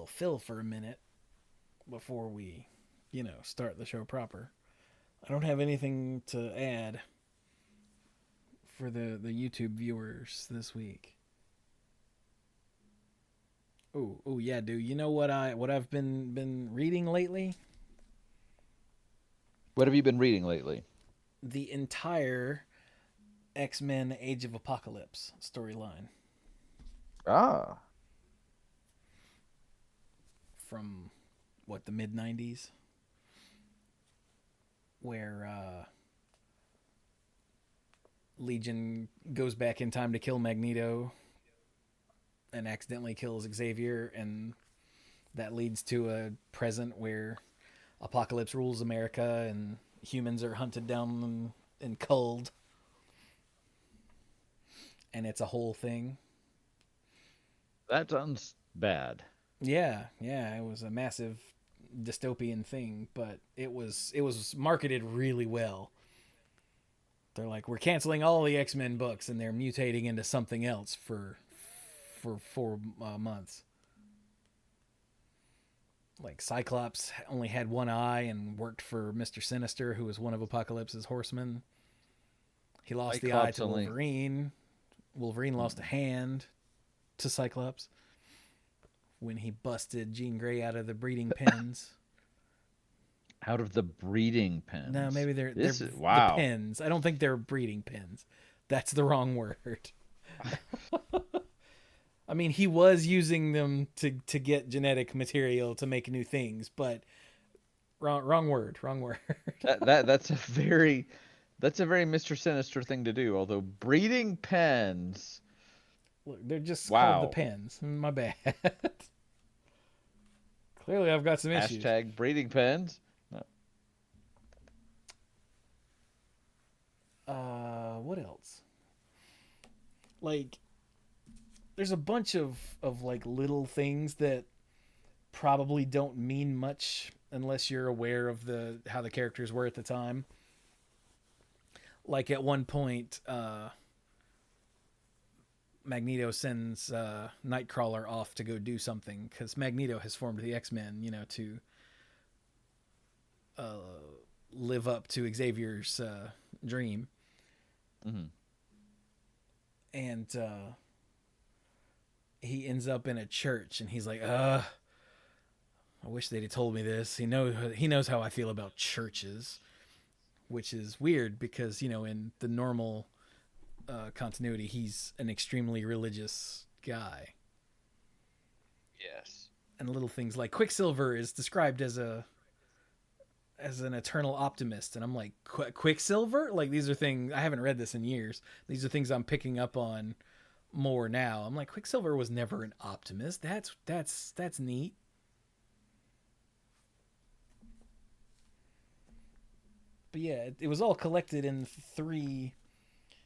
Phil for a minute before we, start the show proper. I don't have anything to add for the YouTube viewers this week. Oh yeah, dude. You know what I've been reading lately? What have you been reading lately? The entire X-Men Age of Apocalypse storyline Ah, from the mid 90s, where Legion goes back in time to kill Magneto and accidentally kills Xavier, and that leads to a present where Apocalypse rules America and humans are hunted down and culled, and it's a whole thing. that sounds bad. Yeah, it was a massive dystopian thing, but it was marketed really well. They're like, we're canceling all the X-Men books, and they're mutating into something else for 4 months. Like Cyclops only had one eye and worked for Mr. Sinister, who was one of Apocalypse's horsemen. He lost the eye Cyclops to only. Wolverine. Wolverine lost a Hmm. hand to Cyclops when he busted Jean Grey out of the breeding pens. Out of the breeding No, pens. maybe they're This is the wow. pens. I don't think they're breeding pens. That's the wrong word. I mean, he was using them to get genetic material to make new things, but wrong word, wrong word. That's a very Mr. Sinister thing to do. Although breeding pens, Look, they're just called the wow. pens. My bad. Clearly, I've got some issues. Hashtag breeding pens. No. What else? Like, there's a bunch of like little things that probably don't mean much unless you're aware of the how the characters were at the time. Like at one point, Magneto sends Nightcrawler off to go do something because Magneto has formed the X-Men, to uh, live up to Xavier's dream. Hmm. And he ends up in a church, and he's like, I wish they'd have told me this. He knows how I feel about churches, which is weird because in the normal continuity, he's an extremely religious guy. Yes. And little things like Quicksilver is described as an eternal optimist, and I'm like, Quicksilver? Like, these are things I haven't read this in years. These are things I'm picking up on more now. I'm like, Quicksilver was never an optimist. That's neat. But yeah, it was all collected in 3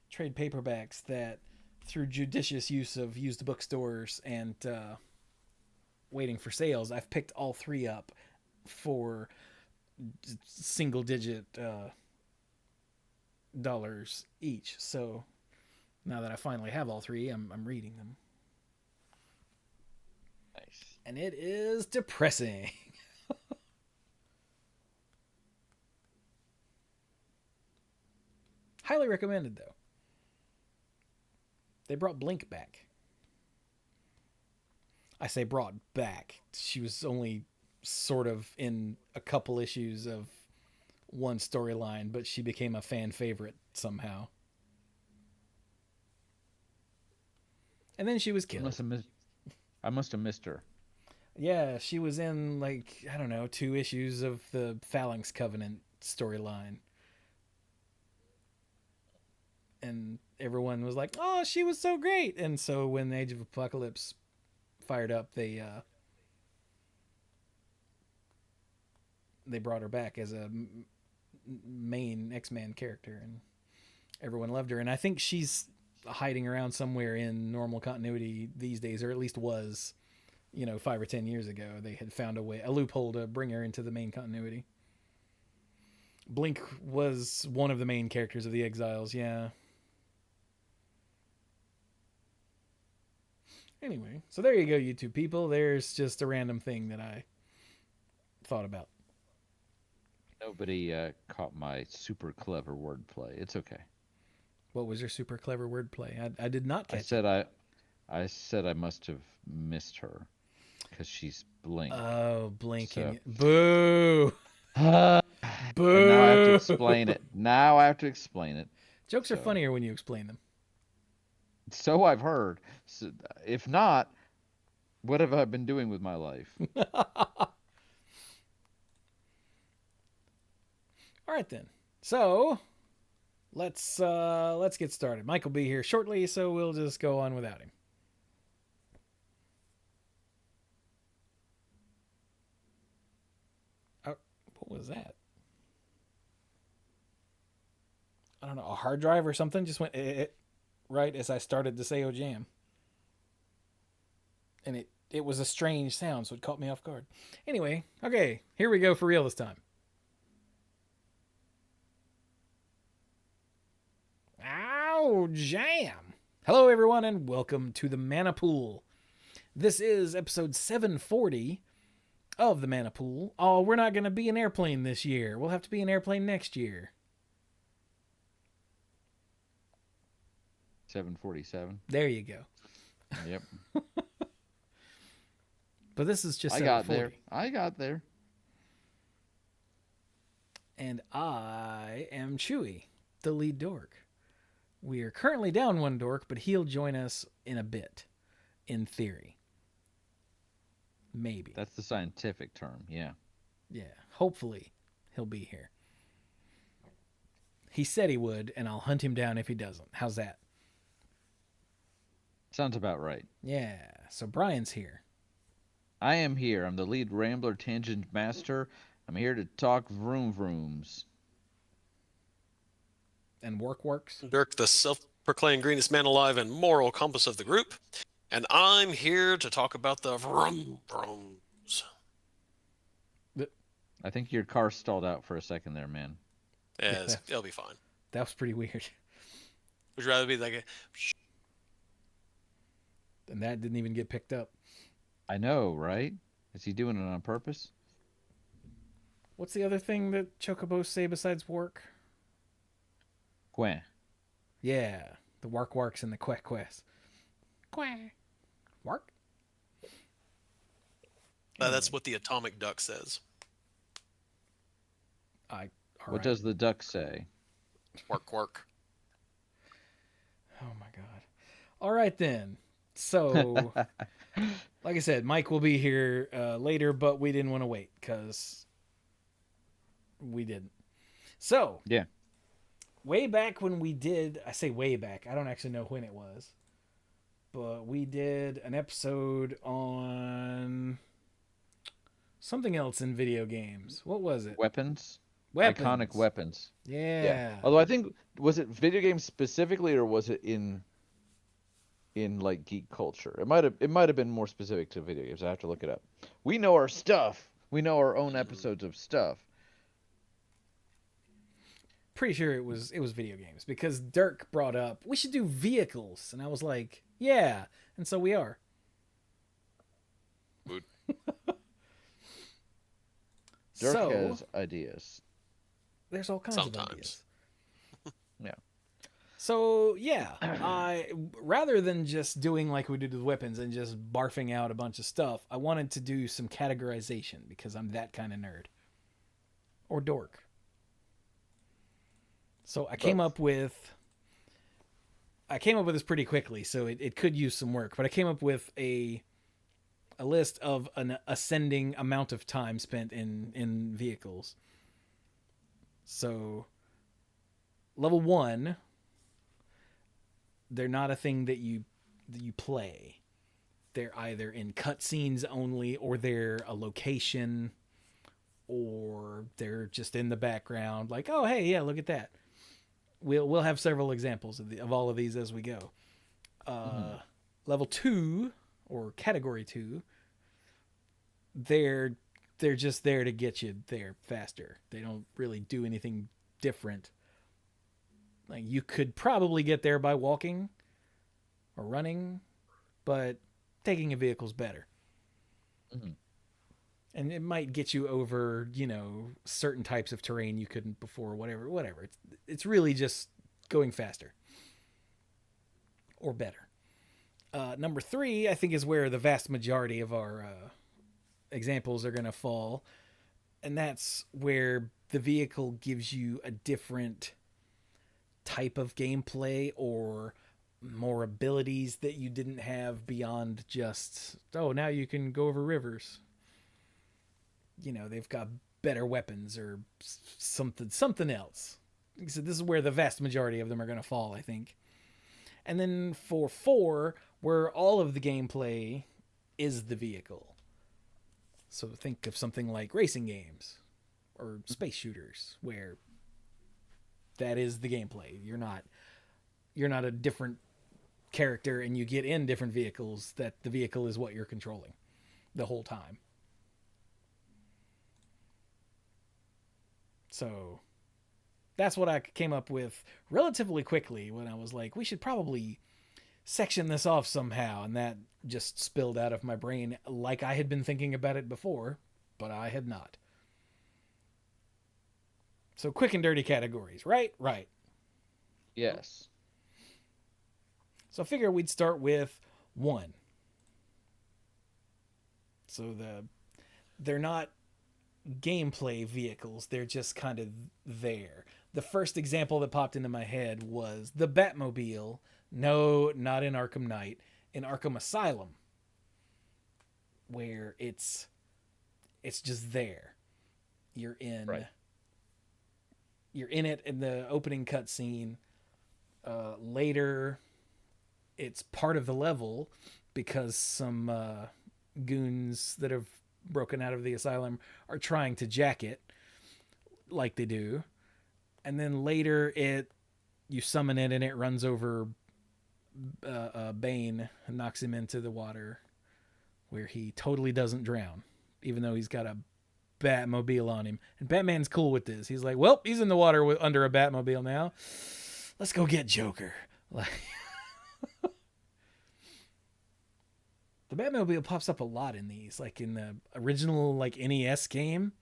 trade paperbacks that, through judicious use of used bookstores and waiting for sales, I've picked all 3 up for single digit dollars each. So now that I finally have all 3, I'm reading them, Nice. and it is depressing. Highly recommended though. They brought Blink back. I say brought back. She was only sort of in a couple issues of one storyline, but she became a fan favorite somehow. And then she was I must killed. have missed. I must have missed her. Yeah, she was in, like, I don't know, 2 issues of the Phalanx Covenant storyline. And everyone was like, "Oh, she was so great." And so when Age of Apocalypse fired up, they brought her back as a main X-Man character, and everyone loved her. And I think she's hiding around somewhere in normal continuity these days, or at least was, 5 or 10 years ago. They had found a loophole to bring her into the main continuity. Blink was one of the main characters of the Exiles, yeah. Anyway, so there you go, YouTube people. There's just a random thing that I thought about. Nobody caught my super clever wordplay. It's okay. What was your super clever wordplay? I did not I catch said it. I said I must have missed her because she's Blink. Oh, blinking. So, Boo! and now I have to Boo! explain it. Now I have to explain it. Jokes are So, funnier when you explain them. so I've heard. So, if not, what have I been doing with my life? All right then. So let's get started. Mike will be here shortly, so we'll just go on without him. What was that? I don't know. A hard drive or something just went right as I started to say "oh jam," and it was a strange sound, so it caught me off guard. Anyway, okay, here we go for real this time. Ow, jam! Hello, everyone, and welcome to the Mana Pool. This is episode 740 of the Mana Pool. Oh, we're not going to be an airplane this year. We'll have to be an airplane next year. 747. There you go. Yep. But this is just I 740. got there. And I am Chewy, the lead dork. We are currently down one dork, but he'll join us in a bit, in theory. Maybe. That's the scientific term, yeah. Yeah, hopefully he'll be here. He said he would, and I'll hunt him down if he doesn't. How's that? Sounds about right. Yeah, so Brian's here. I am here. I'm the lead rambler tangent master. I'm here to talk vroom vrooms. And works. Dirk, the self-proclaimed greenest man alive and moral compass of the group. And I'm here to talk about the vroom vrooms. I think your car stalled out for a second there, man. Yeah, it'll be fine. That was pretty weird. Would you rather be like a... And that didn't even get picked up. I know, right? Is he doing it on purpose? What's the other thing that chocobos say besides work? Quah. Yeah, the warks and the quest. Quack. Wark? That's what the atomic duck says. What does the duck say? Work. Oh my god. All right then. So, like I said, Mike will be here later, but we didn't want to wait because we didn't. So, yeah. Way back when we did, I say way back, I don't actually know when it was, but we did an episode on something else in video games. What was it? Weapons. Iconic weapons. Yeah. Although I think, was it video games specifically, or was it in like geek culture? It might have been more specific to video games. I have to look it up. We know our stuff. We know our own episodes of stuff. Pretty sure it was video games because Dirk brought up we should do vehicles, and I was like, yeah, and so we are. Dirk has ideas. There's all kinds of ideas. Yeah. So yeah, I rather than just doing like we did with weapons and just barfing out a bunch of stuff, I wanted to do some categorization because I'm that kind of nerd or dork. So I came up with this pretty quickly, so it could use some work, but I came up with a list of an ascending amount of time spent in vehicles. So level 1, they're not a thing that you play. They're either in cutscenes only, or they're a location, or they're just in the background. Like, oh hey, yeah, look at that. We'll have several examples of all of these as we go. Level 2 or category 2, they're just there to get you there faster. They don't really do anything different. Like, you could probably get there by walking or running, but taking a vehicle's better. Mhm. And it might get you over, certain types of terrain you couldn't before, whatever. It's really just going faster or better. Number 3, I think, is where the vast majority of our examples are going to fall. And that's where the vehicle gives you a different type of gameplay or more abilities that you didn't have beyond just, now you can go over rivers. They've got better weapons or something else. So this is where the vast majority of them are going to fall, I think. And then for 4, where all of the gameplay is the vehicle. So think of something like racing games or space shooters, where that is the gameplay. You're not a different character and you get in different vehicles, that the vehicle is what you're controlling the whole time. So that's what I came up with relatively quickly when I was like, we should probably section this off somehow. And that just spilled out of my brain like I had been thinking about it before, but I had not. So quick and dirty categories, right? Right. Yes. So I figure we'd start with 1. So they're not gameplay vehicles, they're just kind of there. The first example that popped into my head was the Batmobile. No, not in Arkham Knight, in Arkham Asylum, where it's just there. You're in it in the opening cutscene. Later, it's part of the level because some goons that have broken out of the asylum are trying to jack it, like they do. And then later, you summon it and it runs over Bane and knocks him into the water, where he totally doesn't drown, even though he's got a Batmobile on him. And Batman's cool with this. He's like, well, he's in the water under a Batmobile now. Let's go get Joker. Like, the Batmobile pops up a lot in these, like in the original NES game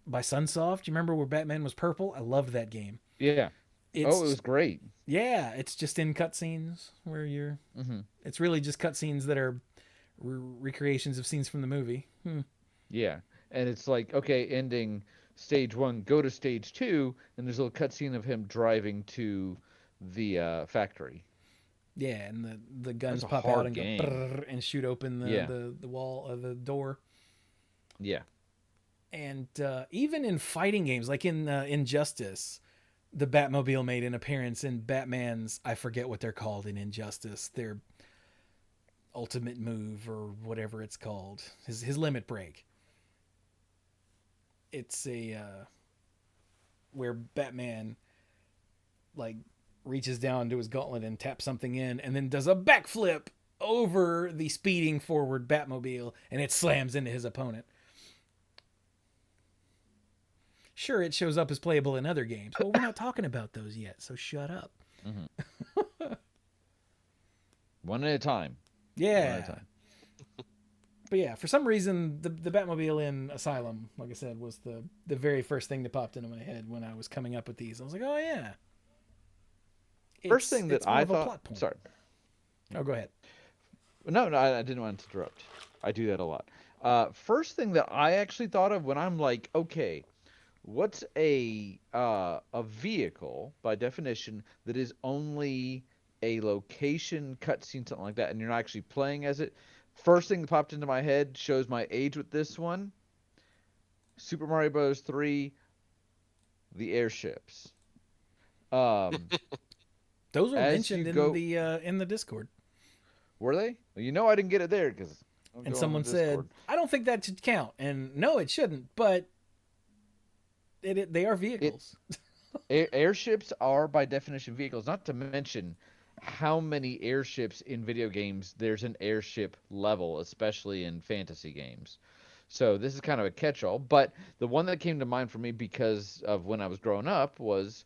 by Sunsoft. Do you remember where Batman was purple? I loved that game. Yeah. It was great. Yeah, it's just in cutscenes where you're. Mm-hmm. It's really just cutscenes that are recreations of scenes from the movie. Yeah, and it's like, okay, ending stage 1, go to stage 2, and there's a little cutscene of him driving to the factory. Yeah, and the guns pop out and go and shoot open the wall of the door. Yeah. And even in fighting games, like in Injustice, the Batmobile made an appearance in Batman's, I forget what they're called in Injustice, their ultimate move or whatever it's called, his limit break. It's where Batman reaches down to his gauntlet and taps something in and then does a backflip over the speeding forward Batmobile, and it slams into his opponent. Sure, it shows up as playable in other games, but we're not talking about those yet, so shut up. Mm-hmm. One at a time. Yeah. One at a time. But yeah, for some reason, the Batmobile in Asylum, like I said, was the very first thing that popped into my head when I was coming up with these. I was like, oh yeah. First thing that I thought... Sorry. Oh, go ahead. No, I didn't want to interrupt. I do that a lot. First thing that I actually thought of when I'm like, okay, what's a vehicle, by definition, that is only a location, cutscene, something like that, and you're not actually playing as it? First thing that popped into my head, shows my age with this one, Super Mario Bros. 3, the airships. Those were mentioned in the Discord. Were they? Well, I didn't get it there because. And someone said, "I don't think that should count," and no, it shouldn't. But they are vehicles. Airships are by definition vehicles. Not to mention how many airships in video games there's an airship level, especially in fantasy games. So this is kind of a catch-all. But the one that came to mind for me because of when I was growing up was,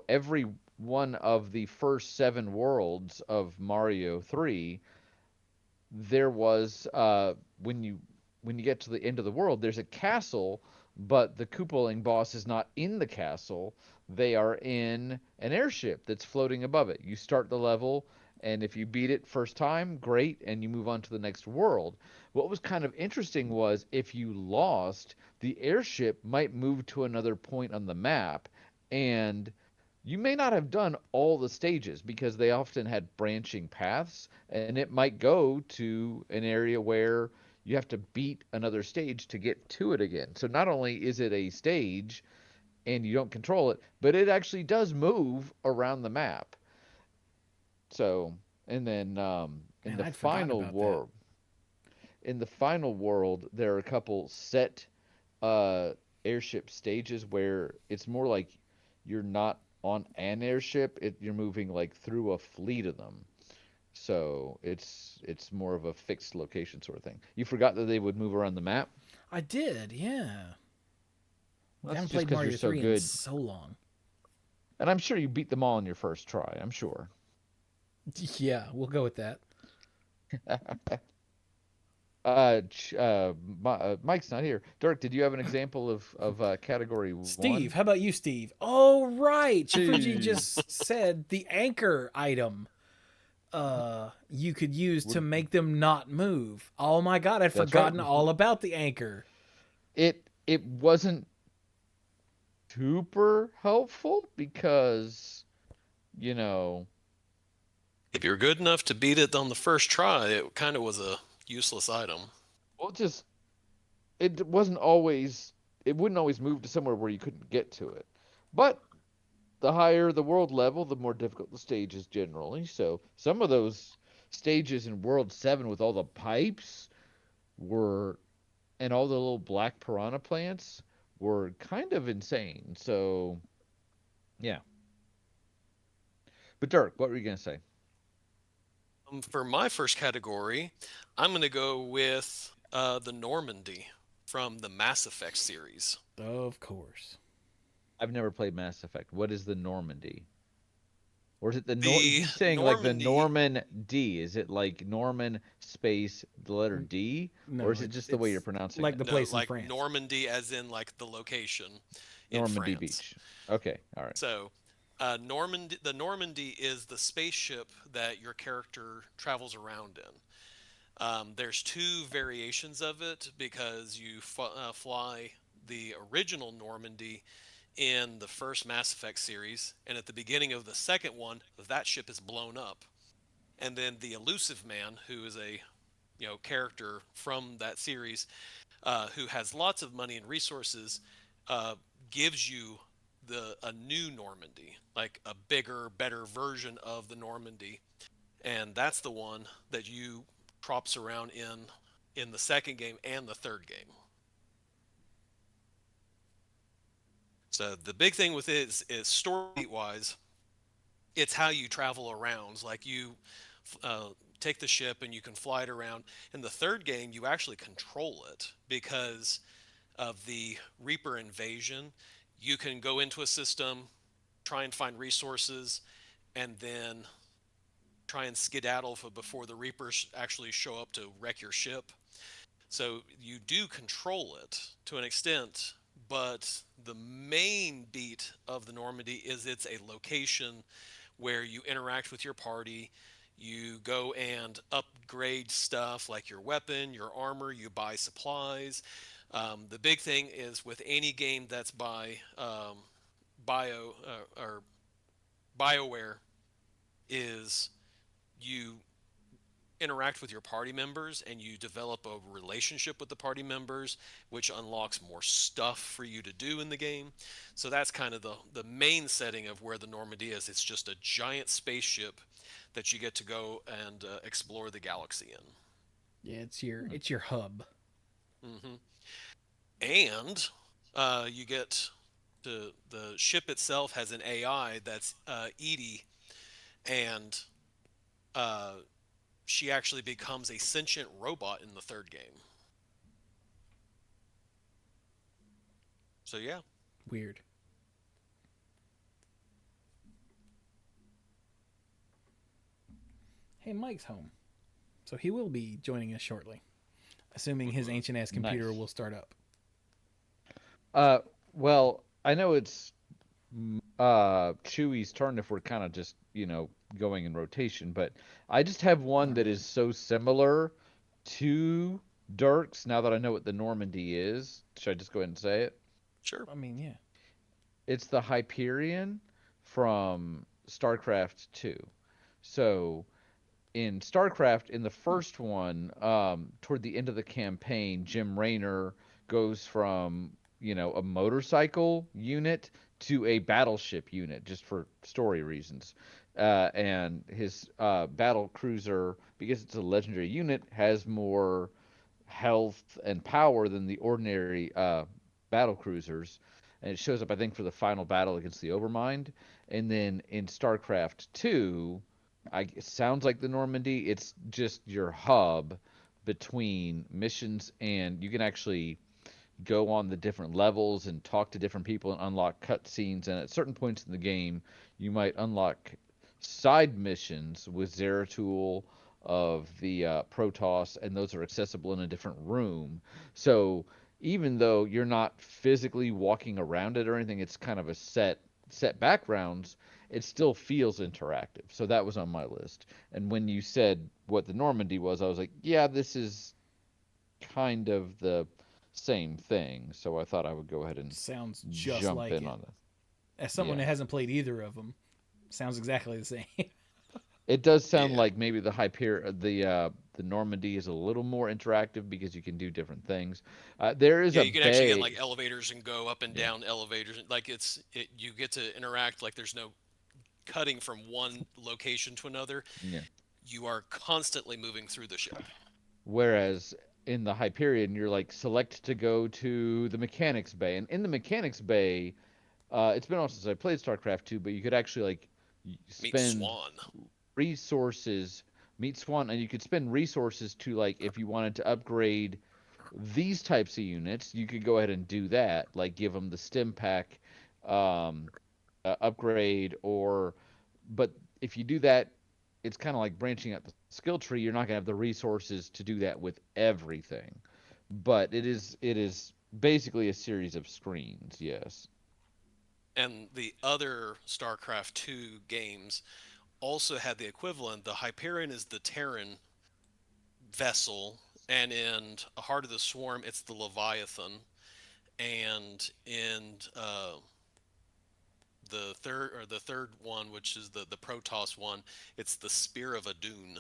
every one of the first 7 worlds of Mario 3, there was when you get to the end of the world, there's a castle, but the Koopaling boss is not in the castle. They are in an airship that's floating above it. You start the level, and if you beat it first time, great, and you move on to the next world. What was kind of interesting was if you lost, the airship might move to another point on the map, and you may not have done all the stages because they often had branching paths, and it might go to an area where you have to beat another stage to get to it again. So not only is it a stage and you don't control it, but it actually does move around the map. So, and then Man, I'd forgotten about that. in the final world, there are a couple set uh, airship stages where it's more like you're not on an airship, you're moving like through a fleet of them. So it's more of a fixed location sort of thing. You forgot that they would move around the map? I did, yeah. I That's haven't just played because you're Mario so 3 in good. so long. And I'm sure you beat them all in your first try, I'm sure. Yeah, we'll go with that. Mike's not here. Dirk, did you have an example of category Steve, one? how about you, Steve? Oh, right. Chifuji Two. just said the anchor item you could use to make them not move. Oh my god, I'd That's right. forgotten all about the anchor. It wasn't super helpful because, you know, If you're good enough to beat it on the first try, it kind of was a useless item. well, just it wasn't always it wouldn't always move to somewhere where you couldn't get to it. But the higher the world level, the more difficult the stage is generally. So some of those stages in World 7 with all the pipes were and all the little black piranha plants were kind of insane. So, yeah. But Dirk, what were you going to say? For my first category, I'm going to go with the Normandy from the Mass Effect series. Of course. I've never played Mass Effect. What is the Normandy? Or is it the Nor? You The keep saying like the Normandy, Norman D. Is it like Norman space the letter D, or No, is it just the way you're it's pronouncing like it? the no, place in like France. Normandy, as in like the location in Normandy France. Beach. Okay, all right. So, the Normandy is the spaceship that your character travels around in. There's two variations of it because you fly the original Normandy in the first Mass Effect series, and at the beginning of the second one, that ship is blown up. And then the Elusive Man, who is a character from that series, who has lots of money and resources, uh, gives you a new Normandy, like a bigger, better version of the Normandy, and that's the one that you trops around in the second game and the third game. So the big thing with it is story wise, it's how you travel around. Like you uh, take the ship and you can fly it around. In the third game, you actually control it because of the Reaper invasion. You can go into a system, try and find resources, and then try and skedaddle before the Reapers actually show up to wreck your ship. So you do control it to an extent, but the main beat of the Normandy is it's a location where you interact with your party. You go and upgrade stuff like your weapon, your armor, you buy supplies. The big thing is with any game that's by or BioWare is you interact with your party members and you develop a relationship with the party members, which unlocks more stuff for you to do in the game. So that's kind of the main setting of where the Normandy is. It's just a giant spaceship that you get to go and explore the galaxy in. Yeah, it's your hub. Hmm. And you get the ship itself has an AI that's Edie, and uh, she actually becomes a sentient robot in the third game. So yeah. Weird. Hey, Mike's home. So he will be joining us shortly, assuming his ancient ass computer Nice. will start up. Well, I know it's Chewie's turn if we're kind of just, going in rotation, but I just have one that is so similar to Dirk's now that I know what the Normandy is. Should I just go ahead and say it? Sure. I mean, yeah. It's the Hyperion from StarCraft 2. So in StarCraft, in the first one, toward the end of the campaign, Jim Raynor goes from, a motorcycle unit to a battleship unit just for story reasons. And his battle cruiser, because it's a legendary unit, has more health and power than the ordinary battle cruisers. And it shows up, I think, for the final battle against the Overmind. And then in StarCraft 2, it sounds like the Normandy. It's just your hub between missions, and you can actually go on the different levels and talk to different people and unlock cutscenes. And at certain points in the game, you might unlock side missions with Zeratul of the Protoss, and those are accessible in a different room. So even though you're not physically walking around it or anything, it's kind of a set backgrounds. It still feels interactive. So that was on my list. And when you said what the Normandy was, I was like, yeah, this is kind of the same thing. So I thought I would go ahead and Sounds just jump like in it. on that. As someone Yeah. that hasn't played either of them, sounds exactly the same. It does sound Yeah. like maybe the Normandy is a little more interactive because you can do different things. There is Yeah, a you can actually get bay. like elevators and go up and Yeah. down elevators. Like you get to interact. Like there's no cutting from one location to another. Yeah. You are constantly moving through the ship. Whereas in the Hyperion, you're like select to go to the mechanics bay, and in the mechanics bay, it's been a while since I played StarCraft 2, but you could actually like Meet spend Swan. resources, meet Swan, and you could spend resources to like if you wanted to upgrade these types of units, you could go ahead and do that, like give them the stim pack um, upgrade, or but if you do that, it's kind of like branching out the skill tree. You're not gonna have the resources to do that with everything, but it is basically a series of screens. Yes. And the other StarCraft 2 games also had the equivalent. The Hyperion is the Terran vessel, and in A Heart of the Swarm, it's the Leviathan. And in the third one, which is the Protoss one, it's the Spear of Adun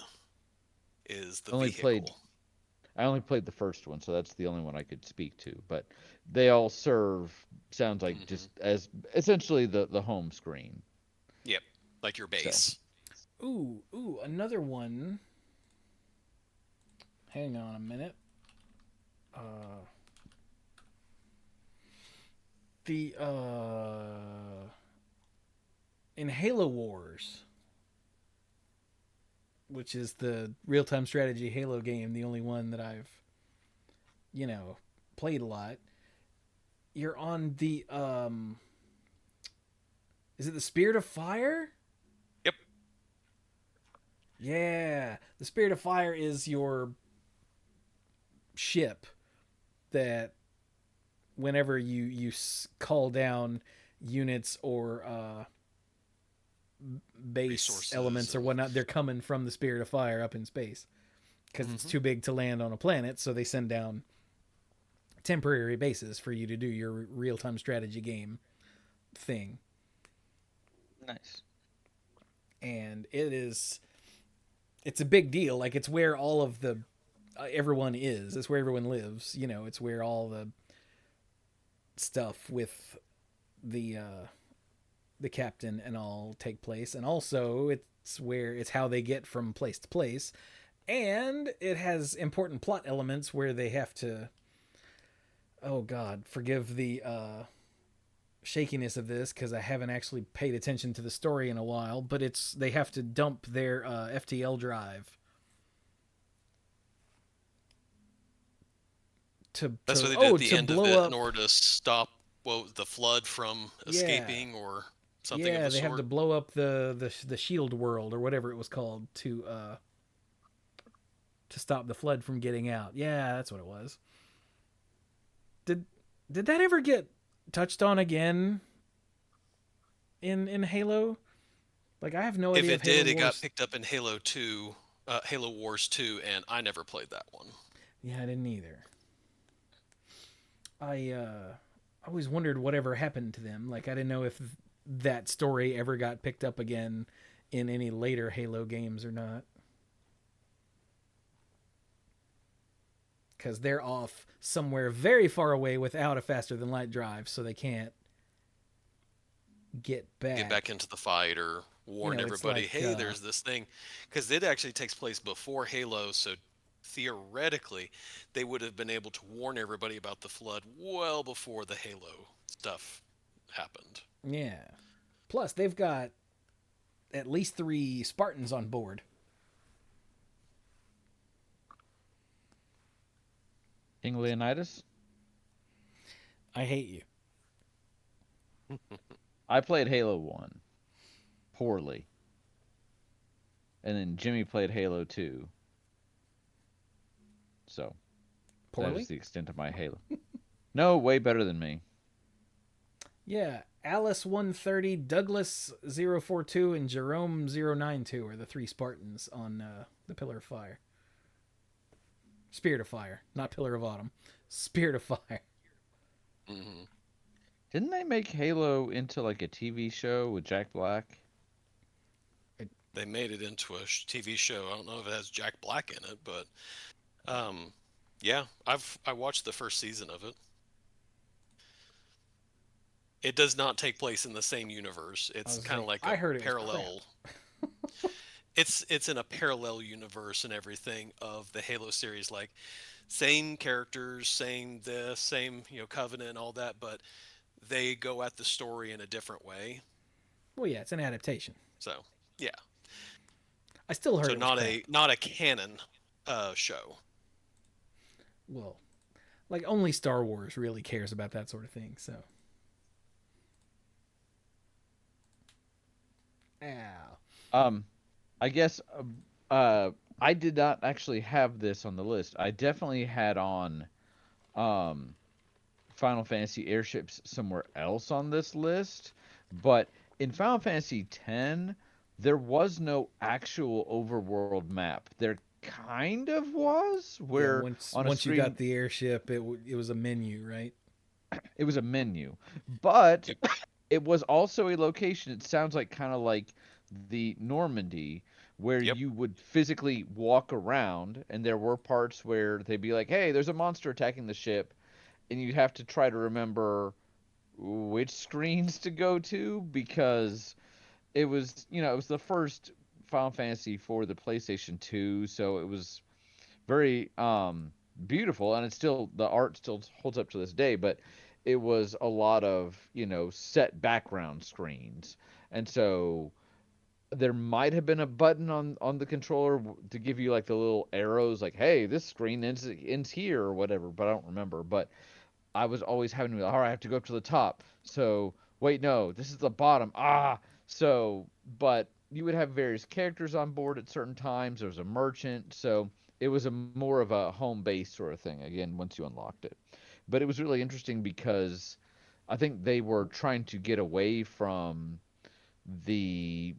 is the I only played vehicle. I only played the first one, so that's the only one I could speak to. But they all serve sounds like Hmm. just as essentially the home screen. Yep, like your So base. Ooh, another one. Hang on a minute. Uh, the in Halo Wars, which is the real-time strategy Halo game, the only one that I've, you know, played a lot. You're on the is it the Spirit of Fire? Yep. Yeah, the Spirit of Fire is your ship that whenever you call down units or base Resources elements or and whatnot, they're coming from the Spirit of Fire up in space because it's hmm too big to land on a planet, so they send down temporary bases for you to do your real-time strategy game thing. nice. And it's a big deal. Like, it's where all of the everyone is. It's where everyone lives. You know, it's where all the stuff with the captain and all take place, and also it's how they get from place to place, and it has important plot elements where they have to. Oh God, forgive the shakiness of this because I haven't actually paid attention to the story in a while. But they have to dump their FTL drive that's what they did at oh the to end of blow it in up. order to stop the flood from Yeah, escaping or something of yeah, the they have to sort. blow up the shield world or whatever it was called to to stop the flood from getting out. Yeah, that's what it was. Did that ever get touched on again in Halo? Like, I have no If idea it if Halo did, it got Wars. picked up in Halo 2, Halo Wars 2, and I never played that one. Yeah, I didn't either. I always wondered whatever happened to them. Like, I didn't know if that story ever got picked up again in any later Halo games or not. Because they're off somewhere very far away without a faster than light drive, so they can't get back. Get back into the fight or warn it's everybody, like, hey, there's this thing. Because it actually takes place before Halo, so theoretically, they would have been able to warn everybody about the flood well before the Halo stuff happened. Yeah. Plus, they've got at least 3 Spartans on board. King Leonidas? I hate you. I played Halo 1 poorly. And then Jimmy played Halo 2. So, that Poorly? is the extent of my Halo. No, way better than me. Yeah. Alice 130, Douglas 042, and Jerome 092 are the 3 Spartans on the Pillar of Fire. Spirit of Fire, not Pillar of Autumn. Spirit of Fire. Mm-hmm. Didn't they make Halo into like a TV show with Jack Black? They made it into a TV show. I don't know if it has Jack Black in it, but yeah, I watched the first season of it. It does not take place in the same universe. It's kind of like I heard it parallel. It's in a parallel universe and everything of the Halo series, like same characters, same this, same Covenant and all that, but they go at the story in a different way. Well, yeah, it's an adaptation. So yeah, I still heard so it was not a canon show. Well, like, only Star Wars really cares about that sort of thing. So, ow. I guess I did not actually have this on the list. I definitely had on Final Fantasy airships somewhere else on this list, but in Final Fantasy X, there was no actual overworld map. There kind of was, where on a once screen, you got the airship, it was a menu, right? it was a menu, but it was also a location. It sounds like kind of like the Normandy, where you would physically walk around, and there were parts where they'd be like, "Hey, there's a monster attacking the ship," and you'd have to try to remember which screens to go to, because it was, it was the first Final Fantasy for the PlayStation 2, so it was very beautiful, and it's still, the art still holds up to this day, but it was a lot of, set background screens. And so there might have been a button on the controller to give you like the little arrows, like, hey, this screen ends here or whatever, but I don't remember. But I was always having to be like, all right, I have to go up to the top. So wait, no, this is the bottom. So, but you would have various characters on board at certain times. There was a merchant, so it was a more of a home base sort of thing again once you unlocked it. But it was really interesting because I think they were trying to get away from the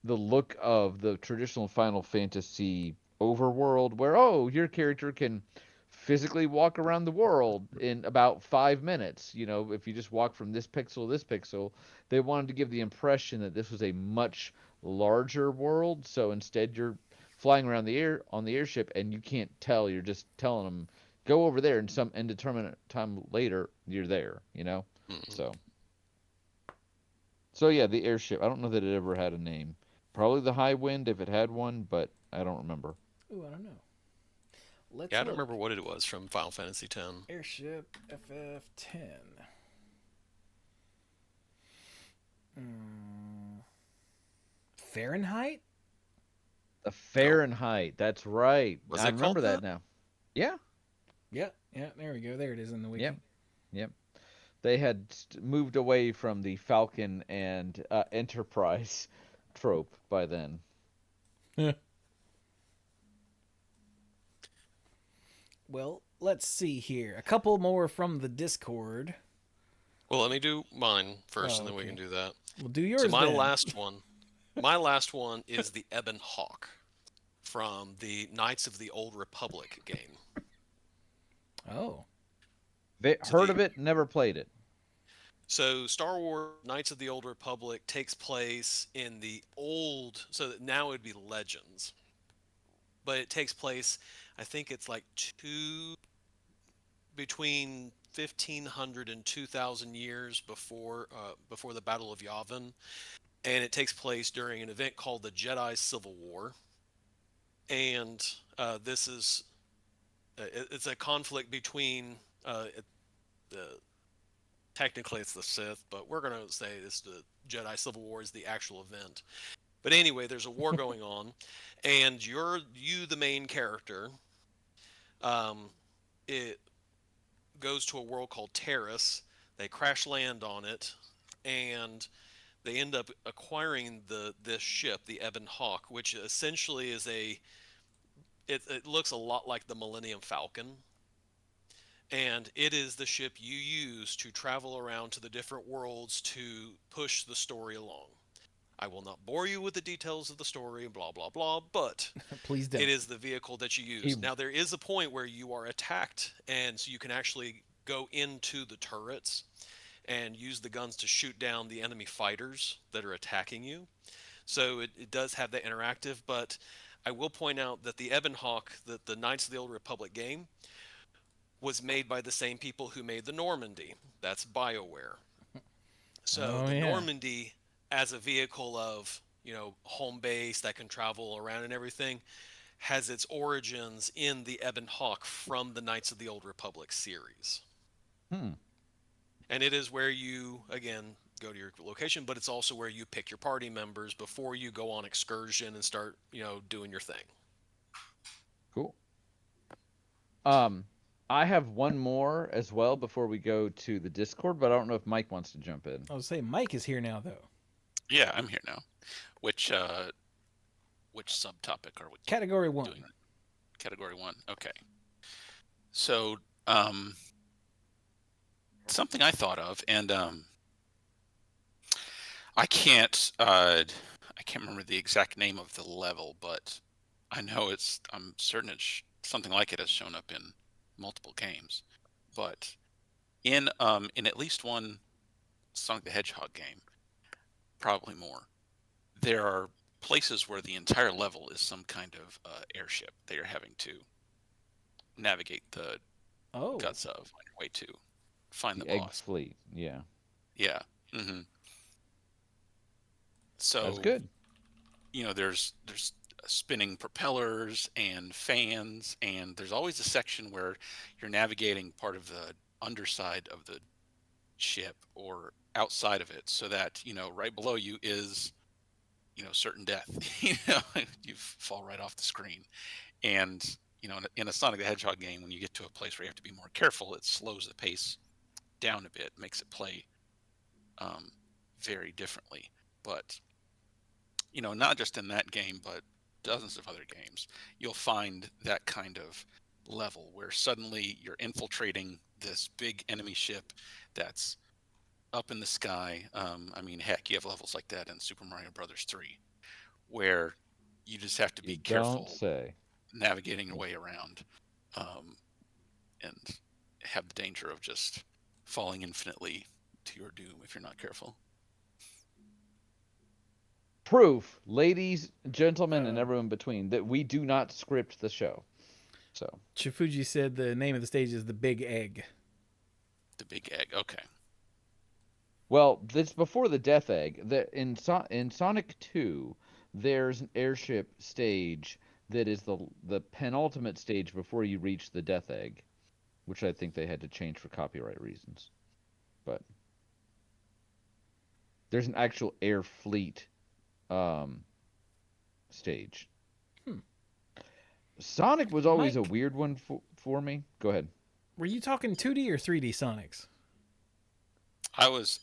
look of the traditional Final Fantasy overworld, where, oh, your character can physically walk around the world in about 5 minutes. If you just walk from this pixel to this pixel, they wanted to give the impression that this was a much larger world. So instead, you're flying around the air on the airship, and you can't tell. You're just telling them, go over there, and some indeterminate time later, you're there. Mm-hmm. So yeah, the airship. I don't know that it ever had a name. Probably the High Wind if it had one, but I don't remember. Ooh, I don't know. I don't remember what it was from Final Fantasy X. Airship FF10. Fahrenheit? The Fahrenheit. That's right. Was I it remember called that now. Yeah. Yeah, there we go. There it is in the wiki. Yep. They had moved away from the Falcon and Enterprise trope by then. Well, let's see here. A couple more from the Discord. Well, let me do mine first, Oh, and then we can okay. do that. We'll do So yours then. my last one is the Ebon Hawk from the Knights of the Old Republic game. Oh. They So heard of it, never played it. So Star Wars Knights of the Old Republic takes place in the old, so that now it would be Legends, but it takes place, I think it's like between 1500 and 2000 years before the Battle of Yavin, and it takes place during an event called the Jedi Civil War, and this is it's a conflict between the technically it's the Sith, but we're going to say this the Jedi Civil War is the actual event. But anyway, there's a war going on, and the main character. It goes to a world called Terrace. They crash land on it, and they end up acquiring this ship, the Ebon Hawk, which essentially is it looks a lot like the Millennium Falcon, and it is the ship you use to travel around to the different worlds to push the story along. I will not bore you with the details of the story, blah, blah, blah, but Please don't. it is the vehicle that you use. Now, there is a point where you are attacked, and so you can actually go into the turrets and use the guns to shoot down the enemy fighters that are attacking you. So it does have that interactive, but I will point out that the Ebon Hawk, the Knights of the Old Republic game, was made by the same people who made the Normandy. That's BioWare. So Oh, the yeah. Normandy, as a vehicle of home base that can travel around and everything, has its origins in the Ebon Hawk from the Knights of the Old Republic series. And it is where you again go to your location, but it's also where you pick your party members before you go on excursion and start doing your thing. Cool. I have one more as well before we go to the Discord, but I don't know if Mike wants to jump in. I was saying Mike is here now, though. Yeah, I'm here now. Which subtopic are we Category 1. doing? Category 1. Okay. So, something I thought of, and I can't remember the exact name of the level, but I know I'm certain it's something like it has shown up in multiple games. But in at least one Sonic the Hedgehog game, probably more, there are places where the entire level is some kind of airship that you're having to navigate the guts of on your way to find the boss. Egg fleet, yeah. Yeah. Mm-hmm. So that's good. There's spinning propellers and fans, and there's always a section where you're navigating part of the underside of the ship or outside of it, so that right below you is certain death. You fall right off the screen. And in a Sonic the Hedgehog game, when you get to a place where you have to be more careful, it slows the pace down a bit, makes it play very differently. But not just in that game, but dozens of other games, you'll find that kind of level where suddenly you're infiltrating this big enemy ship that's up in the sky. I mean, heck, you have levels like that in Super Mario Brothers 3, where you just have to be careful navigating your way around, and have the danger of just falling infinitely to your doom if you're not careful. Proof, ladies, gentlemen, and everyone between, that we do not script the show. So Chifuji said the name of the stage is the Big Egg. The Big Egg, okay. Well, it's before the Death Egg. In Sonic 2, there's an airship stage that is the penultimate stage before you reach the Death Egg, which I think they had to change for copyright reasons. But there's an actual air fleet stage. Sonic was always a weird one for me. Go ahead. Were you talking 2D or 3D Sonics? I was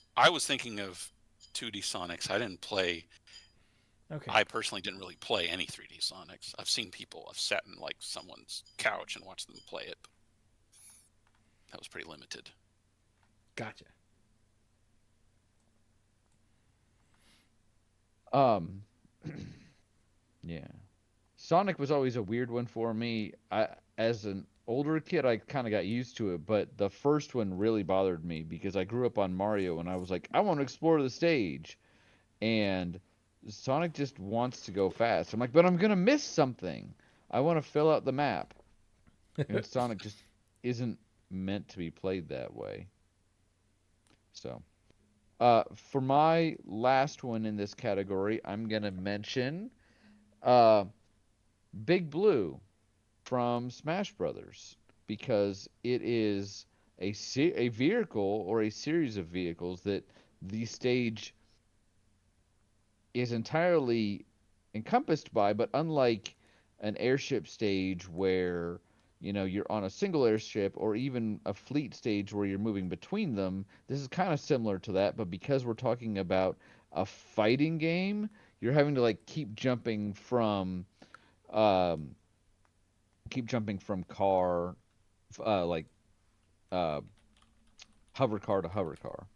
thinking of 2D Sonics. I didn't play. Okay. I personally didn't really play any 3D Sonics. I've seen people. I've sat in like someone's couch and watched them play it. that was pretty limited. Gotcha. Um, yeah. Sonic was always a weird one for me. As an older kid, I kind of got used to it, but the first one really bothered me because I grew up on Mario and I was like, I want to explore the stage. And Sonic just wants to go fast. I'm like, but I'm gonna miss something. I want to fill out the map. And Sonic just isn't meant to be played that way. So, for my last one in this category, I'm gonna mention uh, Big Blue from Smash Brothers because it is a vehicle or a series of vehicles that the stage is entirely encompassed by, but unlike an airship stage where you're on a single airship or even a fleet stage where you're moving between them, this is kind of similar to that, but because we're talking about a fighting game, you're having to like um keep jumping from car like uh hover car to hover car.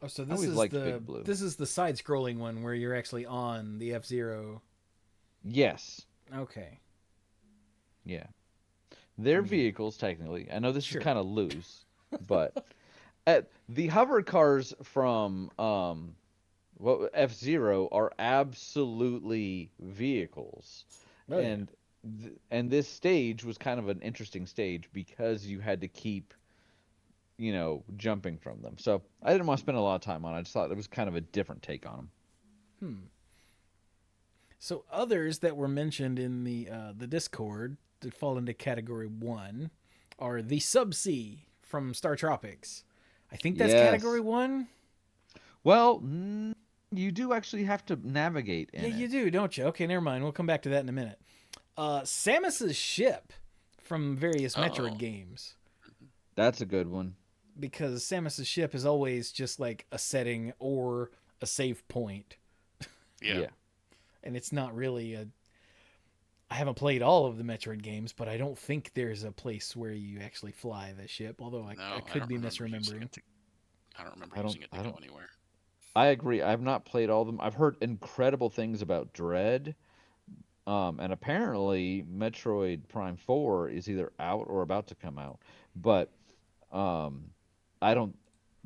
Oh, so I this always is liked the Big Blue. this is the side-scrolling one where you're actually on the F-Zero. Yes. Okay. Yeah. They're mean, vehicles technically. I know this is sure. kind of loose, but the hover cars from what F-Zero are absolutely vehicles. Oh yeah. And and this stage was kind of an interesting stage because you had to keep, jumping from them. So I didn't want to spend a lot of time on it. I just thought it was kind of a different take on them. Hmm. So others that were mentioned in the Discord that fall into category 1 are the Subsea from Star Tropics. I think that's category Yes. 1. Well, you do actually have to navigate Yeah, in you it. do, don't you? Okay, never mind. We'll come back to that in a minute. Samus's ship from various Metroid Oh, games, That's a good one. because Samus's ship is always just like a setting or a save point, yeah. Yeah. and it's not really a. I haven't played all of the Metroid games, but I don't think there's a place where you actually fly the ship. Although I No, I could don't be remember using misremembering. it to. I don't remember I don't using it to I go don't anywhere. I agree. I've not played all of them. I've heard incredible things about Dread. And apparently Metroid Prime 4 is either out or about to come out. But um I don't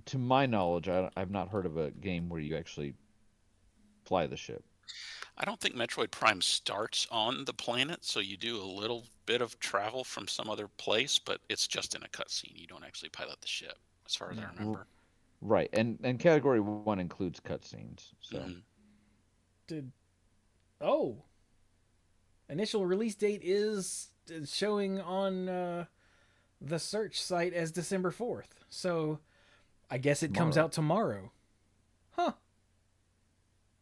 to my knowledge, I've not heard of a game where you actually fly the ship. I don't think Metroid Prime starts on the planet, so you do a little bit of travel from some other place, but it's just in a cutscene. You don't actually pilot the ship, as far as I R- remember. right. And category 1 includes cutscenes. So, Hmm. Did oh, initial release date is showing on the search site as December 4th. So I guess it comes tomorrow. out tomorrow. Huh.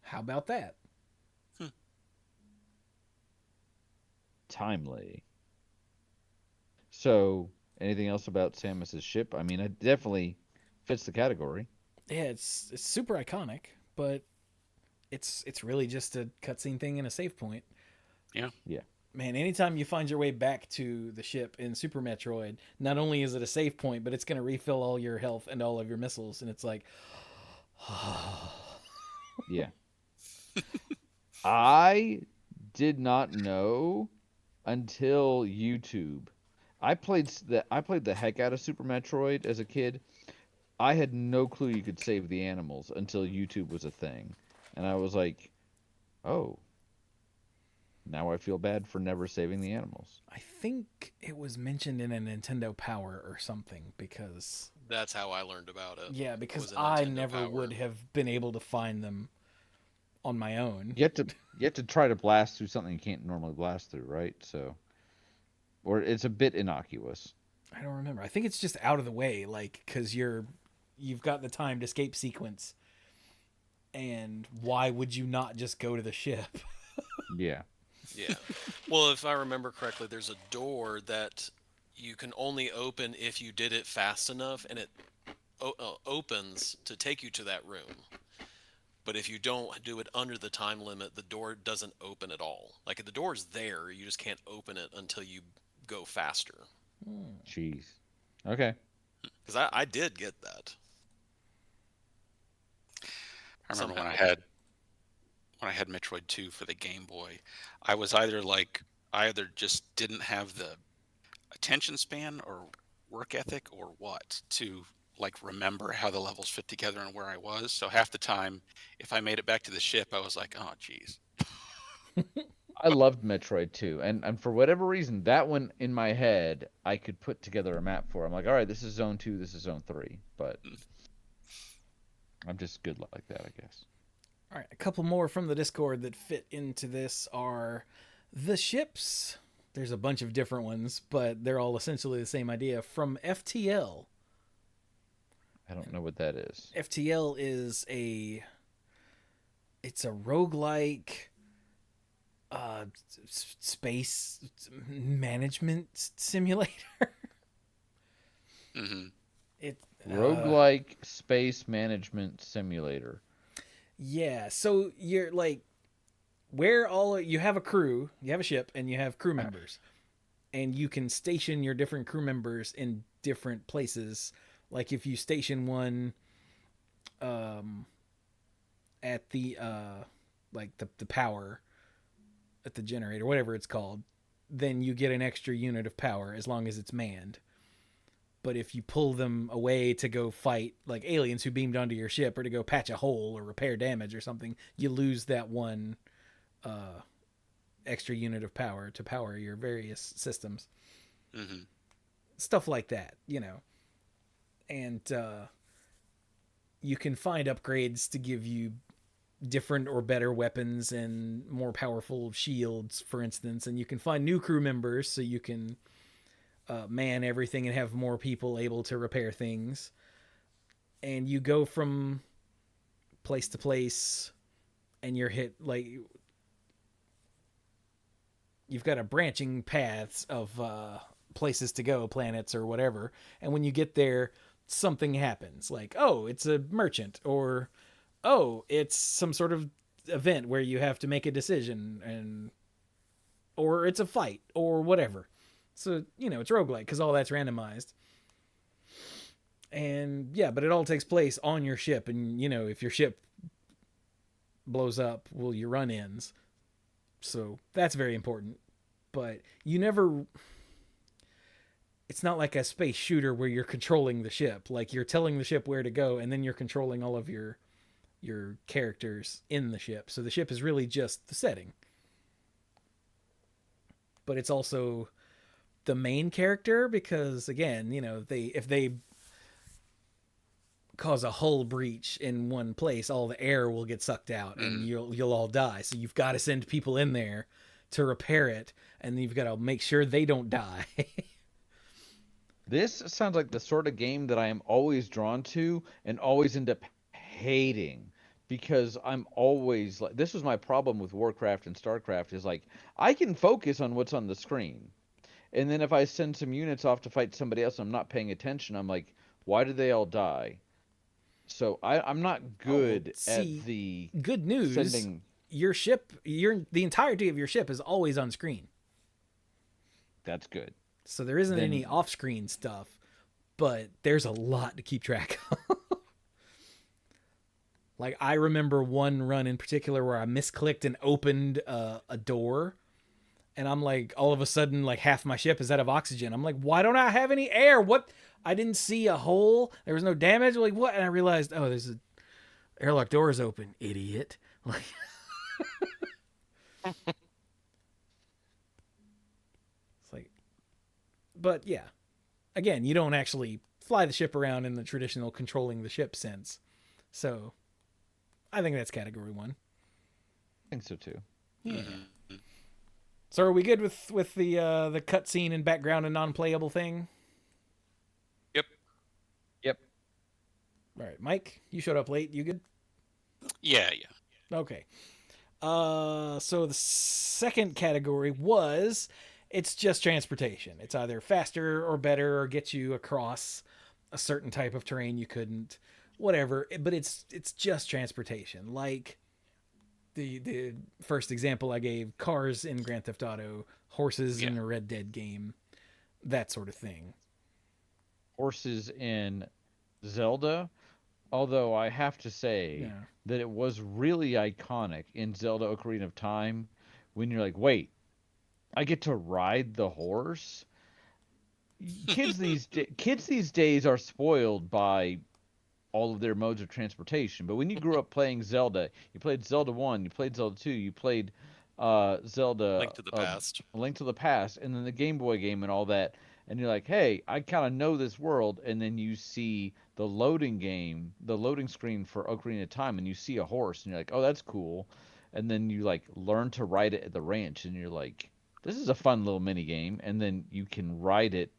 How about that? Hmm. Timely. So, anything else about Samus's ship? I mean, it definitely fits the category. Yeah, it's super iconic, but it's really just a cutscene thing and a save point. Yeah. Yeah. Man, anytime you find your way back to the ship in Super Metroid, not only is it a save point, but it's going to refill all your health and all of your missiles, and it's like, Yeah. I did not know until YouTube. I played the heck out of Super Metroid as a kid. I had no clue you could save the animals until YouTube was a thing. And I was like, "Oh, now I feel bad for never saving the animals." I think it was mentioned in a Nintendo Power or something, because That's how I learned about it. yeah, It because was a I Nintendo never Power. would have been able to find them on my own. You have to try to blast through something you can't normally blast through, right? So, or it's a bit innocuous. I don't remember. I think it's just out of the way, like, because you've got the timed escape sequence, and why would you not just go to the ship? Yeah. Yeah. Well, if I remember correctly, there's a door that you can only open if you did it fast enough, and it opens to take you to that room. But if you don't do it under the time limit, the door doesn't open at all. Like the door's there, you just can't open it until you go faster. Hmm. Jeez. Okay. Because I did get that. I remember Somehow. when I had Metroid 2 for the Game Boy, I was either like I either just didn't have the attention span or work ethic or what to like remember how the levels fit together and where I was. So half the time, if I made it back to the ship, I was like, oh geez. I loved Metroid 2, and for whatever reason, that one in my head, I could put together a map for. I'm like, all right, this is Zone 2, this is Zone 3, but I'm just good like that, I guess. All right, a couple more from the Discord that fit into this are the ships. There's a bunch of different ones, but they're all essentially the same idea. From FTL. I don't know what that is. FTL is it's a roguelike space management simulator. Mm-hmm. It Roguelike space management simulator. Yeah, so you're like where all you have a crew, you have a ship, and you have crew members, and you can station your different crew members in different places. Like if you station one, at the like the power at the generator, whatever it's called, then you get an extra unit of power as long as it's manned. But if you pull them away to go fight like aliens who beamed onto your ship or to go patch a hole or repair damage or something, you lose that one extra unit of power to power your various systems. Mm-hmm. Stuff like that, And you can find upgrades to give you different or better weapons and more powerful shields, for instance. And you can find new crew members so you can man everything and have more people able to repair things. And you go from place to place and you're hit like you've got a branching paths of places to go, planets or whatever. And when you get there, something happens like, oh, it's a merchant, or oh, it's some sort of event where you have to make a decision, and or it's a fight or whatever. So, it's roguelike because all that's randomized. And yeah, but it all takes place on your ship. And, if your ship blows up, well, your run ends. So that's very important. But it's not like a space shooter where you're controlling the ship. Like you're telling the ship where to go, and then you're controlling all of your characters in the ship. So the ship is really just the setting. But it's also the main character because, again, if they cause a hull breach in one place, all the air will get sucked out and you'll all die. So you've got to send people in there to repair it, and you've got to make sure they don't die. This sounds like the sort of game that I am always drawn to and always end up hating, because I'm always like, this was my problem with Warcraft and StarCraft, is like I can focus on what's on the screen. And then if I send some units off to fight somebody else and I'm not paying attention, I'm like, why did they all die? So I'm not good at the good news. Sending... Your ship, the entirety of your ship is always on screen. That's good. So there isn't any off-screen stuff, but there's a lot to keep track of. Like I remember one run in particular where I misclicked and opened a door. And I'm like, all of a sudden, like half my ship is out of oxygen. I'm like, why don't I have any air? What? I didn't see a hole. There was no damage. Like what? And I realized, oh, there's a airlock door is open. Idiot. Like, it's like, but yeah, again, you don't actually fly the ship around in the traditional controlling the ship sense. So, I think that's category 1. I think so too. Yeah. Mm-hmm. So are we good with the cutscene and background and non-playable thing? Yep. All right, Mike, you showed up late. You good? Yeah. Okay. So the second category was it's just transportation. It's either faster or better or gets you across a certain type of terrain you couldn't, whatever. But it's just transportation. Like the first example I gave, cars in Grand Theft Auto, horses in a Red Dead game, that sort of thing. horses in Zelda, although I have to say Yeah. that it was really iconic in Zelda Ocarina of Time when you're like, wait, I get to ride the horse? Kids these days are spoiled by all of their modes of transportation. But when you grew up playing Zelda, you played Zelda 1, you played Zelda 2, you played Zelda Link to the Past. A Link to the Past, and then the Game Boy game and all that, and you're like, hey, I kind of know this world, and then you see the loading screen for Ocarina of Time, and you see a horse, and you're like, oh, that's cool. And then you like learn to ride it at the ranch, and you're like, this is a fun little mini game, and then you can ride it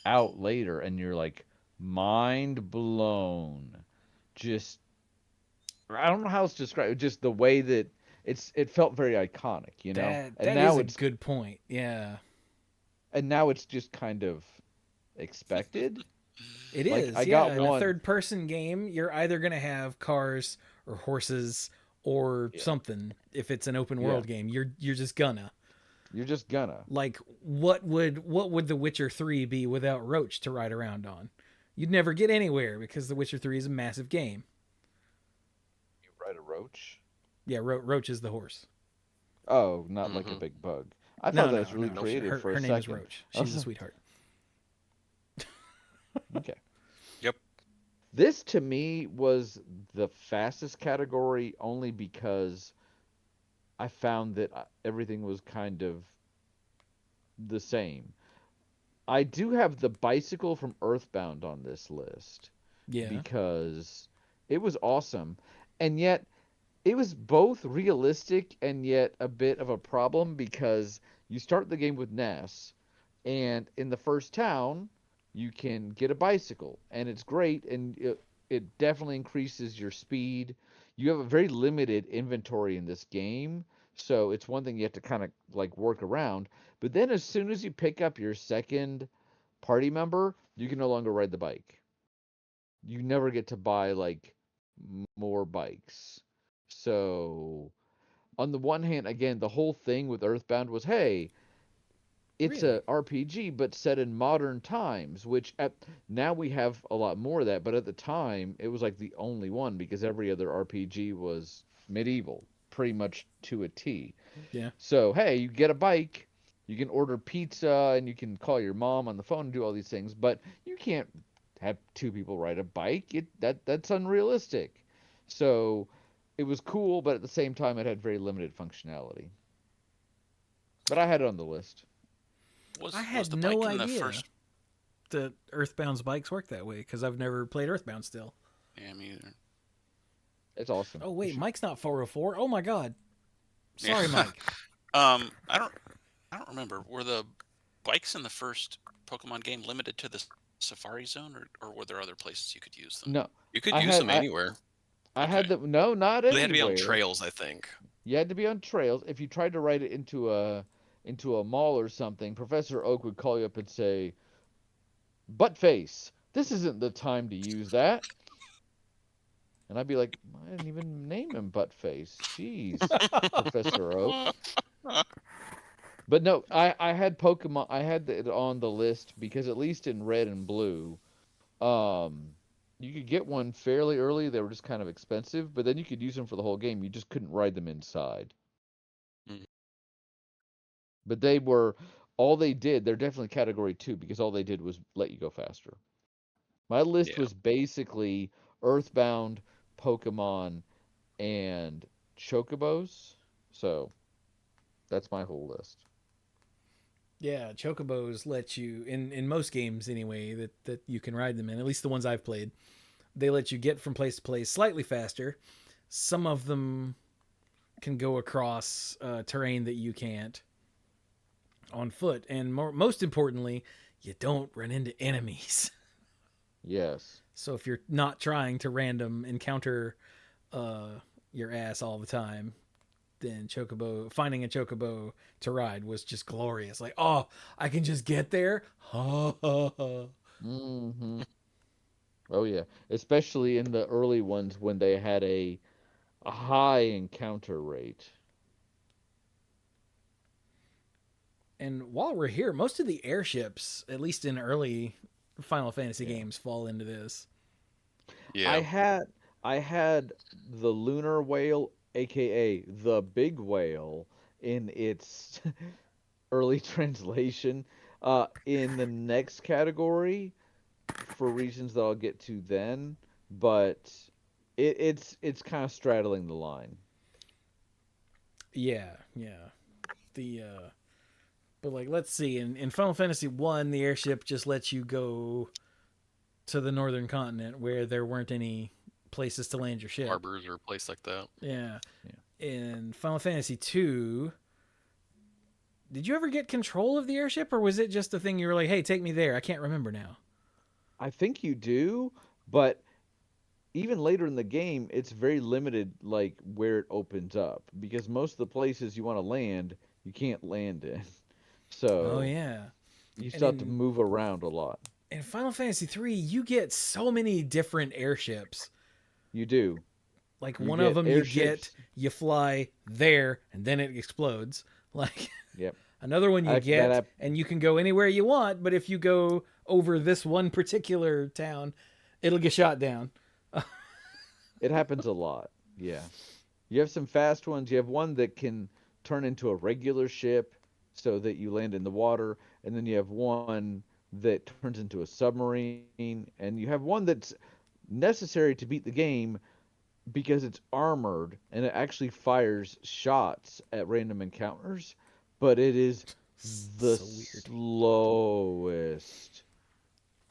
out later, and you're like, mind blown. Just I don't know how else to describe it. Just the way that it felt very iconic, you know. That is a good point. Yeah. And now it's just kind of expected. It Like, is. I Yeah. got In a one. third person game, you're either going to have cars or horses or Yeah. something. If it's an open Yeah. world game, you're just gonna. You're just gonna. Like what would The Witcher 3 be without Roach to ride around on? You'd never get anywhere because The Witcher 3 is a massive game. You ride a roach? Yeah, Roach is the horse. Oh, not like a Mhm. big bug. I thought that was really no. creative for a Her name is second. Roach. She's a sweetheart. Okay. Yep. This to me was the fastest category only because I found that everything was kind of the same. I do have the bicycle from Earthbound on this list Yeah. because it was awesome. And yet it was both realistic and yet a bit of a problem because you start the game with Ness, and in the first town, you can get a bicycle, and it's great, and it definitely increases your speed. You have a very limited inventory in this game, so it's one thing you have to kind of like work around. But then as soon as you pick up your second party member, you can no longer ride the bike. You never get to buy like more bikes. So, on the one hand, again, the whole thing with Earthbound was, hey, it's Really? a RPG but set in modern times, which now we have a lot more of that, but at the time it was like the only one because every other RPG was medieval, pretty much to a T. Yeah. So, hey, you get a bike, you can order pizza, and you can call your mom on the phone and do all these things, but you can't have two people ride a bike. That's unrealistic. So, it was cool, but at the same time, it had very limited functionality. But I had it on the list. Was I was had the no bike in the idea first? that Earthbound's bikes work that way because I've never played Earthbound still. Yeah, me either. It's awesome. Oh You wait, should- Mike's not 404. Oh my god. Yeah. Sorry, Mike. I don't remember. Were the bikes in the first Pokemon game limited to the Safari Zone, or were there other places you could use them? No, You could I use had them I, anywhere. I had Okay. the no, not They had to be on anywhere. trails, I think. You had to be on trails. If you tried to ride it into a mall or something, Professor Oak would call you up and say, "Butt face, this isn't the time to use that." And I'd be like, I didn't even name him Butt face. Jeez, Professor Oak. But no, I had Pokemon. I had it on the list because at least in Red and Blue, um, you could get one fairly early. They were just kind of expensive, but then you could use them for the whole game. You just couldn't ride them inside. Mhm. But they were all they did. They're definitely category 2 because all they did was let you go faster. My list Yeah. was basically Earthbound, Pokemon, and Chocobos. So that's my whole list. Yeah, Chocobos let you in most games anyway that you can ride them in. At least the ones I've played, they let you get from place to place slightly faster. Some of them can go across terrain that you can't on foot, and most importantly, you don't run into enemies. Yes. So if you're not trying to random encounter your ass all the time, then finding a chocobo to ride was just glorious. Like, oh, I can just get there. Mm-hmm. Oh yeah. Especially in the early ones when they had a high encounter rate. And while we're here, most of the airships, at least in early Final Fantasy games fall into this. Yeah. I had the lunar whale, aka the big whale, in its early translation. In the next category, for reasons that I'll get to then, but it's kind of straddling the line. Yeah, yeah. The but like let's see, in Final Fantasy 1, the airship just lets you go to the northern continent where there weren't any places to land your ship. Harbors or a place like that. Yeah. Yeah. In Final Fantasy 2, did you ever get control of the airship, or was it just a thing you were like, "Hey, take me there"? I can't remember now. I think you do, but even later in the game, it's very limited, like where it opens up, because most of the places you want to land, you can't land in. Oh So yeah. you And still have to move around a lot. in Final Fantasy 3, you get so many different airships. You do. Like You one of get them airships. you fly there and then it explodes. Like Yep. another one you Actually, that get and you can go anywhere you want, but if you go over this one particular town, it'll get shot down. It happens a lot. Yeah. You have some fast ones. You have one that can turn into a regular ship so that you land in the water, and then you have one that turns into a submarine, and you have one that's necessary to beat the game because it's armored and it actually fires shots at random encounters, but it is the So weird. slowest.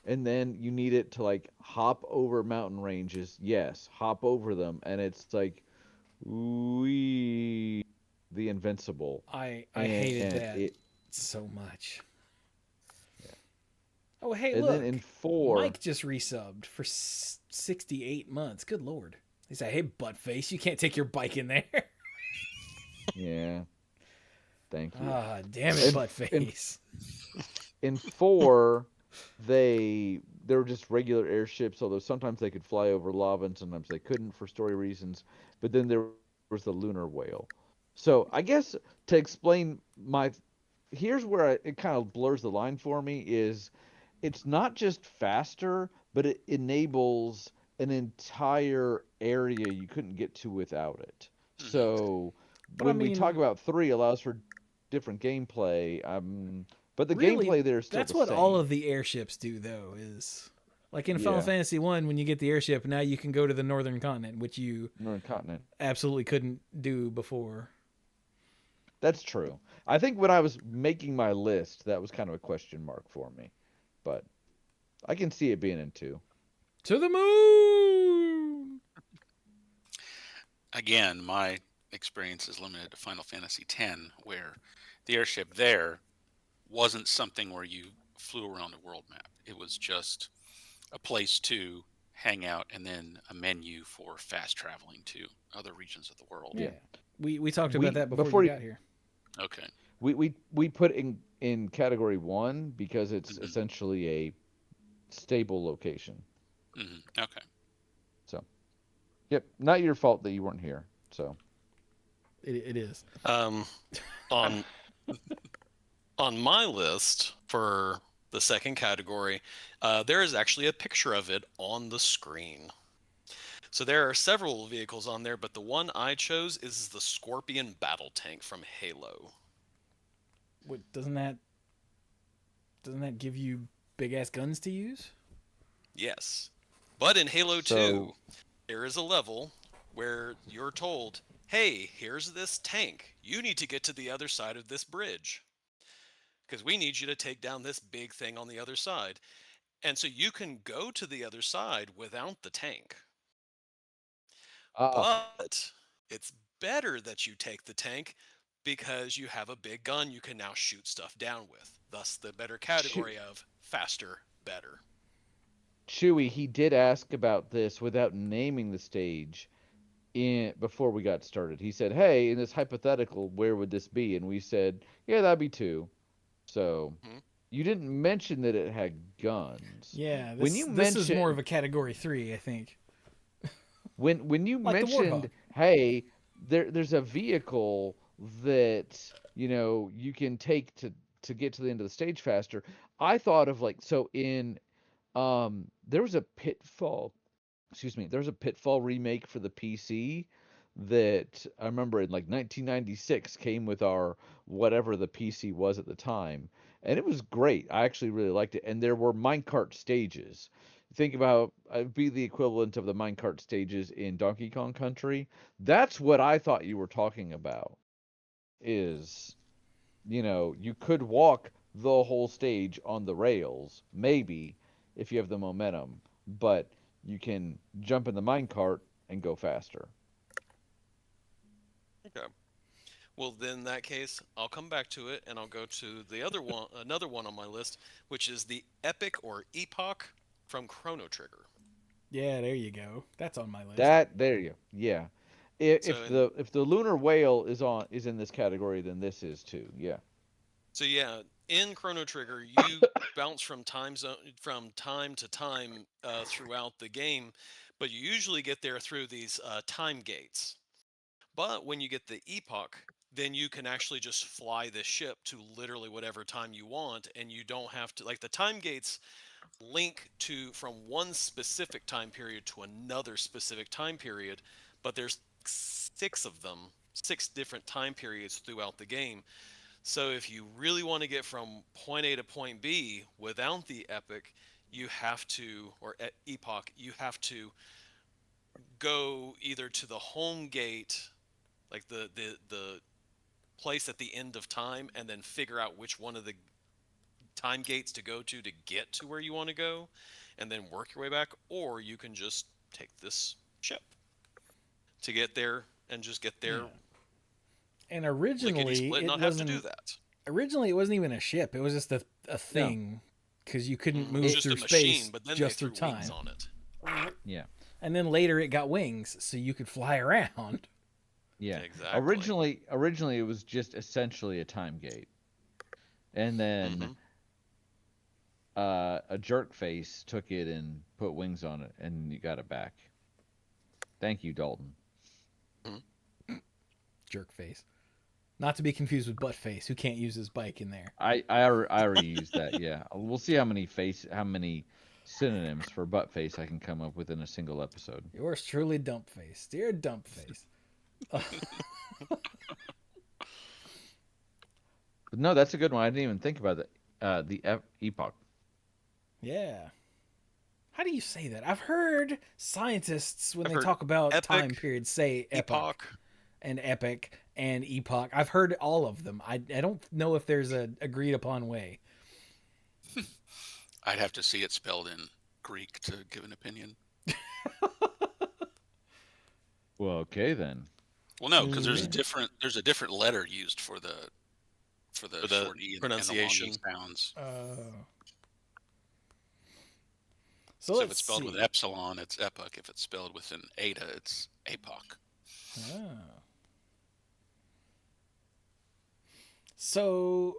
And then you need it to like hop over mountain ranges. Yes, hop over them, and it's like we the invincible. I hated And that it so much. yeah. Oh, hey, And then look. in 4, Mike just resubbed for 68 months. Good lord. He said, "Hey, buttface, you can't take your bike in there." yeah, thank you. Ah, damn it, In, buttface. in 4, they were just regular airships, although sometimes they could fly over lava and sometimes they couldn't for story reasons. But then there was the lunar whale. So I guess to explain my, here's where it kind of blurs the line for me is it's not just faster, but it enables an entire area you couldn't get to without it. Mhm. So But I when we talk mean, about 3 allows for different gameplay, but the really, gameplay there is still that's the what all same. of the airships do, though, is like in Final Yeah, Fantasy 1, when you get the airship, now you can go to the northern continent, which you Northern Continent. absolutely couldn't do before. That's true. I think when I was making my list, that was kind of a question mark for me, but I can see it being in 2. To the moon! Again, my experience is limited to Final Fantasy X, where the airship there wasn't something where you flew around a world map. It was just a place to hang out and then a menu for fast traveling to other regions of the world. Yeah. Yeah. We talked about We that before before you got here. Okay. we put in category 1 because it's Mhm. essentially a stable location. Okay. So, yep, not your fault that you weren't here. So, It is. On on my list for the second category, there is actually a picture of it on the screen. So there are several vehicles on there, but the one I chose is the Scorpion battle tank from Halo. What doesn't that give you big ass guns to use? Yes. But in Halo 2, so there is a level where you're told, hey, here's this tank. You need to get to the other side of this bridge because we need you to take down this big thing on the other side. And so you can go to the other side without the tank. uh But it's better that you take the tank because you have a big gun you can now shoot stuff down with. Thus, the better Chew- category of faster, better. Chewy, he did ask about this without naming the stage in before we got started. He said, "Hey, in this hypothetical, where would this be?" And we said, "Yeah, that'd be 2." So, Hmm? you didn't mention that it had guns. Yeah, When you this is more of mentioned a category 3, I think. when you Like the mentioned, Warthog. hey, there's a vehicle that you can take to get to the end of the stage faster. I thought of like so in There was a Pitfall. Excuse me. There was a Pitfall remake for the PC that I remember in like 1996 came with our whatever the PC was at the time, and it was great. I actually really liked it, and there were minecart stages. Think about it'd be the equivalent of the minecart stages in Donkey Kong Country. That's what I thought you were talking about. Is you could walk the whole stage on the rails, maybe if you have the momentum, but you can jump in the minecart and go faster. Okay. Well, then in that case, I'll come back to it and I'll go to the other one, another one on my list, which is the Epic or Epoch from Chrono Trigger. Yeah, there you go. That's on my list. That there you yeah. If So, if the lunar whale is in this category, then this is too. Yeah. so yeah, in Chrono Trigger, you bounce from time to time throughout the game, but you usually get there through these time gates. But when you get the Epoch, then you can actually just fly this ship to literally whatever time you want, and you don't have to, like, the time gates link to from one specific time period to another specific time period, but there's six of them, six different time periods throughout the game. So if you really want to get from point A to point B without the Epic, you have to, or Epoch, you have to go either to the home gate, like the place at the end of time, and then figure out which one of the time gates to go to get to where you want to go, and then work your way back, or you can just take this ship to get there and just get there. Yeah. And Lickety originally split, it not have to wasn't. do that. Originally, it wasn't even a ship. It was just a thing, because you couldn't It move was just through a machine, space but then just they through threw time. wings on it. Yeah. And then later it got wings, so you could fly around. Yeah. Exactly. Originally it was just essentially a time gate. And then a jerk face took it and put wings on it, and you got it back. Thank you, Dalton. Jerk face. Not to be confused with butt face, who can't use his bike in there. I already used that. Yeah, we'll see how many synonyms for butt face I can come up with in a single episode. Yours truly, dump face. Dear dump face. But no, that's a good one. I didn't even think about that. Epoch. Yeah. How do you say that? I've heard scientists, when I've they heard talk about epic, time periods, say epoch and epic and epoch. I've heard all of them. I don't know if there's a agreed upon way. I'd have to see it spelled in Greek to give an opinion. Well, okay then. Well, no, because there's a different letter used for the short e pronunciation and the long e sounds. So if it's spelled with epsilon, it's epoch. If it's spelled with an eta, it's apoch. Oh. So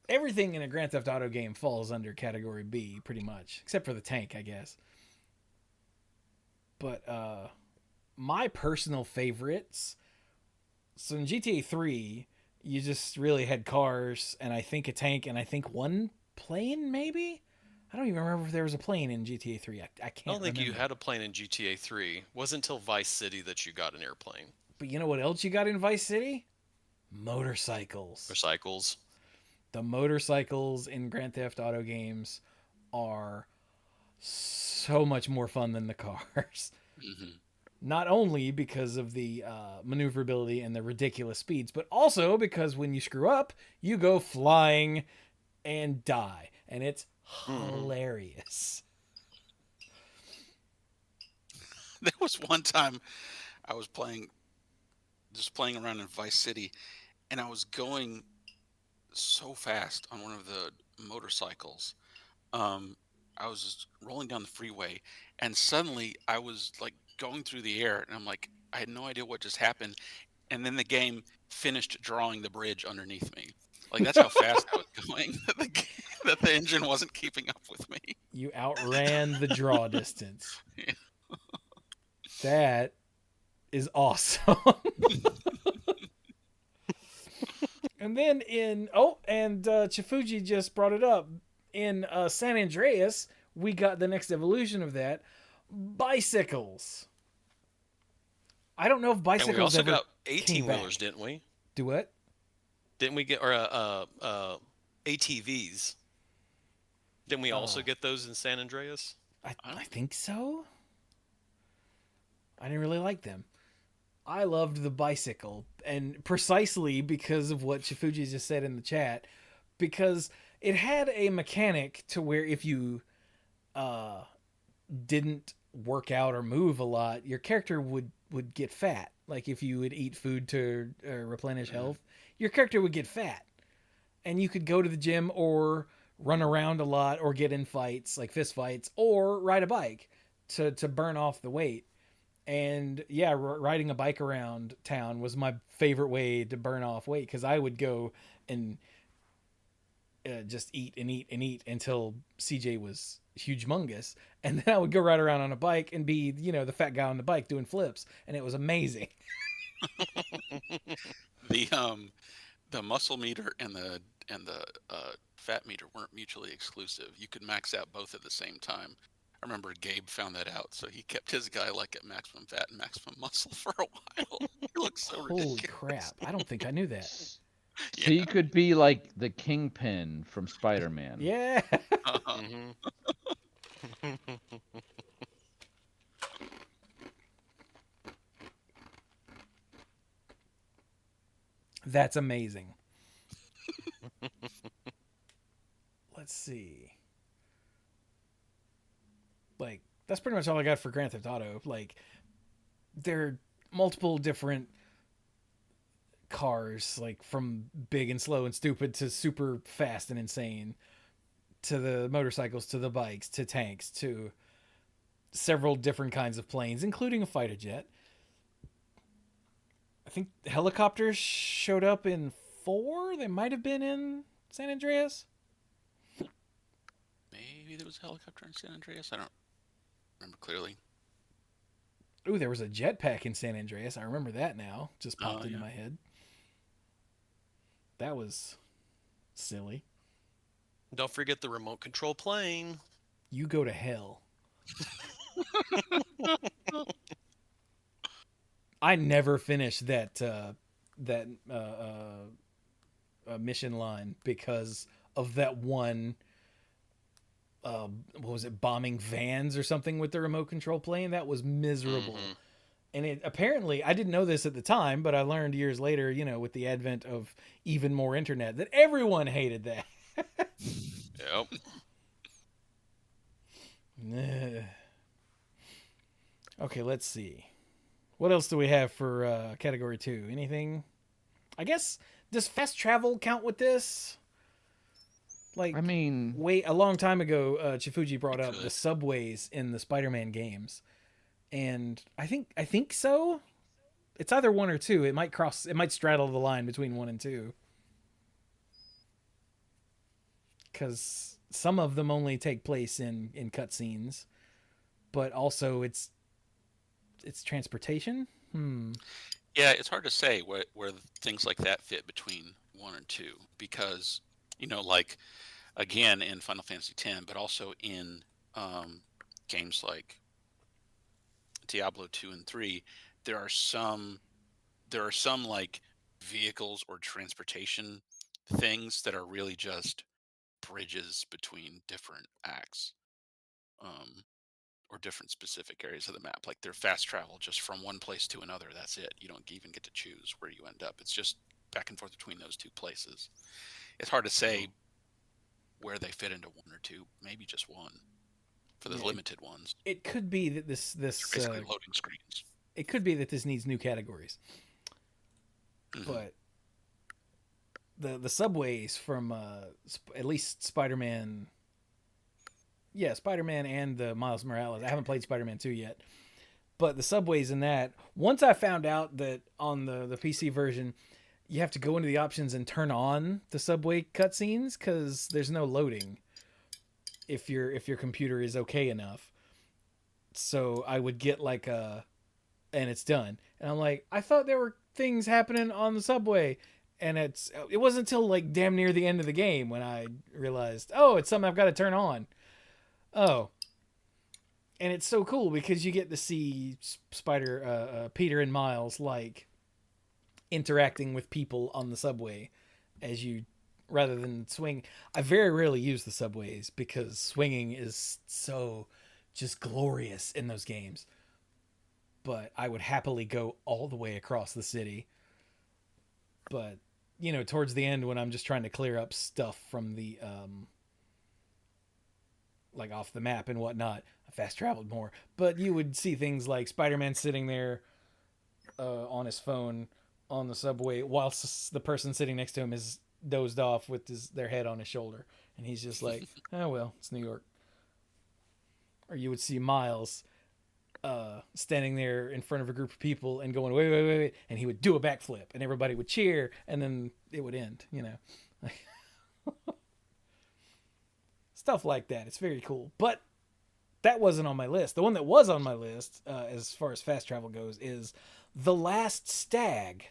everything in a Grand Theft Auto game falls under category B, pretty much, except for the tank, I guess. But my personal favorites. So in GTA 3, you just really had cars, and I think a tank, and I think one plane, maybe? I don't even remember if there was a plane in GTA 3. I can't remember. I don't think you had a plane in GTA 3. It wasn't until Vice City that you got an airplane. But you know what else you got in Vice City? Motorcycles. Motorcycles. The motorcycles in Grand Theft Auto games are so much more fun than the cars. Mm-hmm. Not only because of the maneuverability and the ridiculous speeds, but also because when you screw up, you go flying and die. And it's hilarious. There was one time I was playing around in Vice City, and I was going so fast on one of the motorcycles. I was just rolling down the freeway, and suddenly I was like going through the air, and I'm like, I had no idea what just happened. And then the game finished drawing the bridge underneath me. Like, that's how fast I was going, that the engine wasn't keeping up with me. You outran the draw distance. Yeah. That is awesome. And then Chifuji just brought it up. in San Andreas, we got the next evolution of that, bicycles. I don't know if And we bicycles also ever got came 18 back. wheelers, didn't we? Do what? Didn't we get ATVs? Didn't we also Oh. get those in San Andreas? I think so. I didn't really like them. I loved the bicycle, and precisely because of what Shifuji just said in the chat, because it had a mechanic to where if you uh, didn't work out or move a lot, your character would get fat. Like if you would eat food to replenish health, your character would get fat, and you could go to the gym or run around a lot or get in fights like fist fights or ride a bike to burn off the weight. And yeah, riding a bike around town was my favorite way to burn off weight because I would go and just eat and eat and eat until CJ was humongous, and then I would go ride around on a bike and be, the fat guy on the bike doing flips, and it was amazing. The muscle meter and the fat meter weren't mutually exclusive. You could max out both at the same time. I remember Gabe found that out, so he kept his guy like at maximum fat and maximum muscle for a while. He looked so Holy ridiculous. crap! I don't think I knew that. So you could be like the Kingpin from Spider-Man. Yeah. Mm-hmm. That's amazing. Let's see. Like, that's pretty much all I got for Grand Theft Auto. Like, there are multiple different cars, like from big and slow and stupid to super fast and insane, to the motorcycles, to the bikes, to tanks, to several different kinds of planes, including a fighter jet. I think helicopters showed up in 4. They might have been in San Andreas. Maybe there was a helicopter in San Andreas. I don't remember clearly. Ooh, there was a jetpack in San Andreas. I remember that now. Just popped into my head. That was silly. Don't forget the remote control plane. You go to hell. I never finished that mission line because of that one. What was it? Bombing vans or something with the remote control plane. That was miserable. Mm-hmm. And it apparently, I didn't know this at the time, but I learned years later, with the advent of even more internet, that everyone hated that. Yep. Okay, let's see. What else do we have for category 2? Anything? I guess, does fast travel count with this? Like, I mean, wait, a long time ago, Chifuji brought up the subways in the Spider-Man games, and I think so. It's either 1 or 2. It might straddle the line between 1 and 2, because some of them only take place in cutscenes, but also it's transportation. Yeah, it's hard to say where things like that fit between 1 and 2 because, like, again, in Final Fantasy X, but also in games like Diablo 2 and 3, there are some like vehicles or transportation things that are really just bridges between different acts. Or different specific areas of the map. Like they're fast travel just from one place to another. That's it. You don't even get to choose where you end up. It's just back and forth between those 2 places. It's hard to say where they fit into 1 or 2. Maybe just 1 for the limited ones. It could be that this basically loading screens. It could be that this needs new categories. Mm-hmm. But the subways from at least Spider-Man. Yeah, Spider-Man and the Miles Morales. I haven't played Spider-Man 2 yet. But the subways in that, once I found out that on the PC version, you have to go into the options and turn on the subway cutscenes because there's no loading if your computer is okay enough. So I would get like and it's done. And I'm like, I thought there were things happening on the subway. And it wasn't until like damn near the end of the game when I realized, oh, it's something I've got to turn on. Oh, and it's so cool because you get to see Peter and Miles like interacting with people on the subway as you rather than swing. I very rarely use the subways because swinging is so just glorious in those games. But I would happily go all the way across the city. But towards the end when I'm just trying to clear up stuff from the like off the map and whatnot, I fast traveled more. But you would see things like Spider-Man sitting there on his phone on the subway whilst the person sitting next to him is dozed off with their head on his shoulder, and he's just like, oh well, it's New York. Or you would see Miles standing there in front of a group of people and going, wait, wait, wait, wait, and he would do a backflip, and everybody would cheer, and then it would end. Stuff like that. It's very cool. But that wasn't on my list. The one that was on my list, as far as fast travel goes, is The Last Stag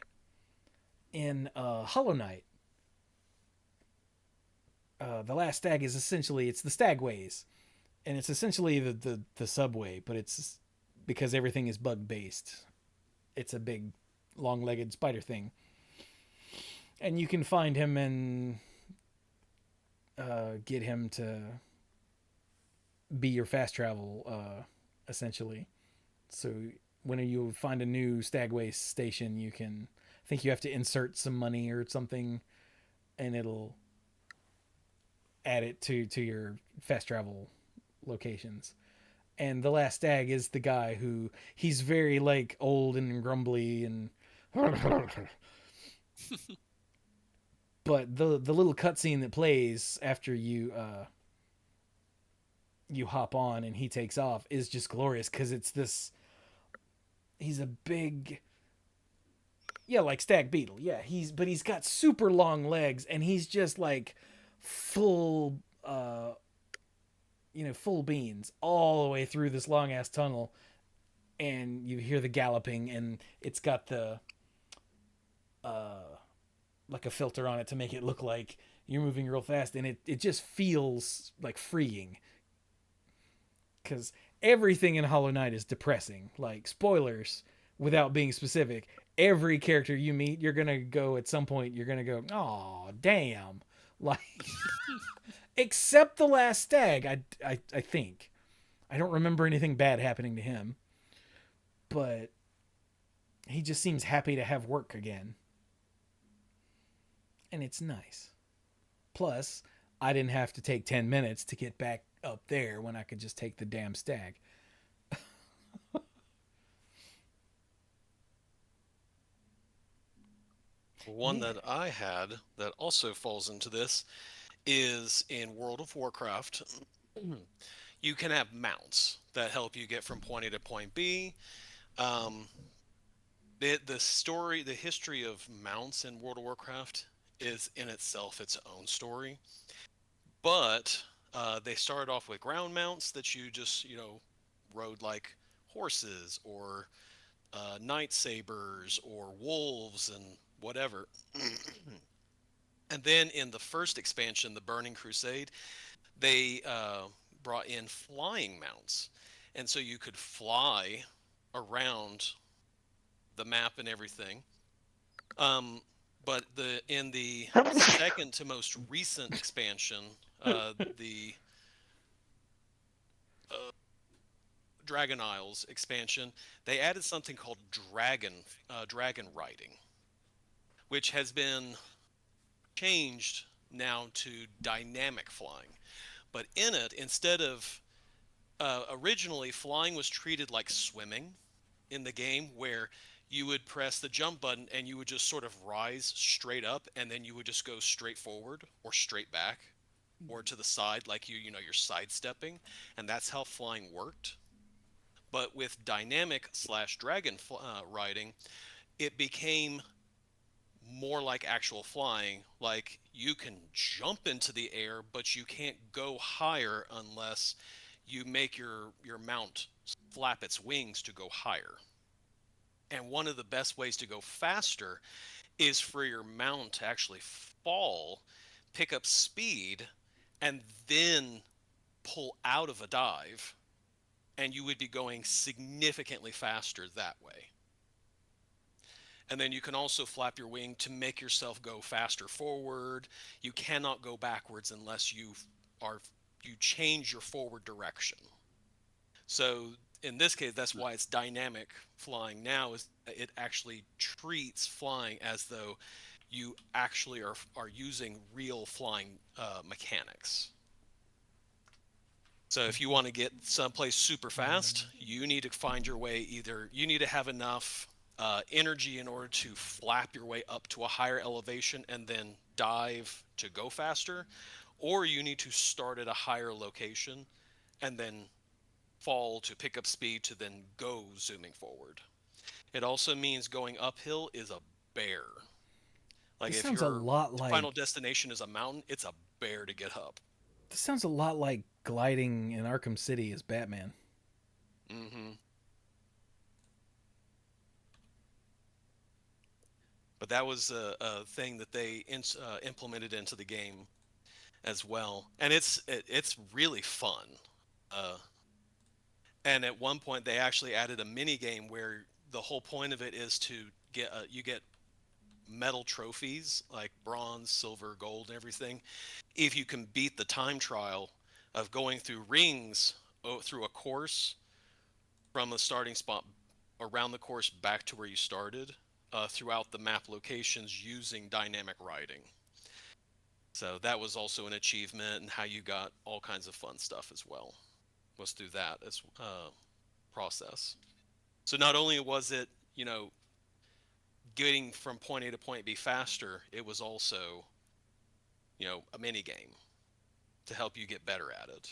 in Hollow Knight. The Last Stag is essentially, it's the Stagways. And it's essentially the subway, but it's because everything is bug based. It's a big long-legged spider thing. And you can find him and get him to be your fast travel, essentially. So when you find a new Stagway station, you can, I think you have to insert some money or something, and it'll add it to your fast travel locations. And the Last Stag is the guy who, he's very like old and grumbly and but the little cutscene that plays after you hop on and he takes off is just glorious because it's this, he's a big, yeah, like stag beetle, yeah, but he's got super long legs and he's just like full full beans all the way through this long ass tunnel, and you hear the galloping, and it's got the like a filter on it to make it look like you're moving real fast, and it just feels like freeing because everything in Hollow Knight is depressing. Like, spoilers, without being specific, every character you meet, you're gonna go at some point, you're gonna go, oh damn, like except the Last Stag. I think I don't remember anything bad happening to him, but he just seems happy to have work again, and it's nice. Plus, I didn't have to take 10 minutes to get back up there when I could just take the damn stag. One that I had that also falls into this is in World of Warcraft. You can have mounts that help you get from point A to point B. The history of mounts in World of Warcraft is in itself its own story. But they started off with ground mounts that you just, rode like horses or night sabers or wolves and whatever. And then in the first expansion, the Burning Crusade, they brought in flying mounts. And so you could fly around the map and everything. But in the second to most recent expansion, the Dragon Isles expansion, they added something called dragon riding, which has been changed now to dynamic flying. But in it, instead of originally flying was treated like swimming in the game, where you would press the jump button and you would just sort of rise straight up, and then you would just go straight forward or straight back or to the side, like you're sidestepping, and that's how flying worked. But with dynamic / dragon riding, it became more like actual flying. Like, you can jump into the air, but you can't go higher unless you make your mount flap its wings to go higher. And one of the best ways to go faster is for your mount to actually fall, pick up speed, and then pull out of a dive, and you would be going significantly faster that way. And then you can also flap your wing to make yourself go faster forward. You cannot go backwards unless are you change your forward direction. So in this case, that's why it's dynamic flying now, is it actually treats flying as though you actually are using real flying mechanics. So if you want to get someplace super fast, you need to find your way. Either you need to have enough energy in order to flap your way up to a higher elevation and then dive to go faster, or you need to start at a higher location and then fall to pick up speed to then go zooming forward. It also means going uphill is a bear. Like This if sounds a your lot like final destination is a mountain, it's a bear to get up. this sounds a lot like gliding in Arkham City as Batman. Mm-hmm. But that was a thing that they implemented into the game as well, and it's really fun. Uh, and at one point, they actually added a mini game where the whole point of it is to get you get metal trophies like bronze, silver, gold, and everything if you can beat the time trial of going through rings through a course from a starting spot around the course back to where you started throughout the map locations using dynamic riding. So that was also an achievement, and how you got all kinds of fun stuff as well was through that as process. So not only was it, getting from point A to point B faster, it was also, a mini game to help you get better at it.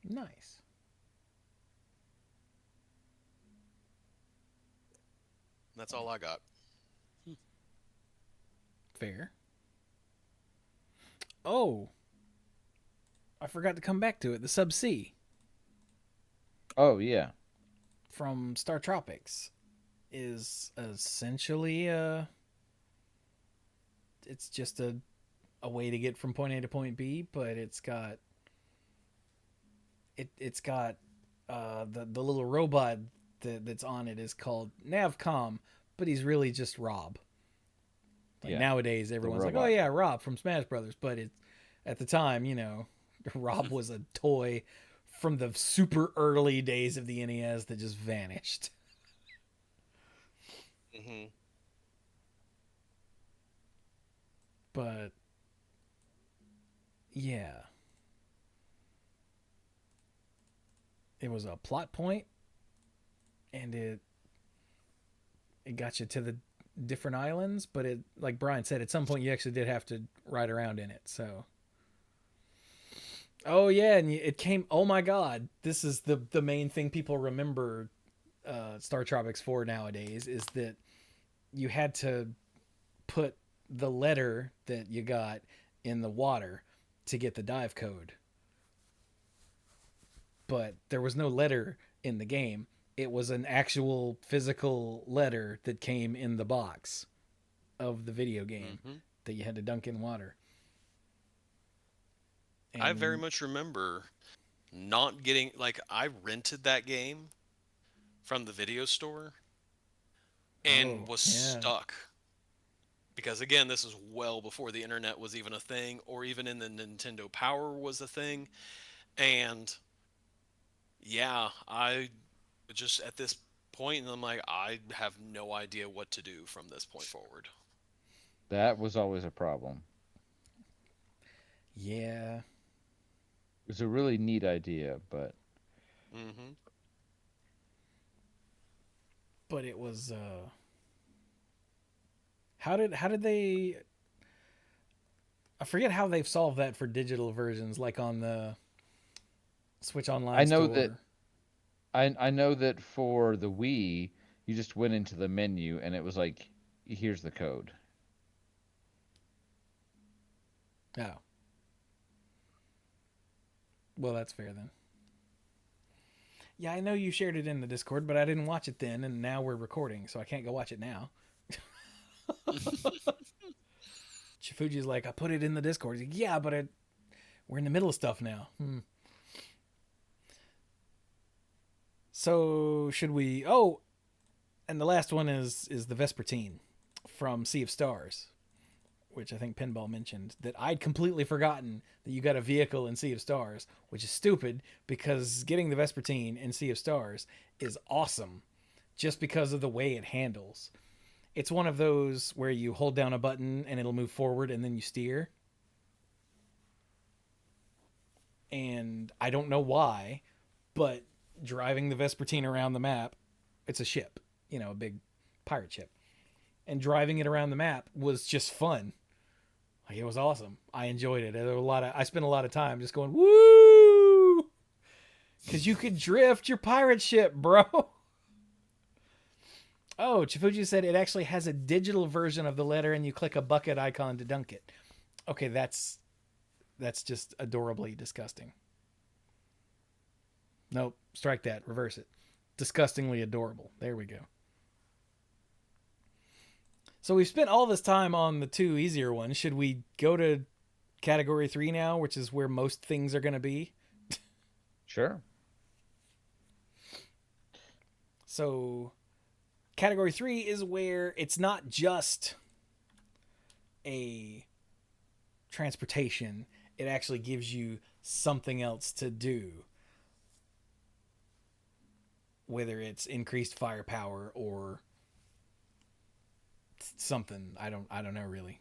Nice. That's all I got. Fair. Oh, I forgot to come back to it. The Subsea Oh yeah. from Star Tropics is essentially it's just a way to get from point A to point B, but it's got the little robot that's on it is called Navcom, but he's really just Rob. Like Yeah, nowadays, everyone's like, "Oh robot. yeah, Rob from Smash Brothers," but at the time, Rob was a toy from the super early days of the NES that just vanished. Mm-hmm. But yeah, it was a plot point, and it got you to the different islands. But it, like Brian said, at some point you actually did have to ride around in it. So, oh yeah, and it came. Oh my God, this is the main thing people remember Star Tropics for nowadays is that you had to put the letter that you got in the water to get the dive code. But there was no letter in the game. It was an actual physical letter that came in the box of the video game that you had to dunk in water. And I very much remember not getting, like, I rented that game from the video store and was stuck. Because again, this is well before the internet was even a thing, or even in the Nintendo Power was a thing. And yeah, I just at this point, I'm like, I have no idea what to do from this point forward. That was always a problem. Yeah. It was a really neat idea, but but it was how did they, I forget how they've solved that for digital versions, like on the Switch Online I know store. that I know that for the Wii, you just went into the menu and it was like, here's the code. Oh. Well, that's fair then. Yeah, I know you shared it in the Discord, but I didn't watch it then, and now we're recording, so I can't go watch it now. Chifuji's like, I put it in the Discord. He's like, yeah, but we're in the middle of stuff now. So should we? Oh, and the last one is the Vespertine from Sea of Stars, which I think Pinball mentioned, that I'd completely forgotten that you got a vehicle in Sea of Stars, which is stupid because getting the Vespertine in Sea of Stars is awesome just because of the way it handles. It's one of those where you hold down a button and it'll move forward and then you steer. And I don't know why, but driving the Vespertine around the map, it's a ship, a big pirate ship. And driving it around the map was just fun. Like, it was awesome. I enjoyed it. I spent a lot of time just going, woo! Because you could drift your pirate ship, bro. Oh, Chifuji said it actually has a digital version of the letter and you click a bucket icon to dunk it. Okay, that's just adorably disgusting. Nope, strike that. Reverse it. Disgustingly adorable. There we go. So we've spent all this time on the two easier ones. Should we go to category 3 now, which is where most things are going to be? Sure. So category 3 is where it's not just a transportation. It actually gives you something else to do. Whether it's increased firepower or something. I don't know really.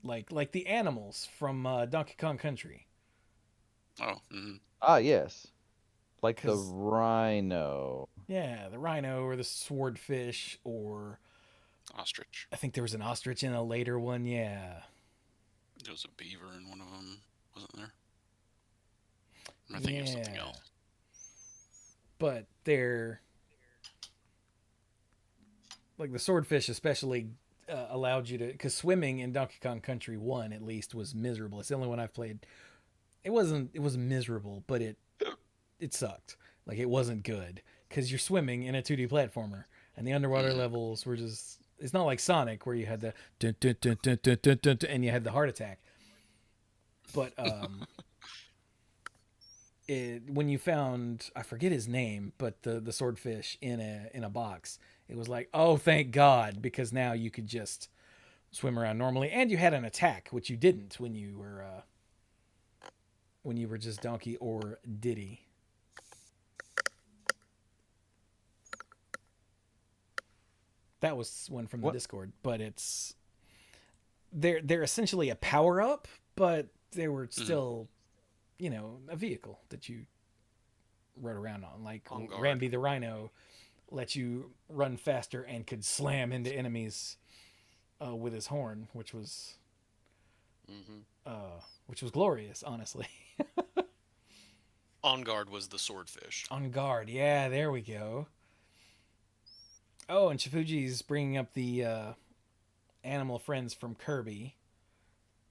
Like the animals from Donkey Kong Country. Oh. Ah, yes. Like the rhino. Yeah, the rhino or the swordfish or Ostrich. I think there was an ostrich in a later one. Yeah. There was a beaver in one of them, wasn't there? I'm thinking of something else. But they're like the swordfish, especially allowed you to, because swimming in Donkey Kong Country 1 at least was miserable. It's the only one I've played. It was miserable, but it sucked. Like, it wasn't good because you're swimming in a 2D platformer and the underwater levels were just, it's not like Sonic where you had the dun, dun, dun, dun, dun, dun, dun, dun, and you had the heart attack. But when you found, I forget his name, but the swordfish in a box, it was like, oh, thank God, because now you could just swim around normally, and you had an attack, which you didn't when you were just Donkey or Diddy. That was one from the Discord, but they're essentially a power up, but they were still, a vehicle that you rode around on. Like Rambi the Rhino let you run faster and could slam into enemies with his horn, which was glorious, honestly. On Guard was the swordfish. On Guard, yeah, there we go. Oh, and Chifuji's bringing up the animal friends from Kirby.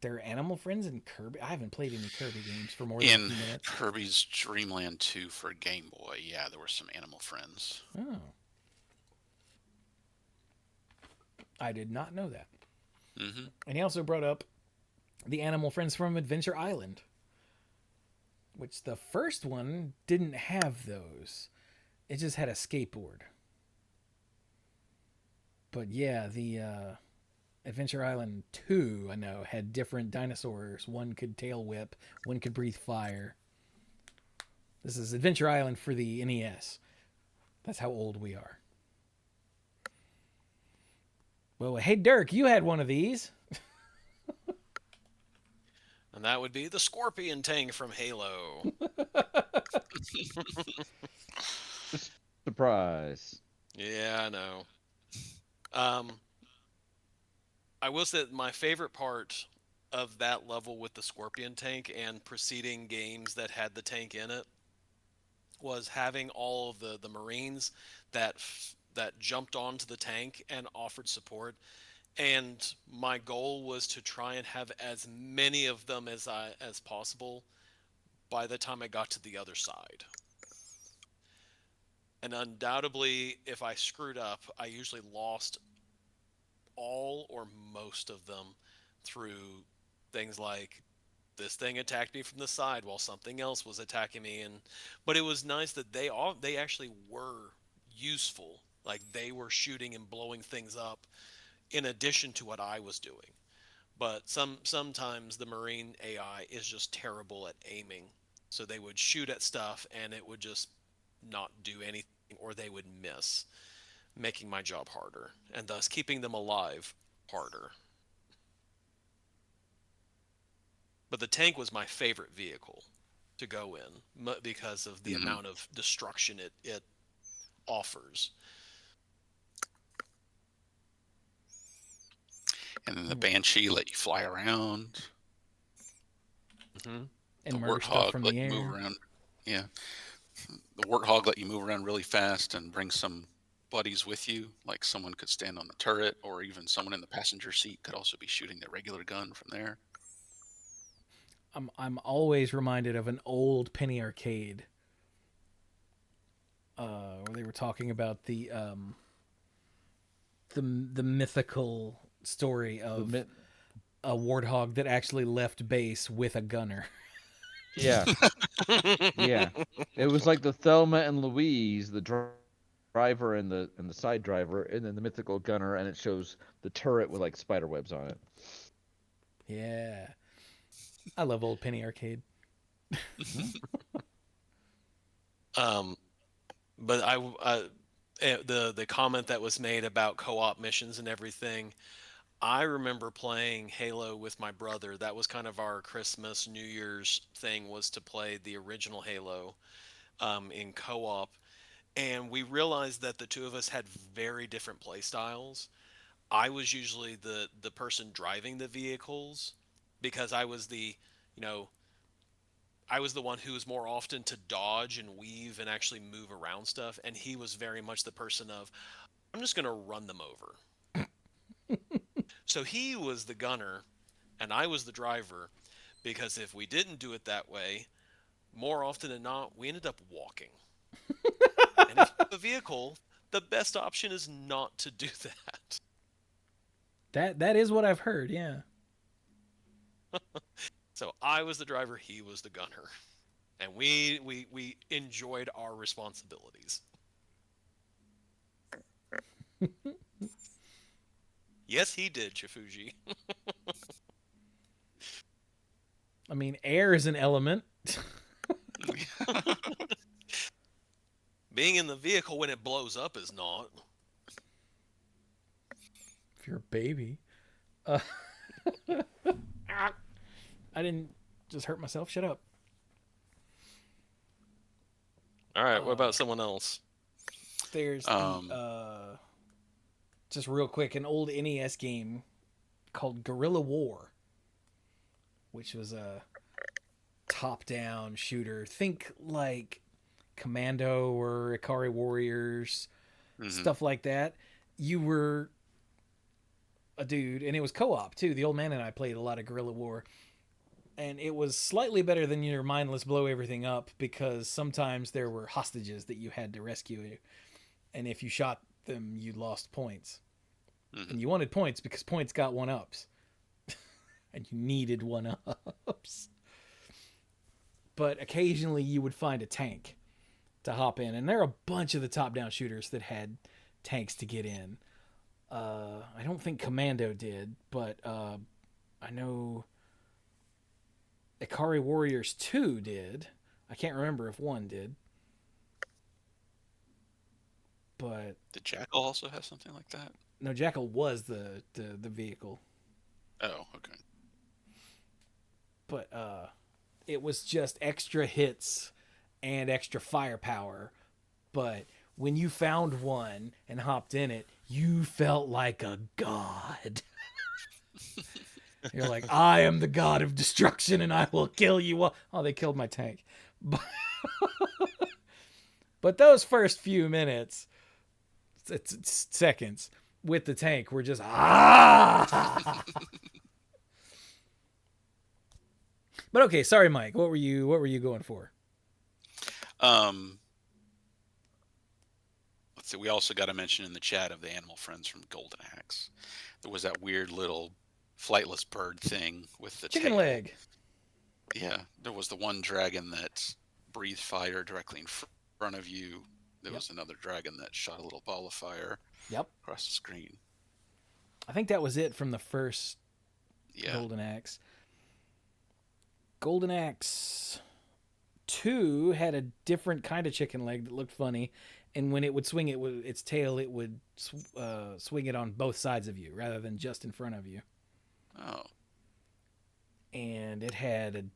There are animal friends in Kirby? I haven't played any Kirby games for more than a few minutes. In Kirby's Dream Land 2 for Game Boy, yeah, there were some animal friends. Oh. I did not know that. Mm-hmm. And he also brought up the animal friends from Adventure Island, which the first one didn't have those. It just had a skateboard. But yeah, the Adventure Island 2, I know, had different dinosaurs. One could tail whip, one could breathe fire. This is Adventure Island for the NES. That's how old we are. Well, hey, Dirk, you had one of these. And that would be the Scorpion Tank from Halo. Surprise. Yeah, I know. I will say that my favorite part of that level with the Scorpion Tank and preceding games that had the tank in it was having all of the Marines that jumped onto the tank and offered support. And my goal was to try and have as many of them as possible by the time I got to the other side. And undoubtedly, if I screwed up, I usually lost all or most of them through things like this thing attacked me from the side while something else was attacking me. And but it was nice that they actually were useful, like they were shooting and blowing things up in addition to what I was doing. But sometimes the marine AI is just terrible at aiming, so they would shoot at stuff and it would just not do anything, or they would miss, making my job harder and thus keeping them alive harder. But the tank was my favorite vehicle to go in because of the Mhm. amount of destruction it offers. And then the Banshee let you fly around. Mm-hmm. And The murder stuff Warthog from let the you move air. around. Yeah. The Warthog let you move around really fast and bring some buddies with you. Like someone could stand on the turret, or even someone in the passenger seat could also be shooting their regular gun from there. I'm always reminded of an old penny arcade where they were talking about the mythical story The of mit- a warthog that actually left base with a gunner. yeah, yeah. It was like the Thelma and Louise, the driver and the side driver, and then the mythical gunner, and it shows the turret with like spider webs on it. Yeah, I love old penny arcade. um, but the comment that was made about co-op missions and everything, I remember playing Halo with my brother. That was kind of our Christmas, New Year's thing, was to play the original Halo in co-op. And we realized that the two of us had very different play styles. I was usually the person driving the vehicles because I was you know, I was the one who was more often to dodge and weave and actually move around stuff, and he was very much the person of, I'm just going to run them over. So he was the gunner and I was the driver, because if we didn't do it that way, more often than not, we ended up walking. And if you have a vehicle, the best option is not to do that. That is what I've heard. Yeah. So I was the driver, he was the gunner, and we enjoyed our responsibilities. Yes, he did, Chifuji. I mean, air is an element. Being in the vehicle when it blows up is not. If you're a baby. I didn't just hurt myself. Shut up. All right, what about someone else? There's the just real quick, an old NES game called Guerrilla War, which was a top-down shooter. Think like Commando or Ikari Warriors, stuff like that. You were a dude, and it was co-op too. The old man and I played a lot of Guerrilla War, and it was slightly better than your mindless blow everything up, because sometimes there were hostages that you had to rescue, and if you shot them, you lost points. And you wanted points because points got one-ups. And you needed one-ups. But occasionally you would find a tank to hop in. And there are a bunch of the top-down shooters that had tanks to get in. I don't think Commando did, but I know Ikari Warriors 2 did. I can't remember if 1 did. But Did Jackal also have something like that? no, Jackal was the vehicle. Oh, okay. But it was just extra hits and extra firepower. But when you found one and hopped in it, you felt like a god. You're like, I am the god of destruction and I will kill you all. Oh, they killed my tank. But those first few minutes, it's seconds with the tank were just But okay, sorry, Mike. What were you going for? So we also got to mention in the chat of the animal friends from Golden Axe. There was that weird little flightless bird thing with the Chicken tail. leg. Yeah, there was the one dragon that breathed fire directly in front of you. There was another dragon that shot a little ball of fire across the screen. I think that was it from the first Golden Axe. Golden Axe 2 had a different kind of chicken leg that looked funny, and when it would swing its tail, it would swing it on both sides of you rather than just in front of you. Oh. And it had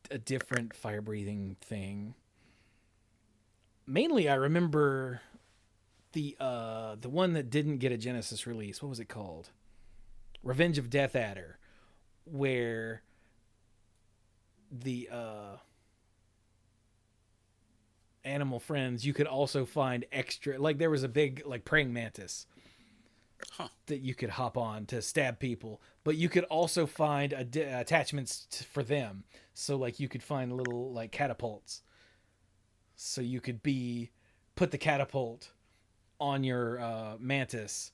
a different fire-breathing thing. Mainly, I remember the one that didn't get a Genesis release. What was it called? Revenge of Death Adder, where the animal friends, you could also find extra, like there was a big like praying mantis that you could hop on to stab people, but you could also find attachments for them. So like you could find little like catapults, so you could put the catapult on your mantis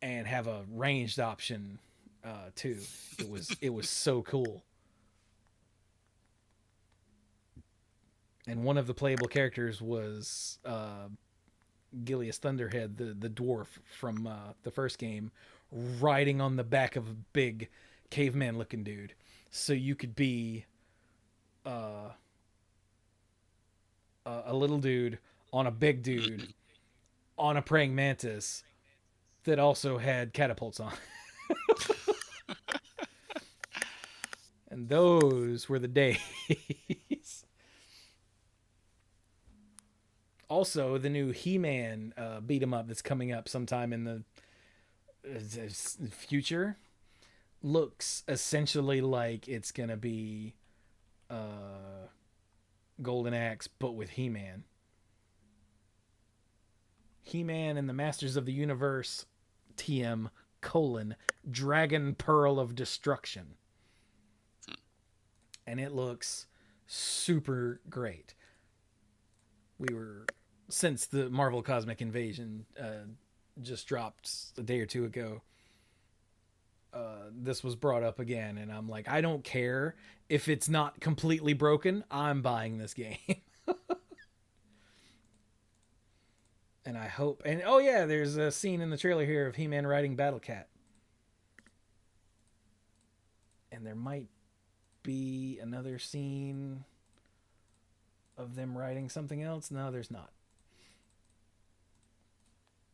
and have a ranged option too. It was so cool. And one of the playable characters was Gilius Thunderhead, the dwarf from the first game, riding on the back of a big caveman-looking dude. So you could be a little dude on a big dude on a praying mantis that also had catapults on. And those were the days. Also, the new He-Man beat 'em up that's coming up sometime in the future looks essentially like it's gonna be Golden Axe, but with He-Man. He-Man and the Masters of the Universe TM : Dragon Pearl of Destruction. And it looks super great. Since the Marvel Cosmic Invasion just dropped a day or two ago, this was brought up again, and I'm like, I don't care if it's not completely broken, I'm buying this game. And I hope, and oh yeah, there's a scene in the trailer here of He-Man riding Battle Cat. And there might be another scene of them riding something else. No, there's not.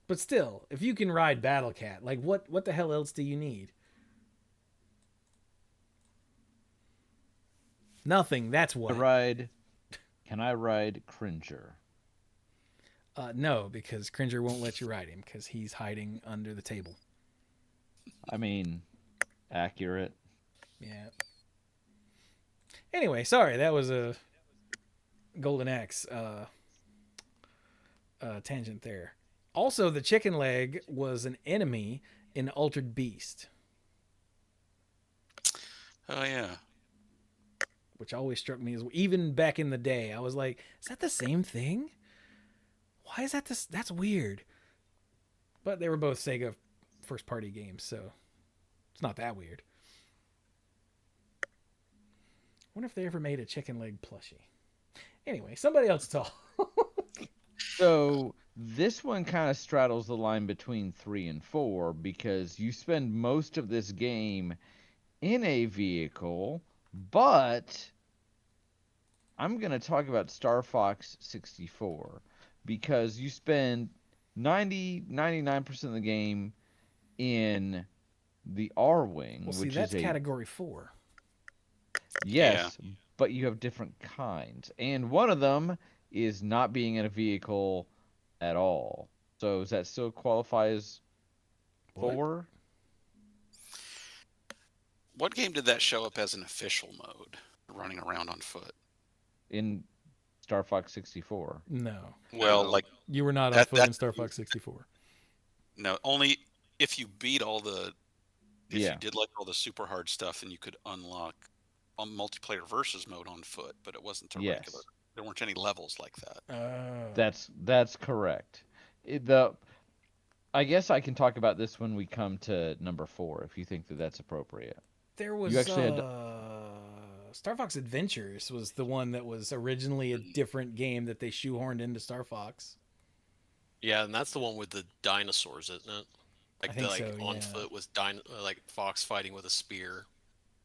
But still, if you can ride Battle Cat, like what the hell else do you need? Nothing. That's what. Can I ride Cringer? No, because Cringer won't let you ride him because he's hiding under the table. I mean, accurate. Yeah. Anyway, sorry, that was a Golden Axe tangent there. Also, the chicken leg was an enemy in Altered Beast. Oh, yeah. Which always struck me as, even back in the day, I was like, is that the same thing? Why is that this? That's weird. But they were both Sega first party games, so it's not that weird. I wonder if they ever made a chicken leg plushie. Anyway, somebody else talk. So this one kind of straddles the line between 3 and 4 because you spend most of this game in a vehicle, but I'm going to talk about Star Fox 64 because you spend 99% of the game in the R-Wing, Well, see, which that's is category 4. Yes, but you have different kinds. And one of them is not being in a vehicle at all. So does that still qualify as 4? What game did that show up as an official mode, running around on foot? In Star Fox 64. No. Well, like... You were not on foot in Star Fox 64. No, only if you beat all the... If Yeah. you did like all the super hard stuff, then you could unlock a multiplayer versus mode on foot, but it wasn't a regular. There weren't any levels like that. That's correct. the I guess I can talk about this when we come to number 4, if you think that that's appropriate. There You was actually had Star Fox Adventures was the one that was originally a different game that they shoehorned into Star Fox. Yeah, and that's the one with the dinosaurs, isn't it? I Like the think so. on Yeah. foot with like Fox fighting with a spear.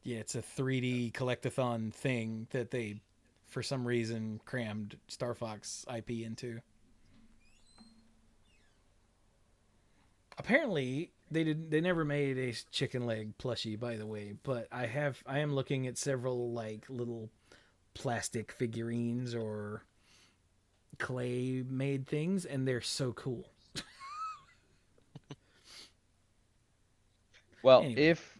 Yeah, it's a 3D collectathon thing that they, for some reason, crammed Star Fox IP into. Apparently, they never made a chicken leg plushie, by the way. But I am looking at several like little plastic figurines or clay made things, and they're so cool. Well, Anyway, if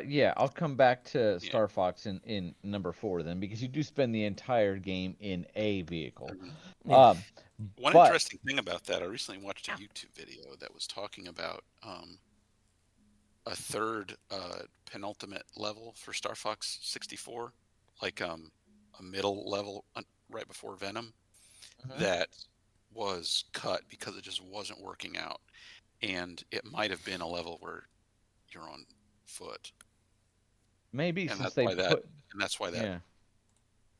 yeah, I'll come back to Yeah. Star Fox in number 4 then, because you do spend the entire game in a vehicle. Mhm. yeah, Um, One but interesting thing about that, I recently watched a YouTube video that was talking about a third penultimate level for Star Fox 64, like a middle level right before Venom, Mhm. that was cut because it just wasn't working out, and it might have been a level where you're on foot, maybe and since that's they why that put and that's why that yeah,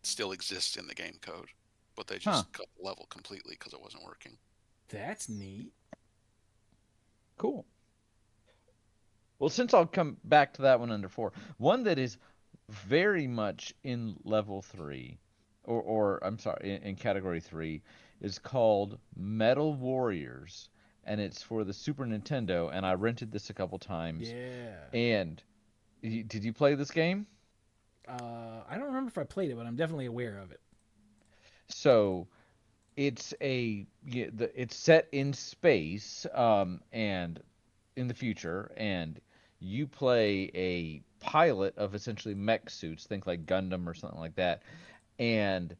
still exists in the game code, but they huh, just cut the level completely because it wasn't working. that's neat. cool. Well, since I'll come back to that one under 4, one that is very much in level 3, or I'm sorry, in category 3, is called Metal Warriors, and it's for the Super Nintendo, and I rented this a couple times. Yeah. And did you play this game? I don't remember if I played it, but I'm definitely aware of it. So it's set in space, and in the future, and you play a pilot of essentially mech suits, think like Gundam or something like that, and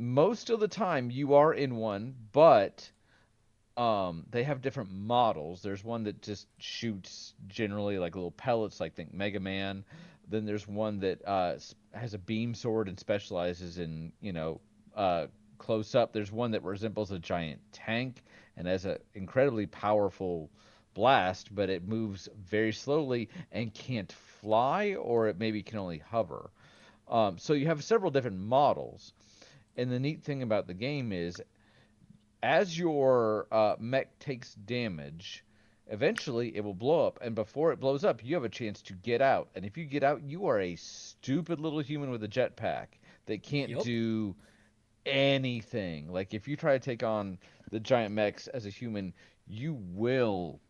most of the time you are in one, but they have different models. There's one that just shoots generally like little pellets, like think Mega Man. Then there's one that has a beam sword and specializes in, close up. There's one that resembles a giant tank and has an incredibly powerful blast, but it moves very slowly and can't fly, or it maybe can only hover. So you have several different models. And the neat thing about the game is, as your mech takes damage, eventually it will blow up. And before it blows up, you have a chance to get out. And if you get out, you are a stupid little human with a jetpack that can't Yup. do anything. Like, if you try to take on the giant mechs as a human, you will